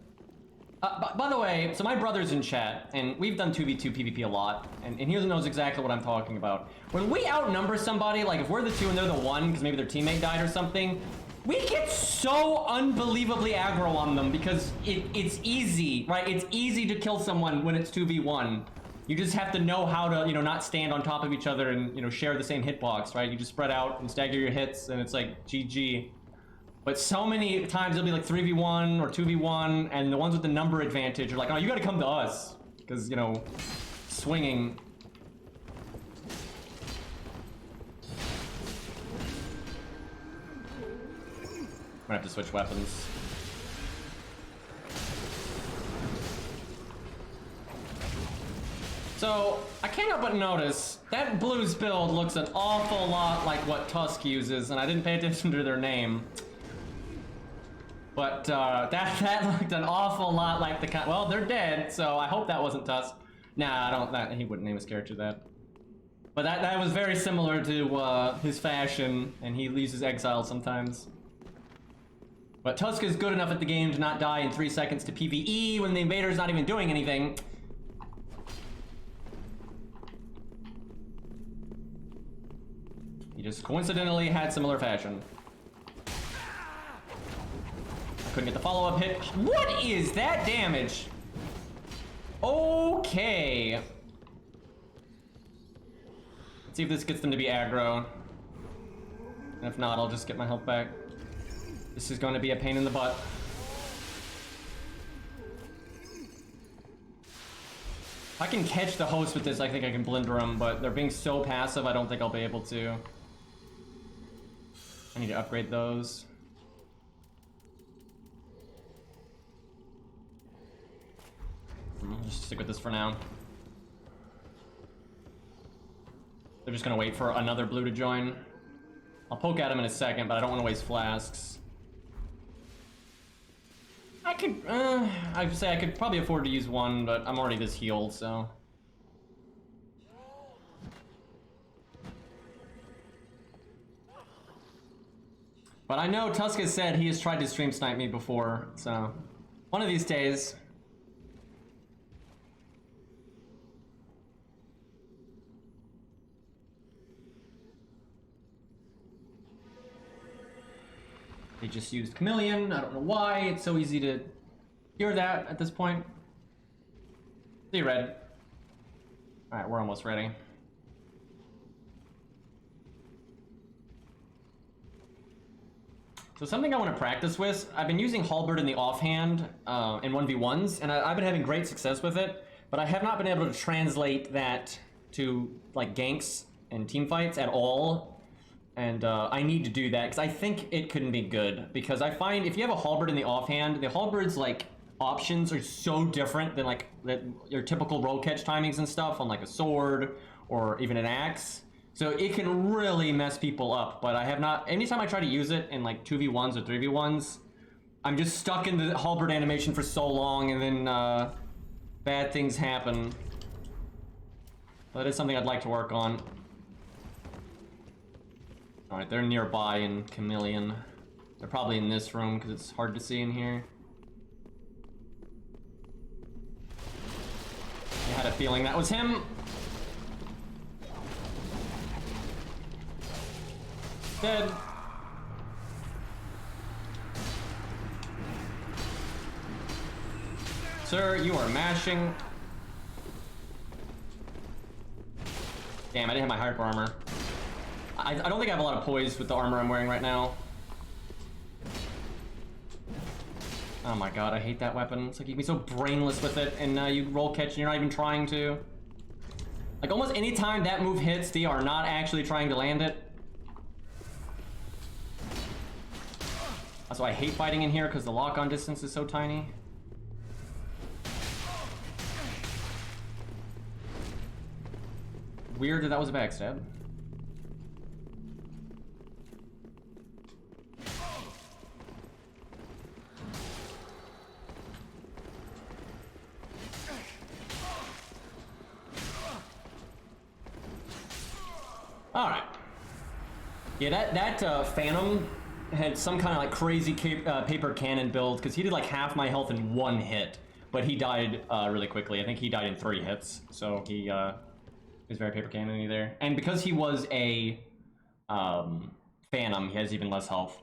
by the way, so my brother's in chat, and we've done 2v2 PvP a lot, and he knows exactly what I'm talking about. When we outnumber somebody, like if we're the 2 and they're the 1, because maybe their teammate died or something, we get so unbelievably aggro on them, because it's easy, right? It's easy to kill someone when it's 2v1. You just have to know how to, you know, not stand on top of each other and, you know, share the same hitbox, right? You just spread out and stagger your hits, and it's like GG. But so many times it'll be like 3v1 or 2v1, and the ones with the number advantage are like, oh, you gotta come to us. Because, you know, swinging. I'm gonna have to switch weapons. So, I can't help but notice, that blue's build looks an awful lot like what Tusk uses, and I didn't pay attention to their name. But that looked an awful lot like the well, they're dead, so I hope that wasn't Tusk. Nah, I don't. He wouldn't name his character that. But that was very similar to his fashion, and he uses exile sometimes. But Tusk is good enough at the game to not die in 3 seconds to PvE when the invader's not even doing anything. He just coincidentally had similar fashion. I couldn't get the follow-up hit. What is that damage? Okay. Let's see if this gets them to be aggro. And if not, I'll just get my health back. This is going to be a pain in the butt. If I can catch the host with this, I think I can blinder them, but they're being so passive, I don't think I'll be able to. I need to upgrade those. I'll just stick with this for now. They're just gonna wait for another blue to join. I'll poke at him in a second, but I don't want to waste flasks. I'd say I could probably afford to use one, but I'm already this healed, so. But I know Tusk has said he has tried to stream snipe me before, so one of these days. They just used Chameleon. I don't know why. It's so easy to hear that at this point. See you, Red. Alright, we're almost ready. So something I want to practice with, I've been using Halberd in the offhand in 1v1s, and I've been having great success with it, but I have not been able to translate that to like ganks and team fights at all. And I need to do that because I think it couldn't be good, because I find if you have a halberd in the offhand, the halberd's like options are so different than like your typical roll catch timings and stuff on like a sword or even an axe. So it can really mess people up. But I have not. Anytime I try to use it in like 2v1s or 3v1s, I'm just stuck in the halberd animation for so long, and then bad things happen. That is something I'd like to work on. Alright, they're nearby in Chameleon. They're probably in this room because it's hard to see in here. I had a feeling that was him. Dead. Sir, you are mashing. Damn, I didn't have my hyper armor. I don't think I have a lot of poise with the armor I'm wearing right now. Oh my god, I hate that weapon. It's like you can be so brainless with it, and you roll catch and you're not even trying to. Like almost any time that move hits, they are not actually trying to land it. That's why I hate fighting in here, because the lock-on distance is so tiny. Weird that was a backstab. Alright. Yeah, that Phantom had some kind of like crazy paper cannon build, because he did like half my health in one hit, but he died really quickly. I think he died in 3 hits, so he was very paper cannon-y there. And because he was a Phantom, he has even less health.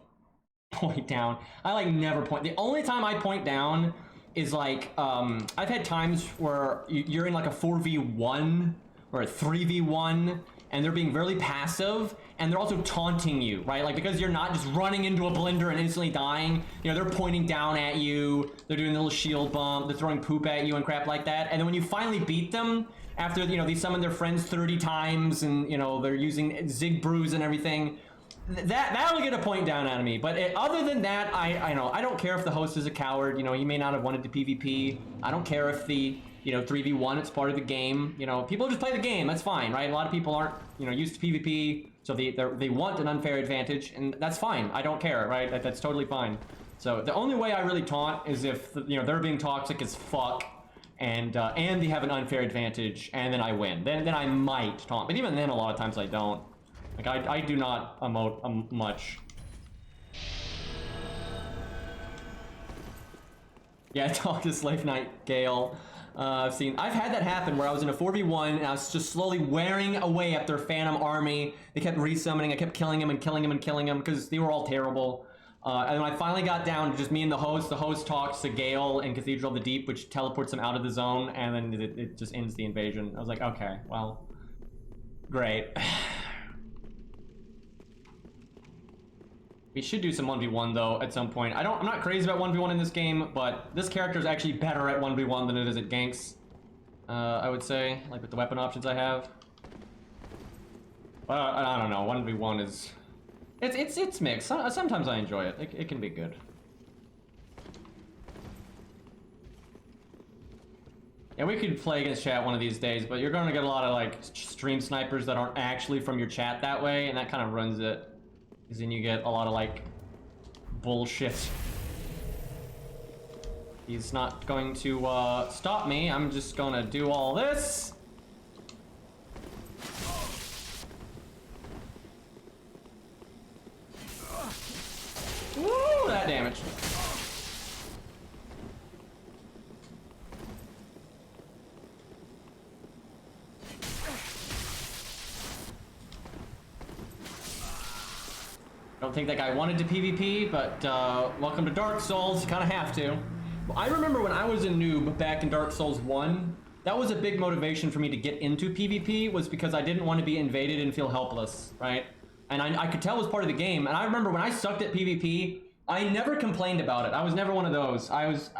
Point down. I like never point. The only time I point down is like I've had times where you're in like a 4v1 or a 3v1, and they're being really passive, and they're also taunting you, right? Like, because you're not just running into a blender and instantly dying, you know, they're pointing down at you, they're doing a little shield bump, they're throwing poop at you and crap like that. And then when you finally beat them, after, you know, they summon their friends 30 times, and, you know, they're using Zig Brews and everything, that'll get a point down out of me. But other than that, I know, I don't care if the host is a coward. You know, he may not have wanted to PvP. I don't care if the, you know, 3v1, it's part of the game. You know, people just play the game, that's fine, right? A lot of people aren't, you know, used to PvP, so they want an unfair advantage, and that's fine. I don't care, right? That's totally fine. So the only way I really taunt is if, you know, they're being toxic as fuck, and they have an unfair advantage, and then I win. Then I might taunt, but even then, a lot of times I don't. Like I do not emote much. Yeah, talk to Slave Knight Gale. I've had that happen where I was in a 4v1 and I was just slowly wearing away at their Phantom army. They kept resummoning, I kept killing him and killing him and killing him because they were all terrible. And when I finally got down to just me and the host talks to Gale in Cathedral of the Deep, which teleports him out of the zone, and then it just ends the invasion. I was like, okay, well, great. We should do some 1v1 though at some point. I'm not crazy about 1v1 in this game, but this character is actually better at 1v1 than it is at ganks. I would say, like with the weapon options I have. But I don't know, 1v1 is... It's mixed. Sometimes I enjoy it. It can be good. Yeah, we could play against chat one of these days, but you're going to get a lot of like stream snipers that aren't actually from your chat that way, and that kind of ruins it. Because then you get a lot of like bullshit. He's not going to stop me. I'm just gonna do all this. Woo, that damage. I don't think that guy wanted to PvP, but welcome to Dark Souls. You kind of have to. I remember when I was a noob back in Dark Souls 1, that was a big motivation for me to get into PvP, was because I didn't want to be invaded and feel helpless, right? And I could tell it was part of the game. And I remember when I sucked at PvP, I never complained about it. I was never one of those. I was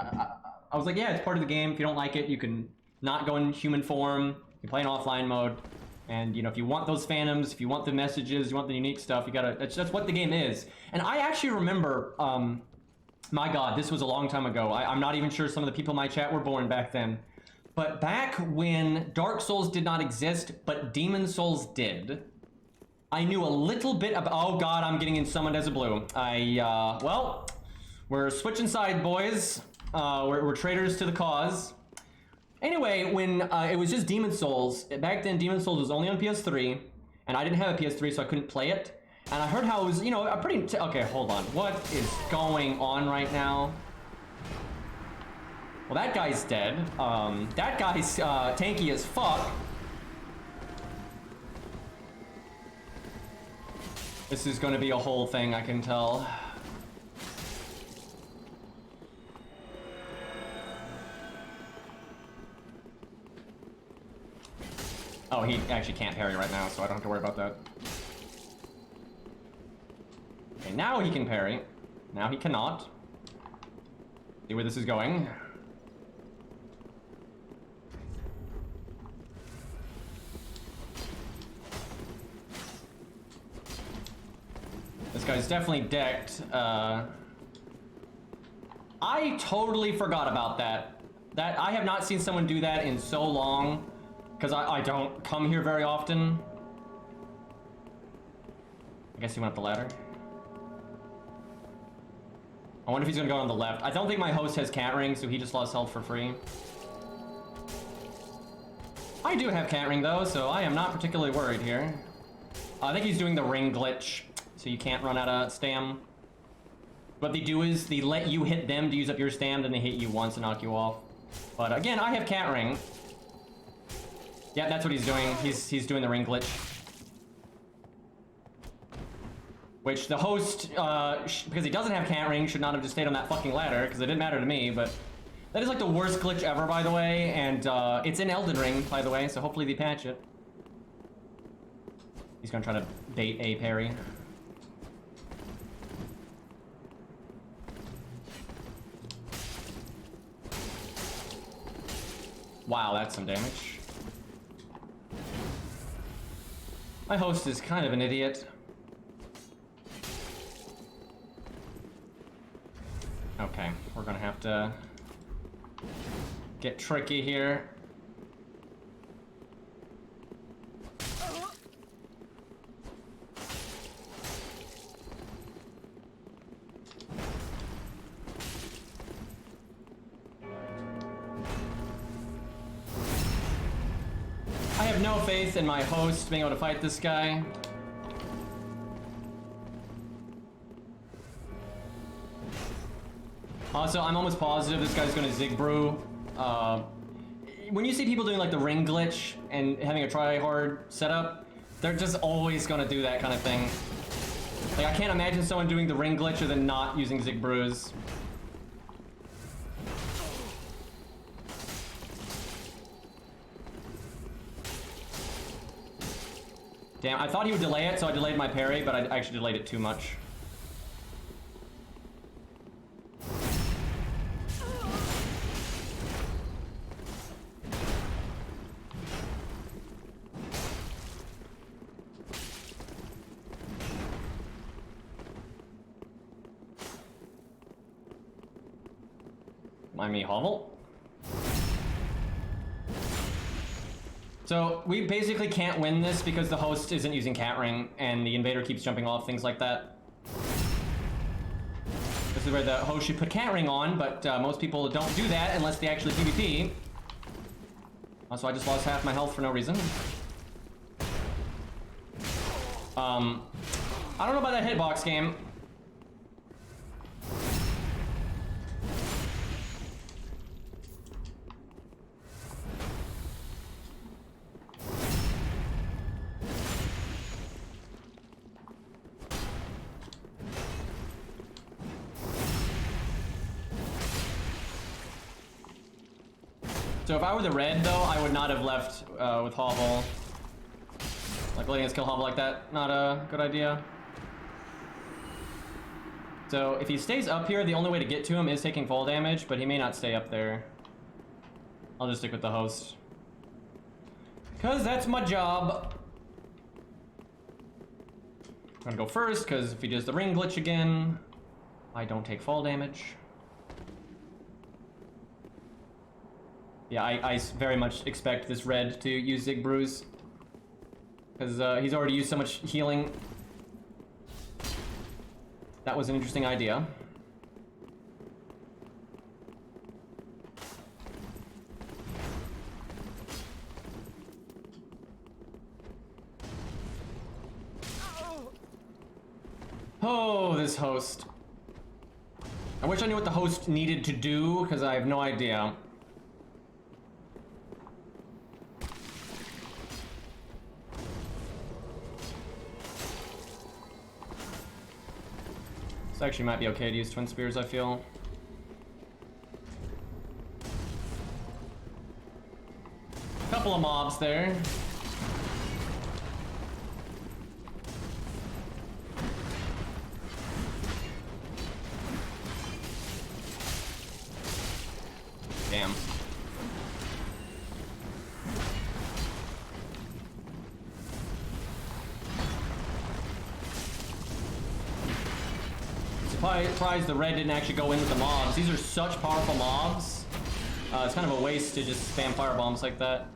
like, yeah, it's part of the game. If you don't like it, you can not go in human form. You can play in offline mode. And, you know, if you want those phantoms, if you want the messages, you want the unique stuff, you gotta, that's what the game is. And I actually remember, my God, this was a long time ago. I'm not even sure some of the people in my chat were born back then. But back when Dark Souls did not exist, but Demon Souls did, I knew a little bit about, oh God, I'm getting summoned as a blue. Well, we're switching side, boys. We're traitors to the cause. Anyway, when it was just Demon Souls, back then Demon Souls was only on PS3, and I didn't have a PS3, so I couldn't play it. And I heard how it was, you know, a pretty... okay, hold on. What is going on right now? Well, that guy's dead. That guy's tanky as fuck. This is gonna be a whole thing, I can tell. Oh, he actually can't parry right now, so I don't have to worry about that. Okay, now he can parry. Now he cannot. See where this is going. This guy's definitely decked. I totally forgot about that. I have not seen someone do that in so long. Because I don't come here very often. I guess he went up the ladder. I wonder if he's gonna go on the left. I don't think my host has cat ring, so he just lost health for free. I do have cat ring though, so I am not particularly worried here. I think he's doing the ring glitch, so you can't run out of stam. What they do is they let you hit them to use up your stam, then they hit you once and knock you off. But again, I have cat ring. Yeah, that's what he's doing. He's doing the ring glitch. Which the host, because he doesn't have cat ring, should not have just stayed on that fucking ladder, because it didn't matter to me, but... that is like the worst glitch ever, by the way, and it's in Elden Ring, by the way, so hopefully they patch it. He's gonna try to bait a parry. Wow, that's some damage. My host is kind of an idiot. Okay, we're gonna have to get tricky here. no faith in my host being able to fight this guy. Also, I'm almost positive this guy's gonna Zig Brew. When you see people doing like the ring glitch and having a try-hard setup, they're just always gonna do that kind of thing. Like, I can't imagine someone doing the ring glitch and then not using Zig Brews. Damn, I thought he would delay it, so I delayed my parry, but I actually delayed it too much. Mind me, hovel. So we basically can't win this because the host isn't using cat ring and the invader keeps jumping off, things like that. This is where the host should put cat ring on, but most people don't do that unless they actually PvP. Also, I just lost half my health for no reason. I don't know about that hitbox game. So if I were the red, though, I would not have left with Hovel. Like, letting us kill Hovel like that, not a good idea. So if he stays up here, the only way to get to him is taking fall damage, but he may not stay up there. I'll just stick with the host. Because that's my job. I'm gonna go first, because if he does the ring glitch again, I don't take fall damage. Yeah, I very much expect this red to use Zig Brews. Because he's already used so much healing. That was an interesting idea. Oh, this host. I wish I knew what the host needed to do, because I have no idea. This actually might be okay to use Twin Spears, I feel. Couple of mobs there. Damn. Surprised the red didn't actually go in with the mobs. These are such powerful mobs. It's kind of a waste to just spam fire bombs like that.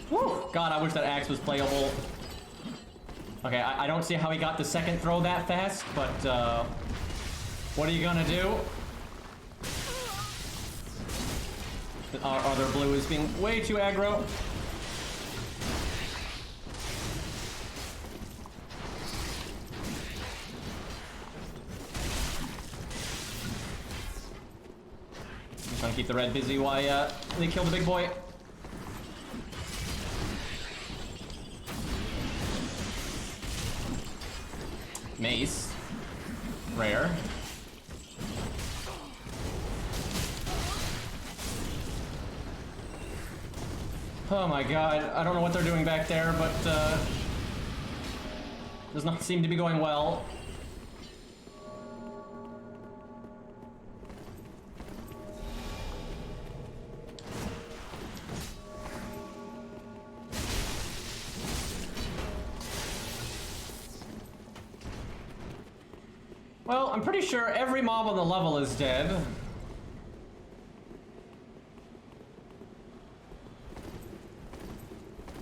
Whew. God, I wish that axe was playable. Okay, I don't see how he got the second throw that fast, but what are you gonna do? Our other blue is being way too aggro. I'm trying to keep the red busy while they kill the big boy. Mace. Rare. Oh my god, I don't know what they're doing back there, but does not seem to be going well. Well, I'm pretty sure every mob on the level is dead.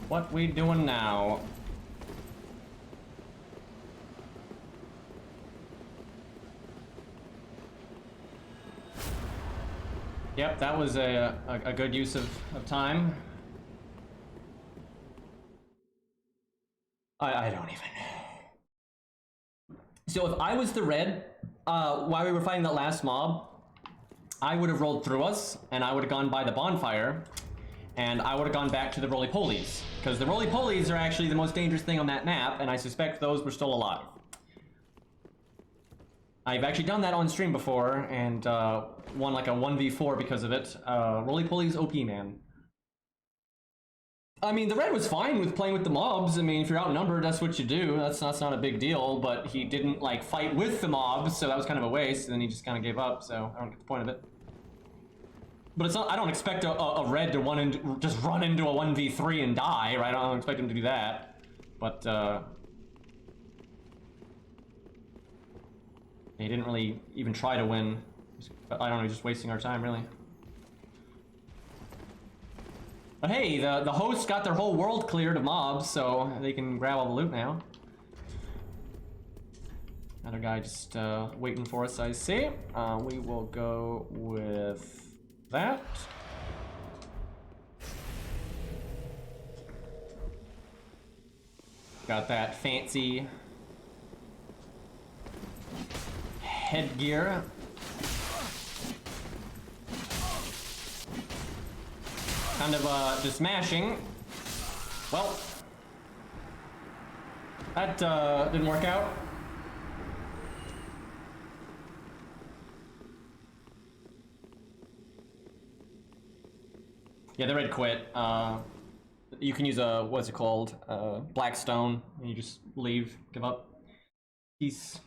what we doing now? Yep, that was a good use of time. I don't even. So if I was the red, while we were fighting that last mob, I would have rolled through us, and I would have gone by the bonfire, and I would have gone back to the roly-polies, because the roly-polies are actually the most dangerous thing on that map, and I suspect those were still alive. I've actually done that on stream before, and won like a 1v4 because of it. Roly-polies OP, man. I mean, the red was fine with playing with the mobs. I mean, if you're outnumbered, that's what you do. That's not a big deal, but he didn't, like, fight with the mobs, so that was kind of a waste, and then he just kind of gave up, so I don't get the point of it. But it's not, I don't expect a red to just run into a 1v3 and die, right? I don't expect him to do that. But, he didn't really even try to win. I don't know, just wasting our time, really. But hey, the hosts got their whole world cleared of mobs, so they can grab all the loot now. Another guy just waiting for us, I see. We will go with that. Got that fancy headgear. Kind of just mashing. Well, that didn't work out. Yeah, the red quit. You can use a, what's it called? Blackstone, and you just leave, give up. Peace.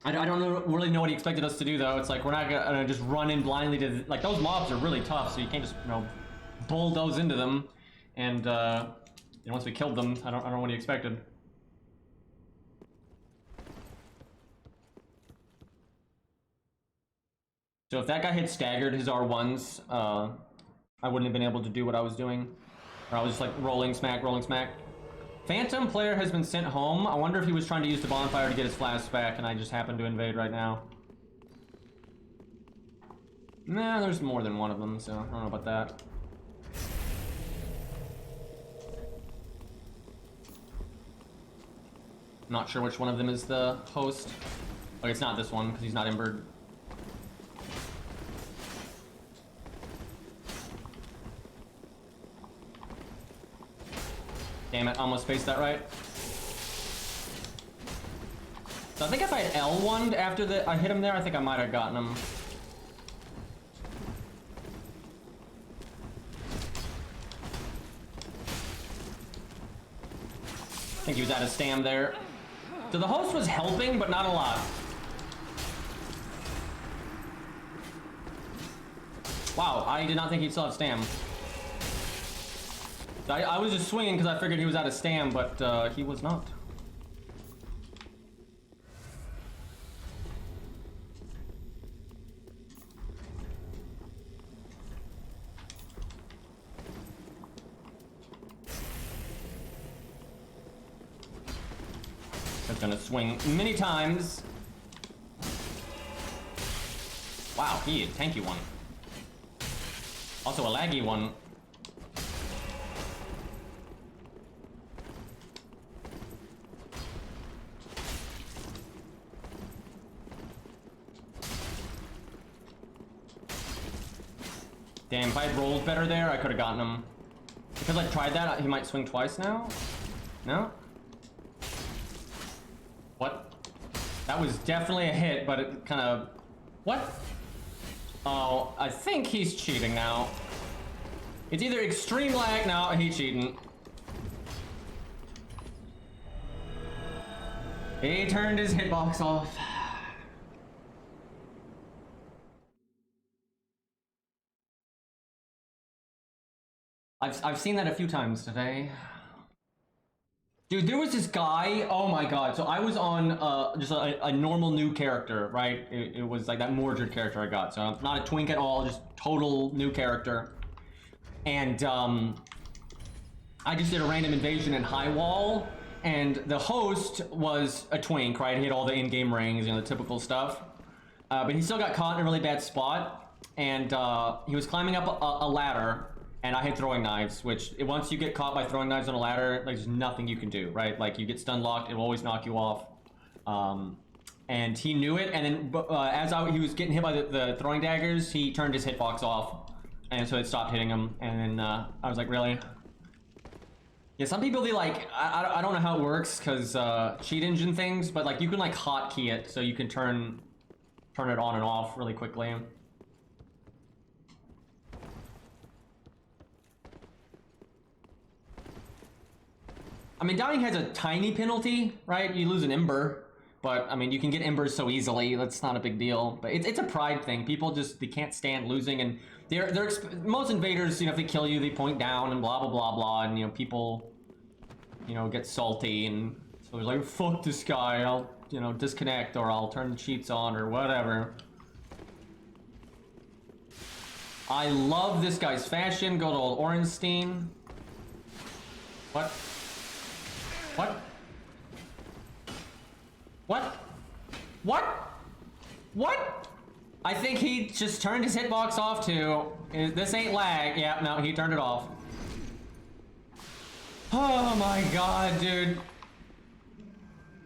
I don't really know what he expected us to do, though. It's like, we're not gonna just run in blindly to, like, those mobs are really tough, so you can't just, you know, bulldoze into them. And, you know, once we killed them, I don't know what he expected. So if that guy had staggered his R1s, I wouldn't have been able to do what I was doing. Or I was just, like, rolling smack, rolling smack. Phantom player has been sent home. I wonder if he was trying to use the bonfire to get his flash back, and I just happened to invade right now. Nah, there's more than one of them, so I don't know about that. Not sure which one of them is the host. Okay, it's not this one, because he's not embered. Damn it, almost spaced that right. So I think if I had L1'd after I hit him there, I think I might have gotten him. I think he was out of stam there. So the host was helping, but not a lot. Wow, I did not think he'd still have stam. I was just swinging because I figured he was out of stam, but he was not. He's gonna swing many times. Wow, he had a tanky one. Also a laggy one. Damn, if I had rolled better there, I could have gotten him. Because I tried that, he might swing twice now? No? What? That was definitely a hit, but it kind of... What? Oh, I think he's cheating now. It's either extreme lag... No, he's cheating. He turned his hitbox off. I've seen that a few times today. Dude, there was this guy, oh my god, so I was on just a normal new character, right? It was like that Mordred character I got, so not a twink at all, just total new character. and I just did a random invasion in high wall, and the host was a twink, right? He had all the in-game rings, you know, the typical stuff. But he still got caught in a really bad spot, and he was climbing up a ladder, and I had throwing knives, which once you get caught by throwing knives on a ladder, like, there's nothing you can do, right? Like, you get stun locked, it will always knock you off. And he knew it, and then as he was getting hit by the throwing daggers, he turned his hitbox off, and so it stopped hitting him, and then I was like, really? Yeah, some people, they like, I don't know how it works, because cheat engine things, but like, you can like hotkey it, so you can turn it on and off really quickly. I mean, dying has a tiny penalty, right? You lose an ember, but I mean, you can get embers so easily. That's not a big deal. But it's a pride thing. People just, they can't stand losing, and most invaders, you know, if they kill you, they point down and blah blah blah blah, and you know, people, you know, get salty, and so they're like, fuck this guy, I'll, you know, disconnect, or I'll turn the cheats on, or whatever. I love this guy's fashion. Go to old Orenstein. What? What? What? What? What? I think he just turned his hitbox off too. This ain't lag. Yeah, no, he turned it off. Oh my god, dude.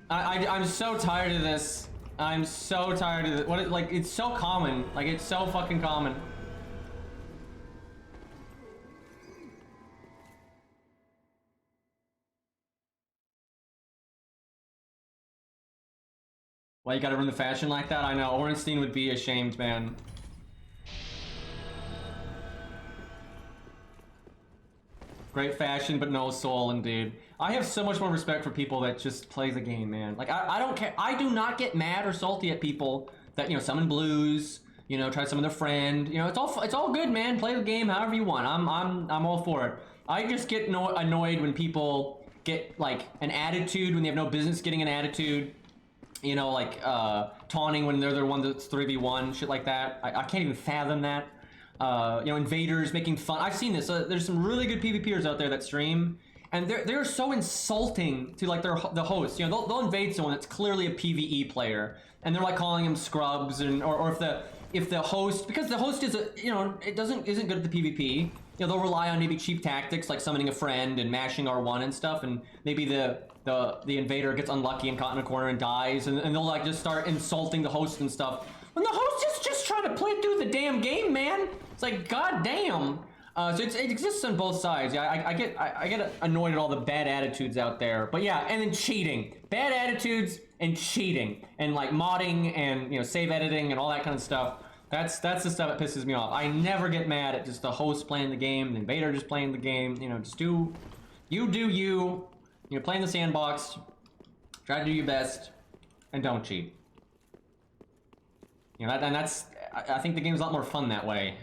I'm so tired of this. I'm so tired of this. Like, it's so common. Like, it's so fucking common. Why you gotta run the fashion like that? I know, Orenstein would be ashamed, man. Great fashion, but no soul, indeed. I have so much more respect for people that just play the game, man. Like, I don't care. I do not get mad or salty at people that, you know, summon blues, you know, try to summon their friend. You know, it's all good, man. Play the game however you want. I'm all for it. I just get annoyed when people get, like, an attitude when they have no business getting an attitude. You know, like, taunting when they're the one that's 3v1, shit like that. I can't even fathom that. You know, invaders making fun. I've seen this. There's some really good PvPers out there that stream, and they're so insulting to, like, the host. You know, they'll invade someone that's clearly a PvE player, and they're like calling him scrubs, and or if the host, because the host is a, you know, isn't good at the PvP. You know, they'll rely on maybe cheap tactics like summoning a friend and mashing R1 and stuff, and maybe the invader gets unlucky and caught in a corner and dies, and they'll like just start insulting the host and stuff. When the host is just trying to play through the damn game, man. It's like, god damn. So it exists on both sides. Yeah, I get annoyed at all the bad attitudes out there. But yeah, and then cheating. Bad attitudes and cheating. And like modding and, you know, save editing and all that kind of stuff. That's the stuff that pisses me off. I never get mad at just the host playing the game, the invader just playing the game. You know, just do you. You know, play in the sandbox. Try to do your best. And don't cheat. You know, I think the game's a lot more fun that way.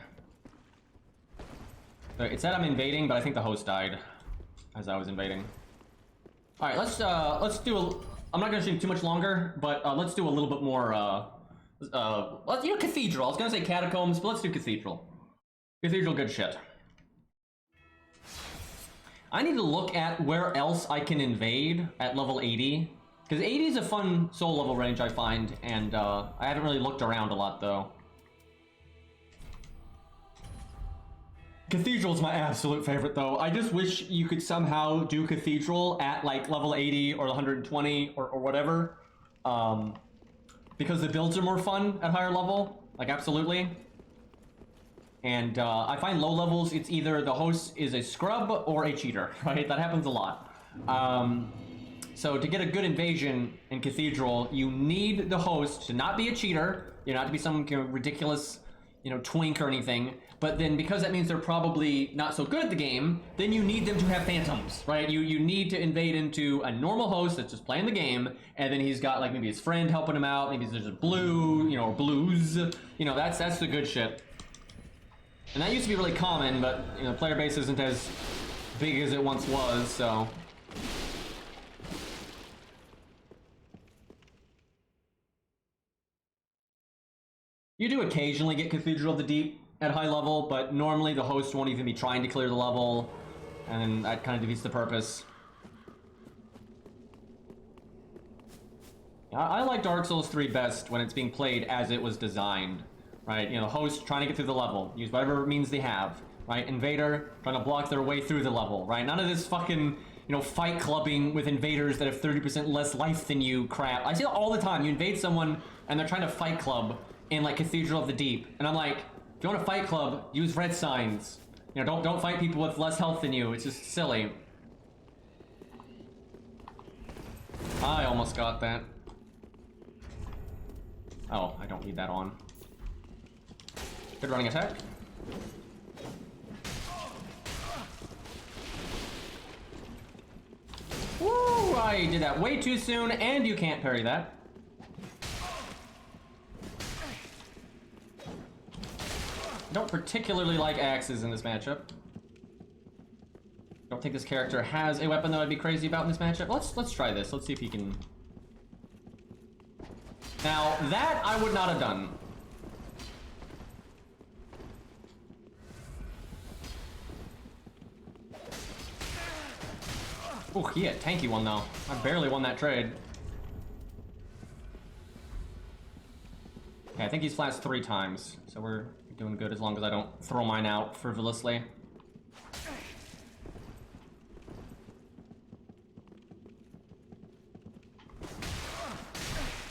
It said I'm invading, but I think the host died as I was invading. All right, let's do a. I'm not gonna stream too much longer, but let's do a little bit more. You know, cathedral. I was gonna say catacombs, but let's do cathedral. Cathedral, good shit. I need to look at where else I can invade at level 80. Because 80 is a fun soul level range, I find, and I haven't really looked around a lot, though. Cathedral is my absolute favorite, though. I just wish you could somehow do Cathedral at, like, level 80 or 120 or whatever. Because the builds are more fun at higher level. Like, absolutely. And I find low levels, it's either the host is a scrub or a cheater, right? That happens a lot. So to get a good invasion in Cathedral, you need the host to not be a cheater, you know, not to be some kind of ridiculous, you know, twink or anything. But then because that means they're probably not so good at the game, then you need them to have phantoms, right? You need to invade into a normal host that's just playing the game, and then he's got like maybe his friend helping him out, maybe there's a blue, you know, or blues, you know, that's the good shit. And that used to be really common, but you know, player base isn't as big as it once was, so. You do occasionally get Cathedral of the Deep, at high level, but normally the host won't even be trying to clear the level, and then that kind of defeats the purpose. I like Dark Souls 3 best when it's being played as it was designed, right? You know, host trying to get through the level, use whatever means they have, right? Invader trying to block their way through the level, right? None of this fucking, you know, fight clubbing with invaders that have 30% less life than you crap. I see it all the time. You invade someone and they're trying to fight club in like Cathedral of the Deep, and I'm like, if you want to fight club, use red signs. You know, don't fight people with less health than you. It's just silly. I almost got that. Oh, I don't need that on. Good running attack. Woo! I did that way too soon, and you can't parry that. Don't particularly like axes in this matchup. Don't think this character has a weapon that I'd be crazy about in this matchup. Let's try this. Let's see if he can. Now that I would not have done. Oh, he had a tanky one though. I barely won that trade. Okay, I think he's flashed 3 times, so we're doing good as long as I don't throw mine out frivolously.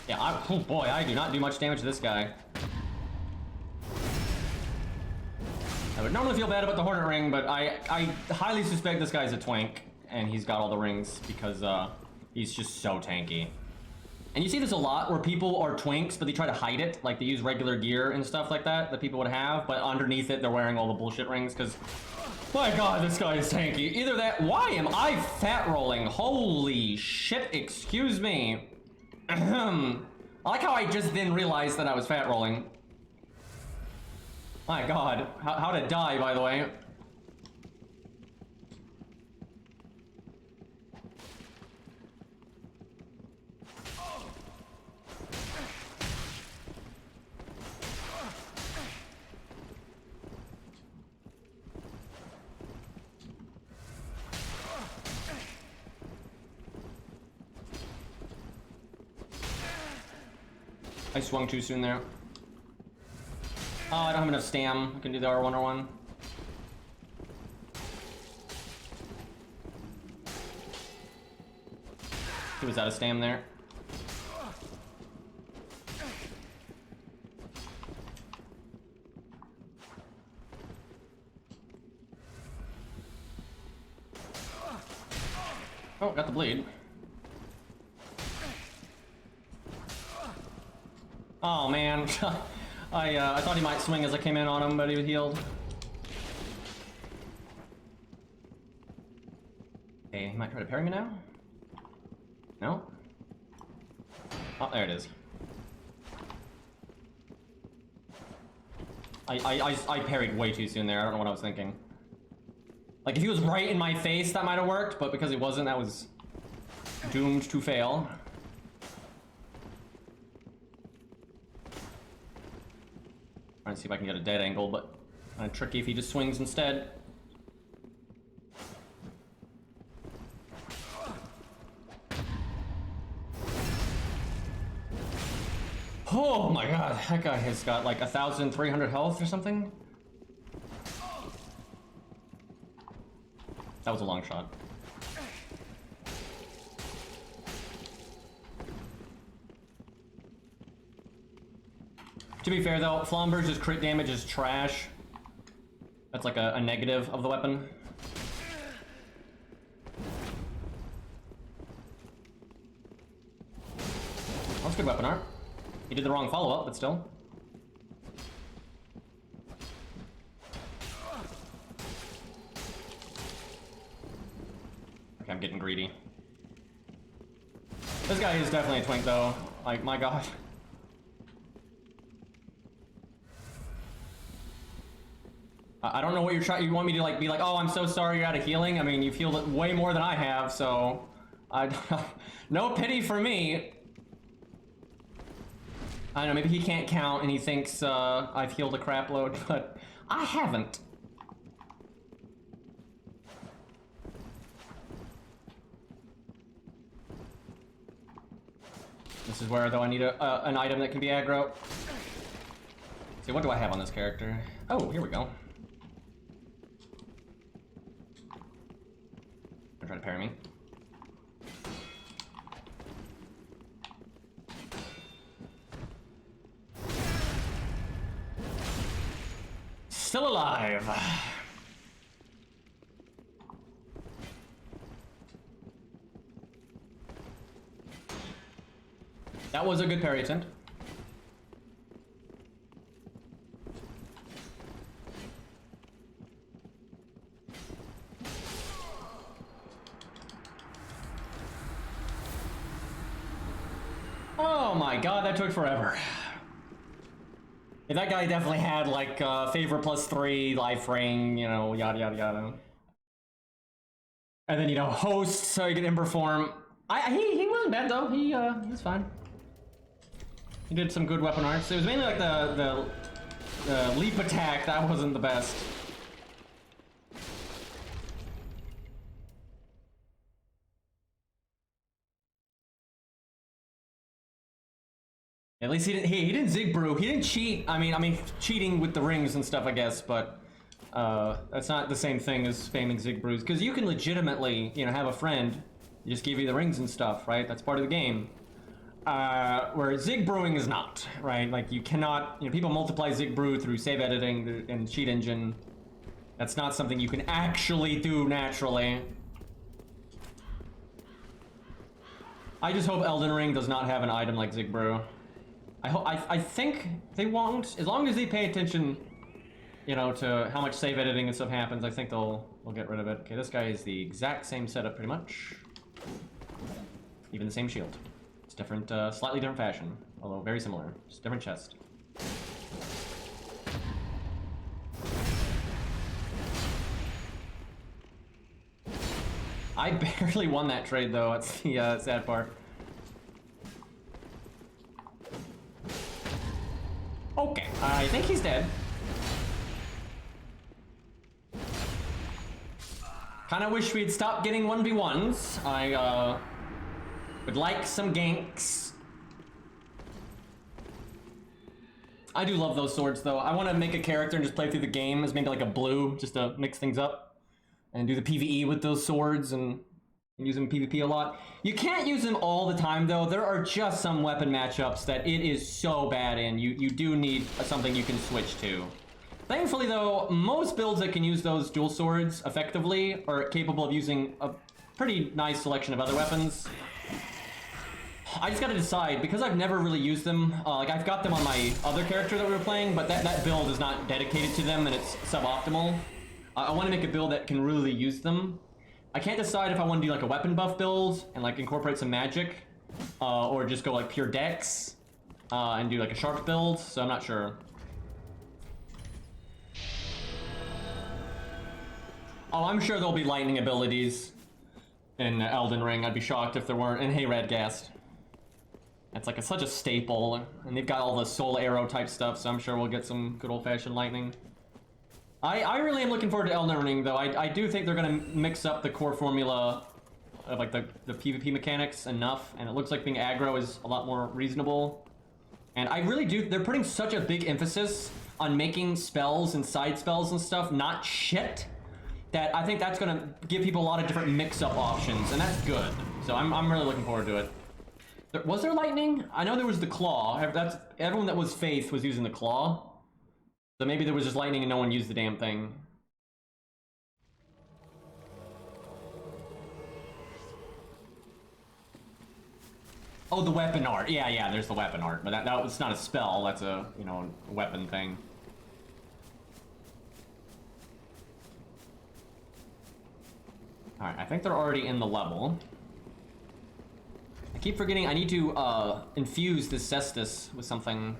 Yeah, oh boy, I do not do much damage to this guy. I would normally feel bad about the Hornet Ring, but I highly suspect this guy's a twink, and he's got all the rings because he's just so tanky. And you see this a lot where people are twinks, but they try to hide it. Like they use regular gear and stuff like that people would have, but underneath it they're wearing all the bullshit rings because, my god, this guy is tanky. Either that, why am I fat rolling? Holy shit, excuse me. I like how I just then realized that I was fat rolling. My god, how to die, by the way. I swung too soon there. Oh, I don't have enough stam. I can do the R101. He was out of stam there. Oh, got the bleed. Oh man, I thought he might swing as I came in on him, but he was healed. Okay, he might try to parry me now? No? Oh, there it is. I parried way too soon there. I don't know what I was thinking. Like, if he was right in my face, that might have worked, but because he wasn't, that was doomed to fail. Trying to see if I can get a dead angle, but kind of tricky if he just swings instead. Oh my god, that guy has got like 1,300 health or something. That was a long shot. To be fair though, Flamberge's crit damage is trash. That's like a negative of the weapon. That's good weapon art. He did the wrong follow-up, but still. Okay, I'm getting greedy. This guy is definitely a twink though. Like, my god. I don't know what you're trying. You want me to like be like, oh, I'm so sorry you're out of healing. I mean, you've healed it way more than I have, so no pity for me. I don't know. Maybe he can't count and he thinks I've healed a crap load, but I haven't. This is where, though, I need an item that can be aggro. See, what do I have on this character? Oh, here we go. They're trying to parry me. Still alive. That was a good parry attempt. Oh my god, that took forever. Yeah, that guy definitely had like favor +3, life ring, you know, yada yada yada. And then, you know, host, so you get Ember form. He wasn't bad though. He was fine. He did some good weapon arts. It was mainly like the leap attack that wasn't the best. At least he didn't zig brew. He didn't cheat. I mean cheating with the rings and stuff, I guess, but that's not the same thing as spamming zig brews, because you can legitimately, you know, have a friend just give you the rings and stuff, right? That's part of the game. Where zig brewing is not, right? Like, you cannot, you know, people multiply zig brew through save editing and cheat engine. That's not something you can actually do naturally. I just hope Elden Ring does not have an item like zig brew. I think they won't, as long as they pay attention, you know, to how much save editing and stuff happens. I think they'll get rid of it. Okay, this guy is the exact same setup, pretty much. Even the same shield. It's different, slightly different fashion, although very similar. Just different chest. I barely won that trade, though. That's the sad part. Okay, I think he's dead. Kinda wish we'd stop getting 1v1s. I would like some ganks. I do love those swords, though. I want to make a character and just play through the game as maybe like a blue, just to mix things up. And do the PvE with those swords and use them in PvP a lot. You can't use them all the time, though. There are just some weapon matchups that it is so bad in. You do need something you can switch to. Thankfully, though, most builds that can use those dual swords effectively are capable of using a pretty nice selection of other weapons. I just gotta decide, because I've never really used them, like I've got them on my other character that we were playing, but that build is not dedicated to them and it's suboptimal. I want to make a build that can really use them. I can't decide if I want to do like a weapon buff build and like incorporate some magic, or just go like pure dex, and do like a sharp build, so I'm not sure. Oh, I'm sure there'll be lightning abilities in Elden Ring. I'd be shocked if there weren't. And hey, Radgast. That's like such a staple. And they've got all the soul arrow type stuff, so I'm sure we'll get some good old-fashioned lightning. I really am looking forward to Elden Ring, though. I do think they're going to mix up the core formula of like the PvP mechanics enough, and it looks like being aggro is a lot more reasonable. And I really do, they're putting such a big emphasis on making spells and side spells and stuff not shit, that I think that's going to give people a lot of different mix-up options, and that's good. So I'm really looking forward to it. Was there lightning? I know there was the claw. Everyone that was Faith was using the claw. So maybe there was just lightning and no one used the damn thing. Oh, the weapon art. Yeah, there's the weapon art. But that's not a spell. That's a, you know, a weapon thing. Alright, I think they're already in the level. I keep forgetting I need to infuse this cestus with something.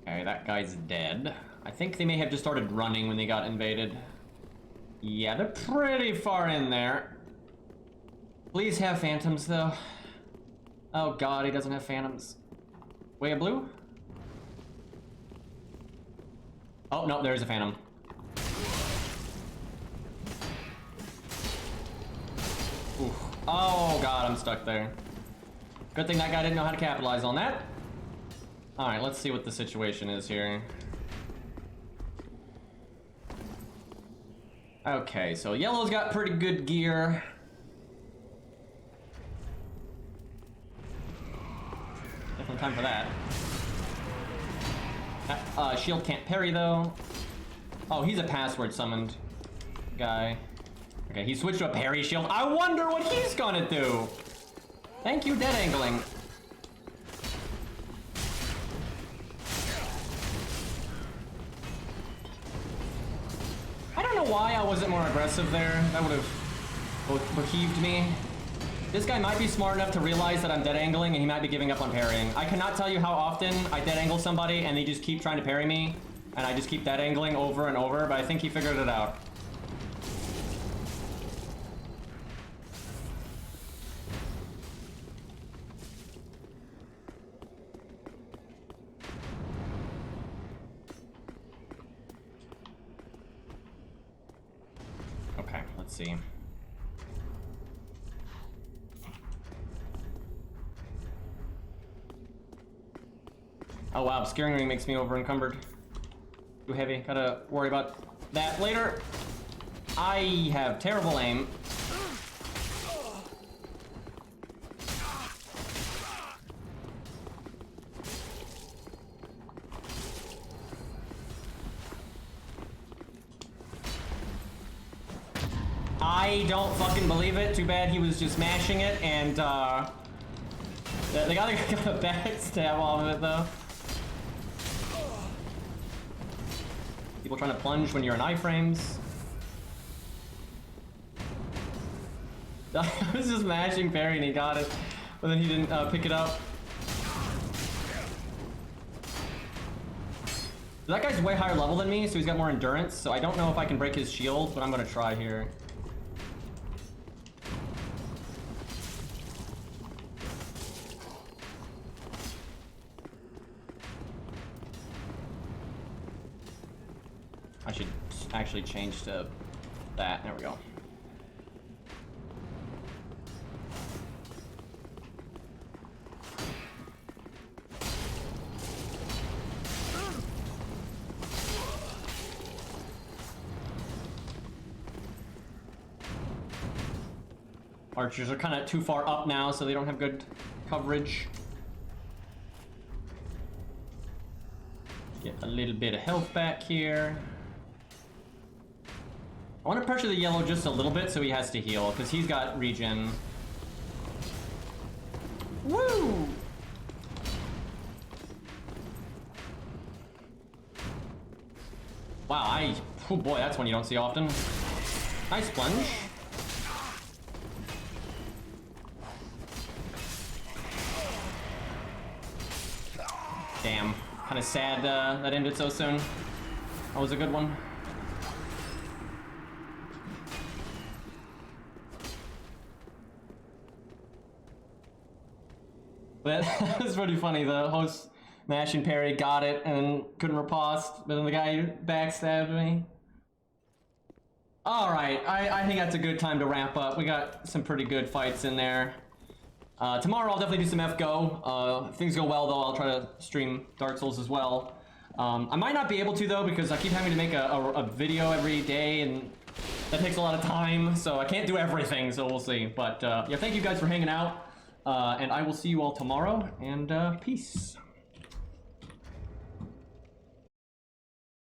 Okay, that guy's dead. I think they may have just started running when they got invaded. Yeah, they're pretty far in there. Please have phantoms, though. Oh god, he doesn't have phantoms. Way of blue? Oh, no, there's a phantom. Oof. Oh god, I'm stuck there. Good thing that guy didn't know how to capitalize on that. Alright, let's see what the situation is here. Okay, so yellow's got pretty good gear. Definitely time for that. Shield can't parry though. Oh, he's a password summoned guy. Okay, he switched to a parry shield. I wonder what he's gonna do. Thank you, dead angling. I don't know why I wasn't more aggressive there. That would have behooved me. This guy might be smart enough to realize that I'm dead angling and he might be giving up on parrying. I cannot tell you how often I dead angle somebody and they just keep trying to parry me and I just keep dead angling over and over, but I think he figured it out. Okay, let's see. Oh wow, steering ring makes me over encumbered. Too heavy, gotta worry about that later. I have terrible aim. I don't fucking believe it. Too bad he was just mashing it and the guy got a backstab off of it though. People trying to plunge when you're in iframes. I was just mashing parry and he got it, but then he didn't pick it up. That guy's way higher level than me, so he's got more endurance, so I don't know if I can break his shield, but I'm gonna try here. I should actually change to that. There we go. Archers are kind of too far up now, so they don't have good coverage. Get a little bit of health back here. I want to pressure the yellow just a little bit so he has to heal, because he's got regen. Woo! Wow, oh boy, that's one you don't see often. Nice plunge. Damn, kind of sad that ended so soon. That was a good one. But that was pretty funny. The host mash and parry got it and couldn't riposte, but then the guy backstabbed me. Alright, I think that's a good time to wrap up. We got some pretty good fights in there. Tomorrow I'll definitely do some FGO. If things go well though, I'll try to stream Dark Souls as well. I might not be able to though, because I keep having to make a video every day and that takes a lot of time, so I can't do everything, so we'll see. But yeah, thank you guys for hanging out. And I will see you all tomorrow, and peace.